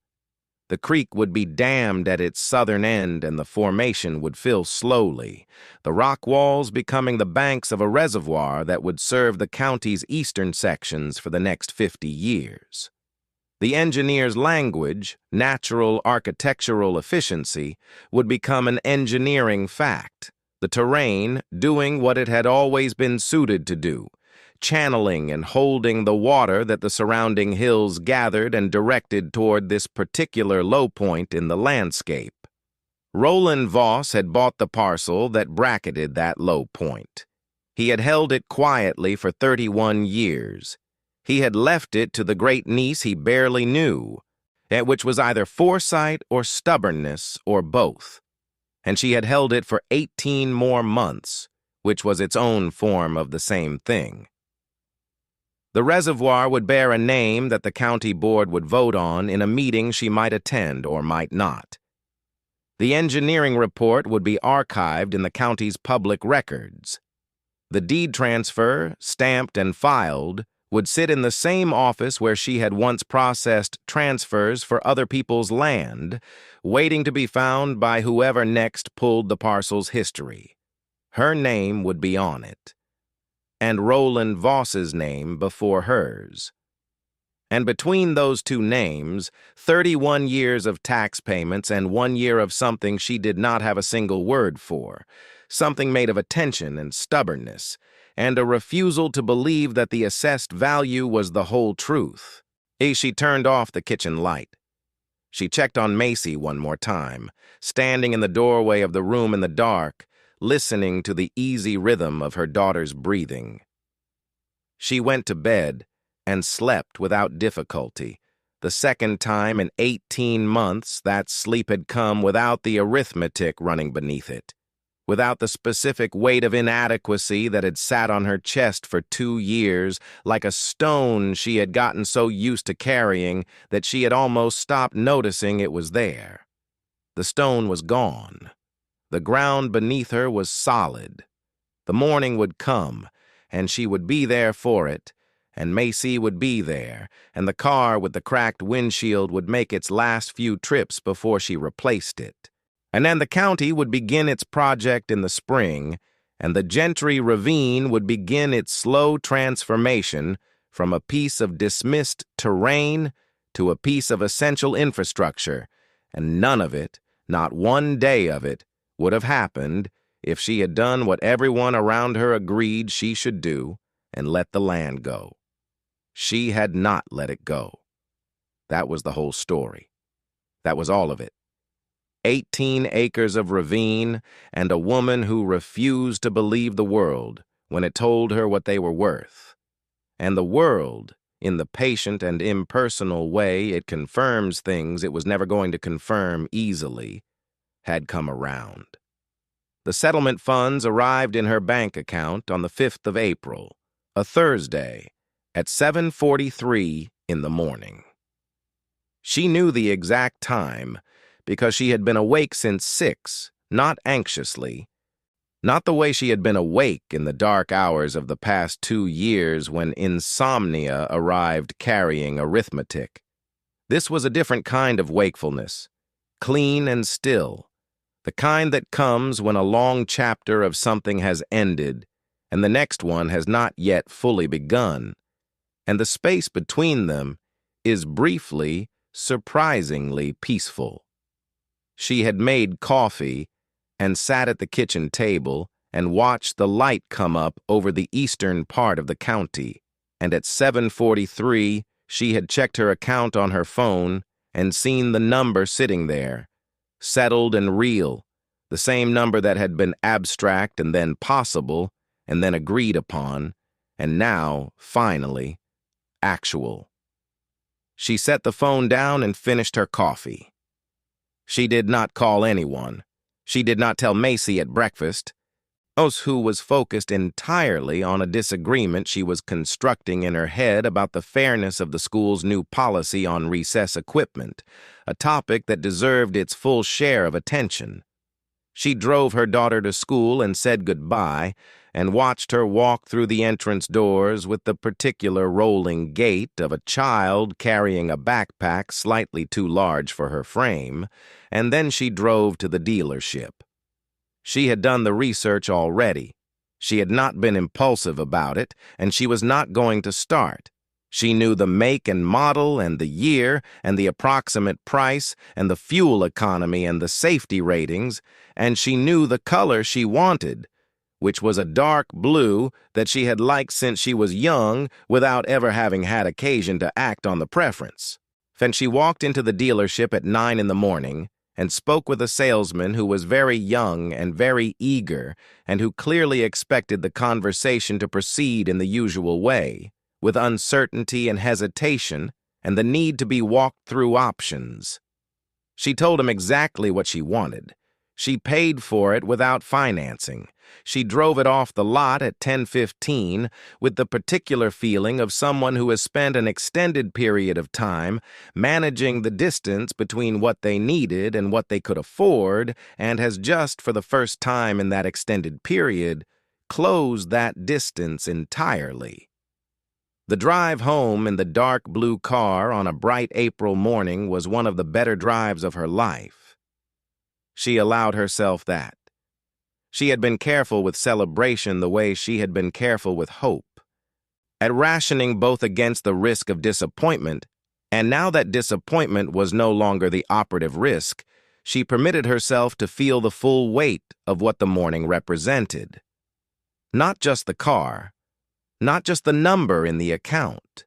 The creek would be dammed at its southern end and the formation would fill slowly, the rock walls becoming the banks of a reservoir that would serve the county's eastern sections for the next 50 years. The engineer's language, natural architectural efficiency, would become an engineering fact, the terrain doing what it had always been suited to do, channeling and holding the water that the surrounding hills gathered and directed toward this particular low point in the landscape. Roland Voss had bought the parcel that bracketed that low point. He had held it quietly for 31 years. He had left it to the great niece he barely knew, which was either foresight or stubbornness or both. And she had held it for 18 more months, which was its own form of the same thing. The reservoir would bear a name that the county board would vote on in a meeting she might attend or might not. The engineering report would be archived in the county's public records. The deed transfer, stamped and filed, would sit in the same office where she had once processed transfers for other people's land, waiting to be found by whoever next pulled the parcel's history. Her name would be on it, and Roland Voss's name before hers. And between those two names, 31 years of tax payments and 1 year of something she did not have a single word for, something made of attention and stubbornness, and a refusal to believe that the assessed value was the whole truth. She turned off the kitchen light. She checked on Macie one more time, standing in the doorway of the room in the dark, listening to the easy rhythm of her daughter's breathing. She went to bed and slept without difficulty. The second time in 18 months that sleep had come without the arithmetic running beneath it, without the specific weight of inadequacy that had sat on her chest for 2 years, like a stone she had gotten so used to carrying that she had almost stopped noticing it was there. The stone was gone. The ground beneath her was solid. The morning would come, and she would be there for it, and Macie would be there, and the car with the cracked windshield would make its last few trips before she replaced it. And then the county would begin its project in the spring, and the Gentry Ravine would begin its slow transformation from a piece of dismissed terrain to a piece of essential infrastructure, and none of it, not one day of it, would have happened if she had done what everyone around her agreed she should do and let the land go. She had not let it go. That was the whole story. That was all of it. 18 acres of ravine and a woman who refused to believe the world when it told her what they were worth. And the world, in the patient and impersonal way it confirms things it was never going to confirm easily, had come around. The settlement funds arrived in her bank account on the 5th of April, a Thursday, at 7:43 in the morning. She knew the exact time because she had been awake since 6, not anxiously, not the way she had been awake in the dark hours of the past 2 years when insomnia arrived carrying arithmetic. This was a different kind of wakefulness, clean and still, the kind that comes when a long chapter of something has ended and the next one has not yet fully begun, and the space between them is briefly, surprisingly peaceful. She had made coffee and sat at the kitchen table and watched the light come up over the eastern part of the county, and at 7:43 she had checked her account on her phone and seen the number sitting there, settled and real, the same number that had been abstract and then possible and then agreed upon, and now, finally, actual. She set the phone down and finished her coffee. She did not call anyone. She did not tell Macie at breakfast, who was focused entirely on a disagreement she was constructing in her head about the fairness of the school's new policy on recess equipment, a topic that deserved its full share of attention. She drove her daughter to school and said goodbye, and watched her walk through the entrance doors with the particular rolling gait of a child carrying a backpack slightly too large for her frame, and then she drove to the dealership. She had done the research already. She had not been impulsive about it, and she was not going to start. She knew the make and model and the year and the approximate price and the fuel economy and the safety ratings, and she knew the color she wanted, which was a dark blue that she had liked since she was young without ever having had occasion to act on the preference. Then she walked into the dealership at 9 in the morning and spoke with a salesman who was very young and very eager and who clearly expected the conversation to proceed in the usual way, with uncertainty and hesitation and the need to be walked through options. She told him exactly what she wanted. She paid for it without financing. She drove it off the lot at 10:15 with the particular feeling of someone who has spent an extended period of time managing the distance between what they needed and what they could afford and has just for the first time in that extended period closed that distance entirely. The drive home in the dark blue car on a bright April morning was one of the better drives of her life. She allowed herself that. She had been careful with celebration the way she had been careful with hope. At rationing both against the risk of disappointment, and now that disappointment was no longer the operative risk, she permitted herself to feel the full weight of what the morning represented. Not just the car, not just the number in the account.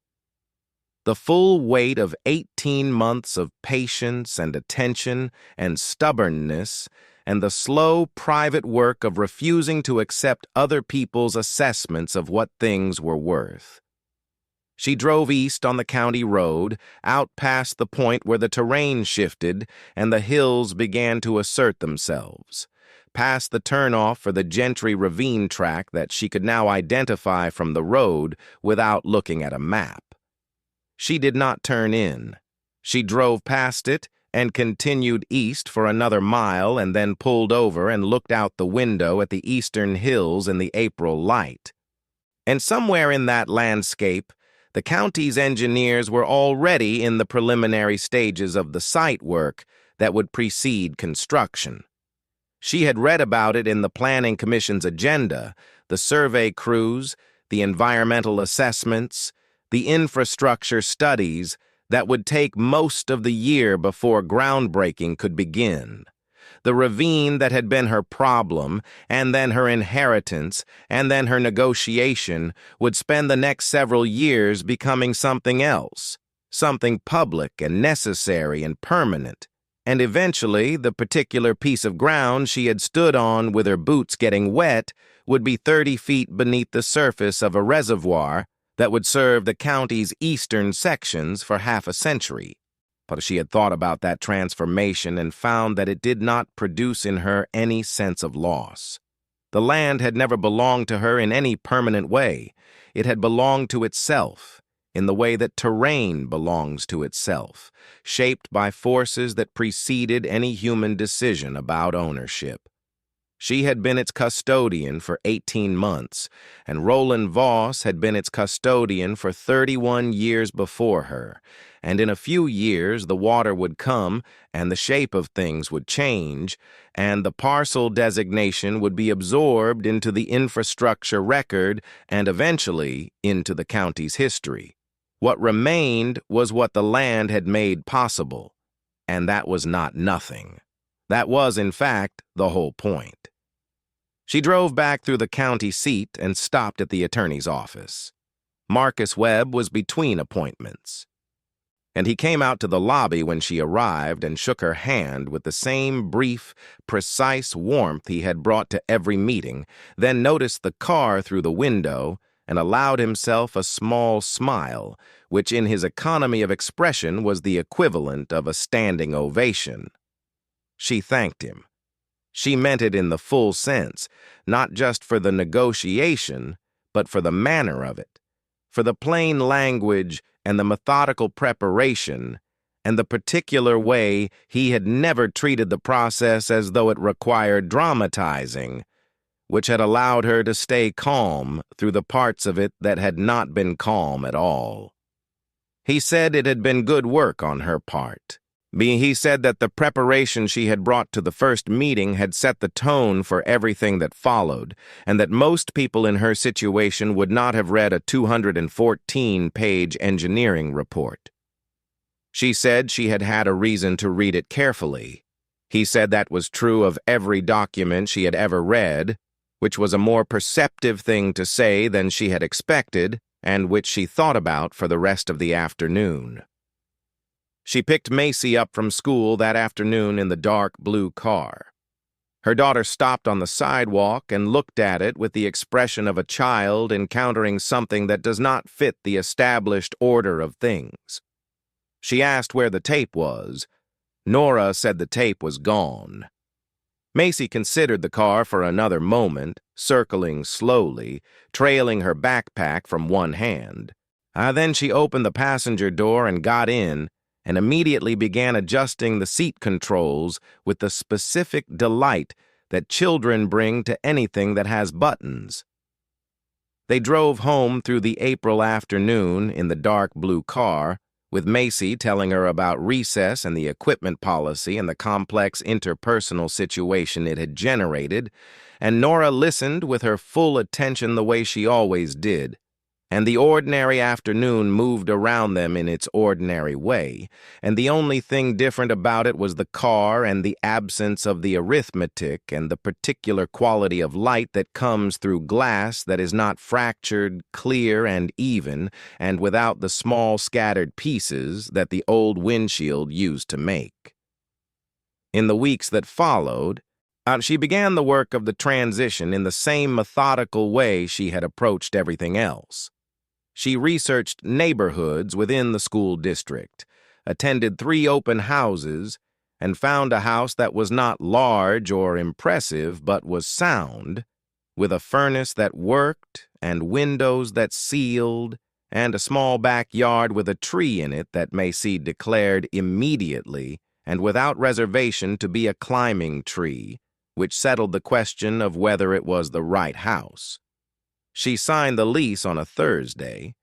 The full weight of 18 months of patience and attention and stubbornness and the slow, private work of refusing to accept other people's assessments of what things were worth. She drove east on the county road, out past the point where the terrain shifted and the hills began to assert themselves, past the turnoff for the Gentry Ravine track that she could now identify from the road without looking at a map. She did not turn in. She drove past it and continued east for another mile and then pulled over and looked out the window at the eastern hills in the April light. And somewhere in that landscape, the county's engineers were already in the preliminary stages of the site work that would precede construction. She had read about it in the Planning Commission's agenda, the survey crews, the environmental assessments, the infrastructure studies that would take most of the year before groundbreaking could begin. The ravine that had been her problem, and then her inheritance, and then her negotiation, would spend the next several years becoming something else, something public and necessary and permanent. And eventually, the particular piece of ground she had stood on with her boots getting wet would be 30 feet beneath the surface of a reservoir that would serve the county's eastern sections for half a century. But she had thought about that transformation and found that it did not produce in her any sense of loss. The land had never belonged to her in any permanent way. It had belonged to itself, in the way that terrain belongs to itself, shaped by forces that preceded any human decision about ownership. She had been its custodian for 18 months, and Roland Voss had been its custodian for 31 years before her, and in a few years the water would come, and the shape of things would change, and the parcel designation would be absorbed into the infrastructure record and eventually into the county's history. What remained was what the land had made possible, and that was not nothing. That was, in fact, the whole point. She drove back through the county seat and stopped at the attorney's office. Marcus Webb was between appointments, and he came out to the lobby when she arrived and shook her hand with the same brief, precise warmth he had brought to every meeting, then noticed the car through the window and allowed himself a small smile, which in his economy of expression was the equivalent of a standing ovation. She thanked him. She meant it in the full sense, not just for the negotiation, but for the manner of it, for the plain language and the methodical preparation, and the particular way he had never treated the process as though it required dramatizing, which had allowed her to stay calm through the parts of it that had not been calm at all. He said it had been good work on her part. He said that the preparation she had brought to the first meeting had set the tone for everything that followed, and that most people in her situation would not have read a 214-page engineering report. She said she had had a reason to read it carefully. He said that was true of every document she had ever read, which was a more perceptive thing to say than she had expected, and which she thought about for the rest of the afternoon. She picked Macie up from school that afternoon in the dark blue car. Her daughter stopped on the sidewalk and looked at it with the expression of a child encountering something that does not fit the established order of things. She asked where the tape was. Nora said the tape was gone. Macie considered the car for another moment, circling slowly, trailing her backpack from one hand. Then she opened the passenger door and got in, and immediately began adjusting the seat controls with the specific delight that children bring to anything that has buttons. They drove home through the April afternoon in the dark blue car, with Macie telling her about recess and the equipment policy and the complex interpersonal situation it had generated, and Nora listened with her full attention the way she always did. And the ordinary afternoon moved around them in its ordinary way, and the only thing different about it was the car and the absence of the arithmetic and the particular quality of light that comes through glass that is not fractured, clear, and even, and without the small scattered pieces that the old windshield used to make. In the weeks that followed, she began the work of the transition in the same methodical way she had approached everything else. She researched neighborhoods within the school district, attended 3 open houses, and found a house that was not large or impressive but was sound, with a furnace that worked and windows that sealed and a small backyard with a tree in it that Macie declared immediately and without reservation to be a climbing tree, which settled the question of whether it was the right house. She signed the lease on a Thursday,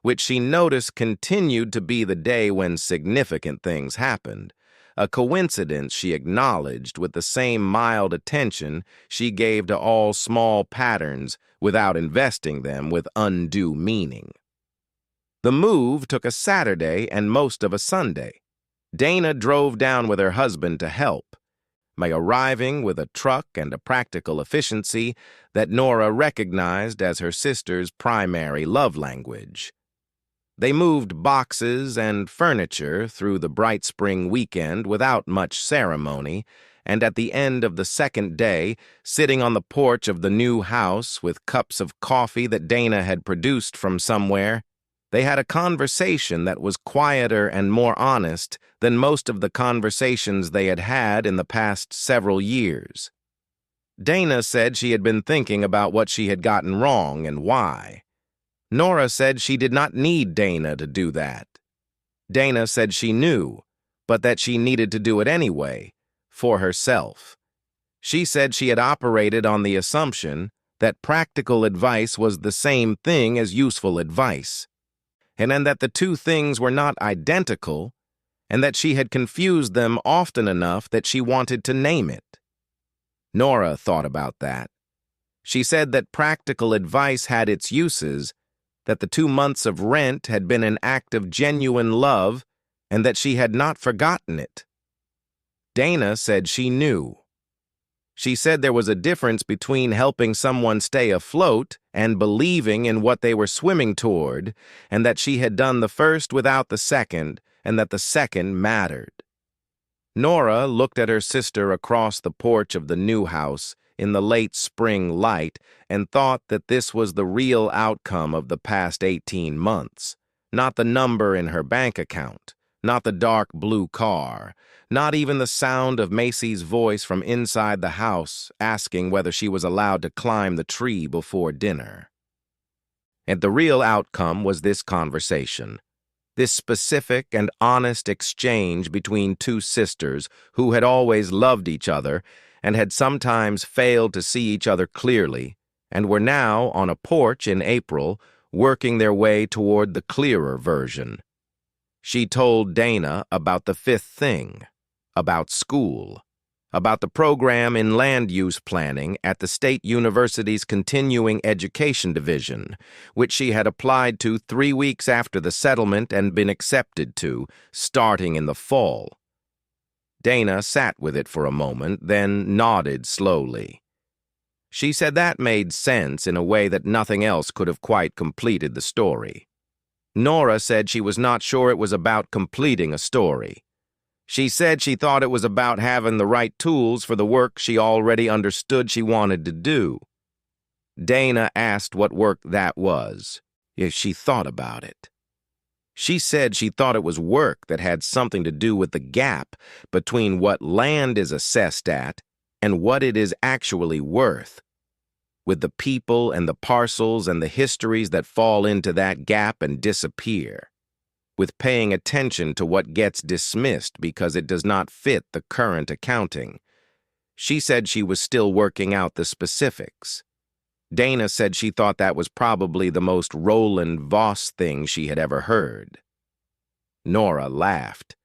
which she noticed continued to be the day when significant things happened, a coincidence she acknowledged with the same mild attention she gave to all small patterns without investing them with undue meaning. The move took a Saturday and most of a Sunday. Dana drove down with her husband to help, by arriving with a truck and a practical efficiency that Nora recognized as her sister's primary love language. They moved boxes and furniture through the bright spring weekend without much ceremony, and at the end of the second day, sitting on the porch of the new house with cups of coffee that Dana had produced from somewhere, they had a conversation that was quieter and more honest than most of the conversations they had had in the past several years. Dana said she had been thinking about what she had gotten wrong and why. Nora said she did not need Dana to do that. Dana said she knew, but that she needed to do it anyway, for herself. She said she had operated on the assumption that practical advice was the same thing as useful advice, and that the two things were not identical, and that she had confused them often enough that she wanted to name it. Nora thought about that. She said that practical advice had its uses, that the 2 months of rent had been an act of genuine love, and that she had not forgotten it. Dana said she knew. She said there was a difference between helping someone stay afloat and believing in what they were swimming toward, and that she had done the first without the second, and that the second mattered. Nora looked at her sister across the porch of the new house in the late spring light and thought that this was the real outcome of the past 18 months, not the number in her bank account, not the dark blue car, not even the sound of Macie's voice from inside the house asking whether she was allowed to climb the tree before dinner. And the real outcome was this conversation, this specific and honest exchange between two sisters who had always loved each other and had sometimes failed to see each other clearly, and were now on a porch in April working their way toward the clearer version. She told Dana about the fifth thing, about school, about the program in land use planning at the State University's Continuing Education Division, which she had applied to 3 weeks after the settlement and been accepted to, starting in the fall. Dana sat with it for a moment, then nodded slowly. She said that made sense in a way that nothing else could have quite completed the story. Nora said she was not sure it was about completing a story. She said she thought it was about having the right tools for the work she already understood she wanted to do. Dana asked what work that was, if she thought about it. She said she thought it was work that had something to do with the gap between what land is assessed at and what it is actually worth, with the people and the parcels and the histories that fall into that gap and disappear, with paying attention to what gets dismissed because it does not fit the current accounting. She said she was still working out the specifics. Dana said she thought that was probably the most Roland Voss thing she had ever heard. Nora laughed.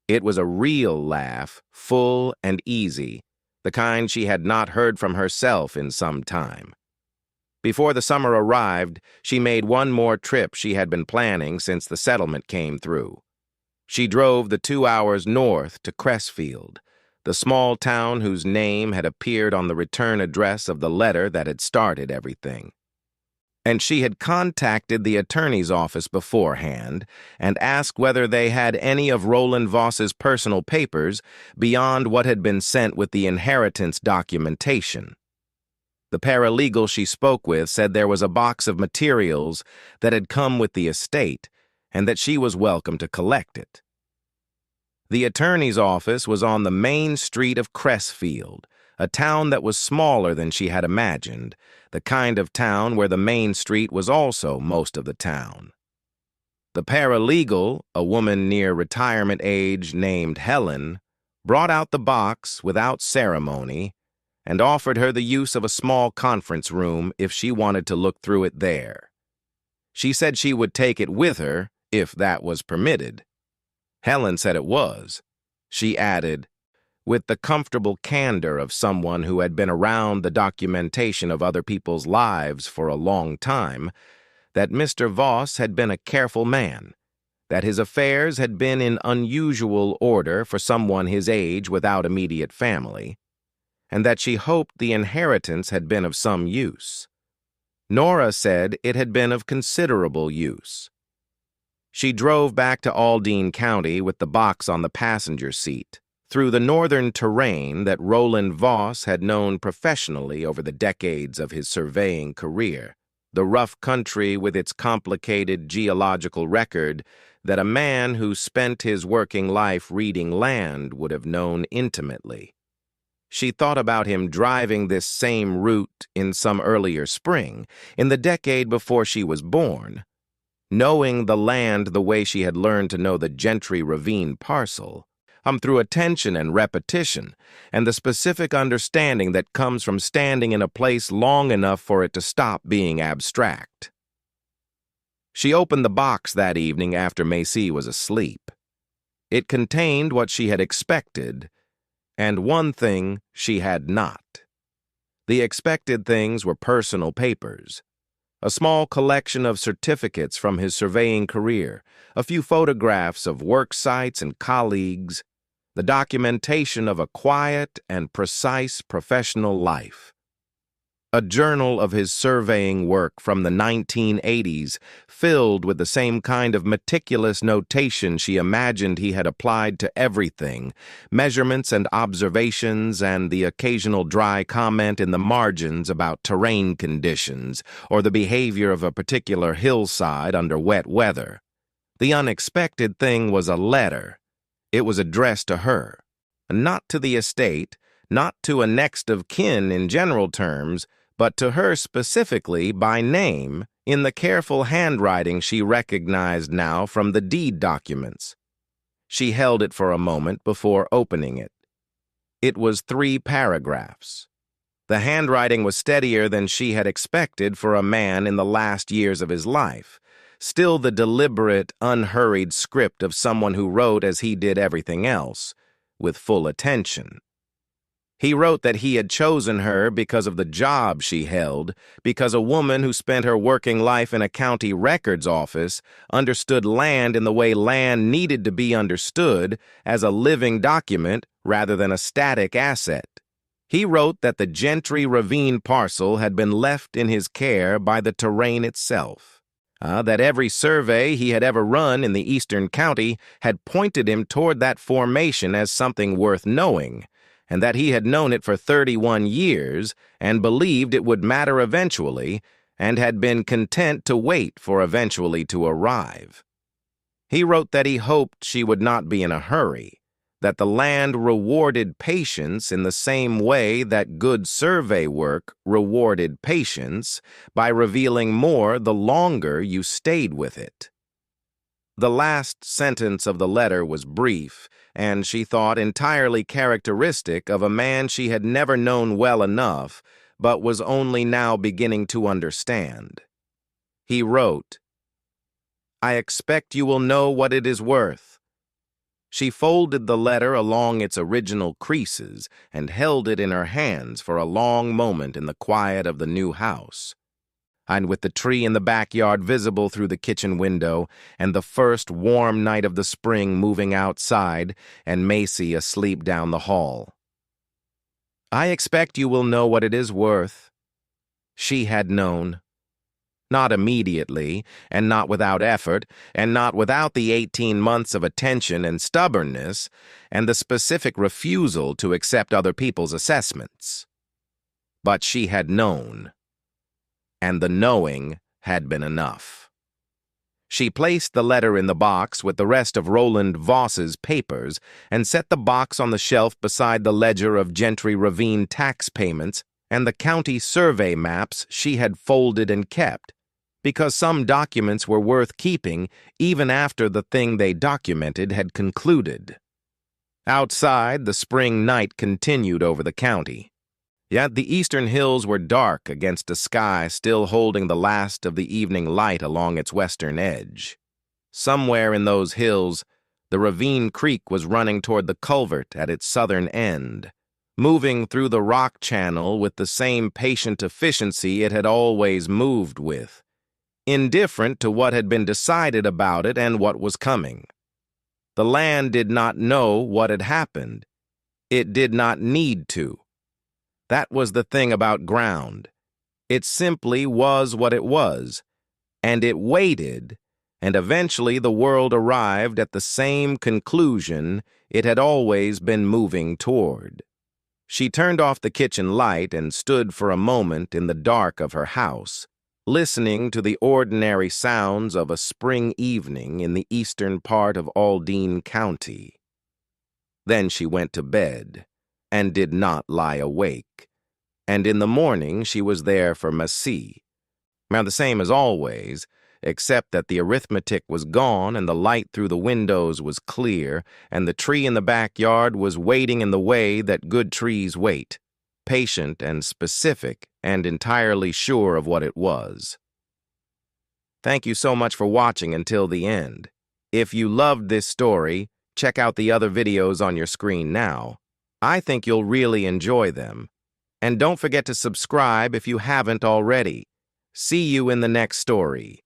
It was a real laugh, full and easy, the kind she had not heard from herself in some time. Before the summer arrived, she made one more trip she had been planning since the settlement came through. She drove the 2 hours north to Cressfield, the small town whose name had appeared on the return address of the letter that had started everything. And she had contacted the attorney's office beforehand and asked whether they had any of Roland Voss's personal papers beyond what had been sent with the inheritance documentation. The paralegal she spoke with said there was a box of materials that had come with the estate and that she was welcome to collect it. The attorney's office was on the main street of Cressfield, a town that was smaller than she had imagined, the kind of town where the main street was also most of the town. The paralegal, a woman near retirement age named Helen, brought out the box without ceremony and offered her the use of a small conference room if she wanted to look through it there. She said she would take it with her if that was permitted. Helen said it was. She added, with the comfortable candor of someone who had been around the documentation of other people's lives for a long time, that Mr. Voss had been a careful man, that his affairs had been in unusual order for someone his age without immediate family, and that she hoped the inheritance had been of some use. Nora said it had been of considerable use. She drove back to Aldene County with the box on the passenger seat, through the northern terrain that Roland Voss had known professionally over the decades of his surveying career, the rough country with its complicated geological record that a man who spent his working life reading land would have known intimately. She thought about him driving this same route in some earlier spring, in the decade before she was born, knowing the land the way she had learned to know the Gentry Ravine parcel, through attention and repetition, and the specific understanding that comes from standing in a place long enough for it to stop being abstract. She opened the box that evening after Macie was asleep. It contained what she had expected, and one thing she had not. The expected things were personal papers, a small collection of certificates from his surveying career, a few photographs of work sites and colleagues, the documentation of a quiet and precise professional life. A journal of his surveying work from the 1980s, filled with the same kind of meticulous notation she imagined he had applied to everything, measurements and observations and the occasional dry comment in the margins about terrain conditions or the behavior of a particular hillside under wet weather. The unexpected thing was a letter. It was addressed to her, not to the estate, not to a next of kin in general terms, but to her specifically by name in the careful handwriting she recognized now from the deed documents. She held it for a moment before opening it. It was 3 paragraphs. The handwriting was steadier than she had expected for a man in the last years of his life, still the deliberate, unhurried script of someone who wrote as he did everything else, with full attention. He wrote that he had chosen her because of the job she held, because a woman who spent her working life in a county records office understood land in the way land needed to be understood, as a living document rather than a static asset. He wrote that the Gentry Ravine parcel had been left in his care by the terrain itself, that every survey he had ever run in the eastern county had pointed him toward that formation as something worth knowing, and that he had known it for 31 years and believed it would matter eventually and had been content to wait for eventually to arrive. He wrote that he hoped she would not be in a hurry, that the land rewarded patience in the same way that good survey work rewarded patience by revealing more the longer you stayed with it. The last sentence of the letter was brief, and she thought entirely characteristic of a man she had never known well enough, but was only now beginning to understand. He wrote, "I expect you will know what it is worth." She folded the letter along its original creases and held it in her hands for a long moment in the quiet of the new house. And with the tree in the backyard visible through the kitchen window, and the first warm night of the spring moving outside, and Macie asleep down the hall. "I expect you will know what it is worth." She had known. Not immediately, and not without effort, and not without the 18 months of attention and stubbornness, and the specific refusal to accept other people's assessments. But she had known. And the knowing had been enough. She placed the letter in the box with the rest of Roland Voss's papers and set the box on the shelf beside the ledger of Gentry Ravine tax payments and the county survey maps she had folded and kept, because some documents were worth keeping even after the thing they documented had concluded. Outside, the spring night continued over the county. Yet the eastern hills were dark against a sky still holding the last of the evening light along its western edge. Somewhere in those hills, the Ravine Creek was running toward the culvert at its southern end, moving through the rock channel with the same patient efficiency it had always moved with, indifferent to what had been decided about it and what was coming. The land did not know what had happened. It did not need to. That was the thing about ground. It simply was what it was, and it waited, and eventually the world arrived at the same conclusion it had always been moving toward. She turned off the kitchen light and stood for a moment in the dark of her house, listening to the ordinary sounds of a spring evening in the eastern part of Aldene County. Then she went to bed and did not lie awake, and in the morning she was there for Macie. Now the same as always, except that the arithmetic was gone and the light through the windows was clear, and the tree in the backyard was waiting in the way that good trees wait, patient and specific and entirely sure of what it was. Thank you so much for watching until the end. If you loved this story, check out the other videos on your screen now. I think you'll really enjoy them. And don't forget to subscribe if you haven't already. See you in the next story.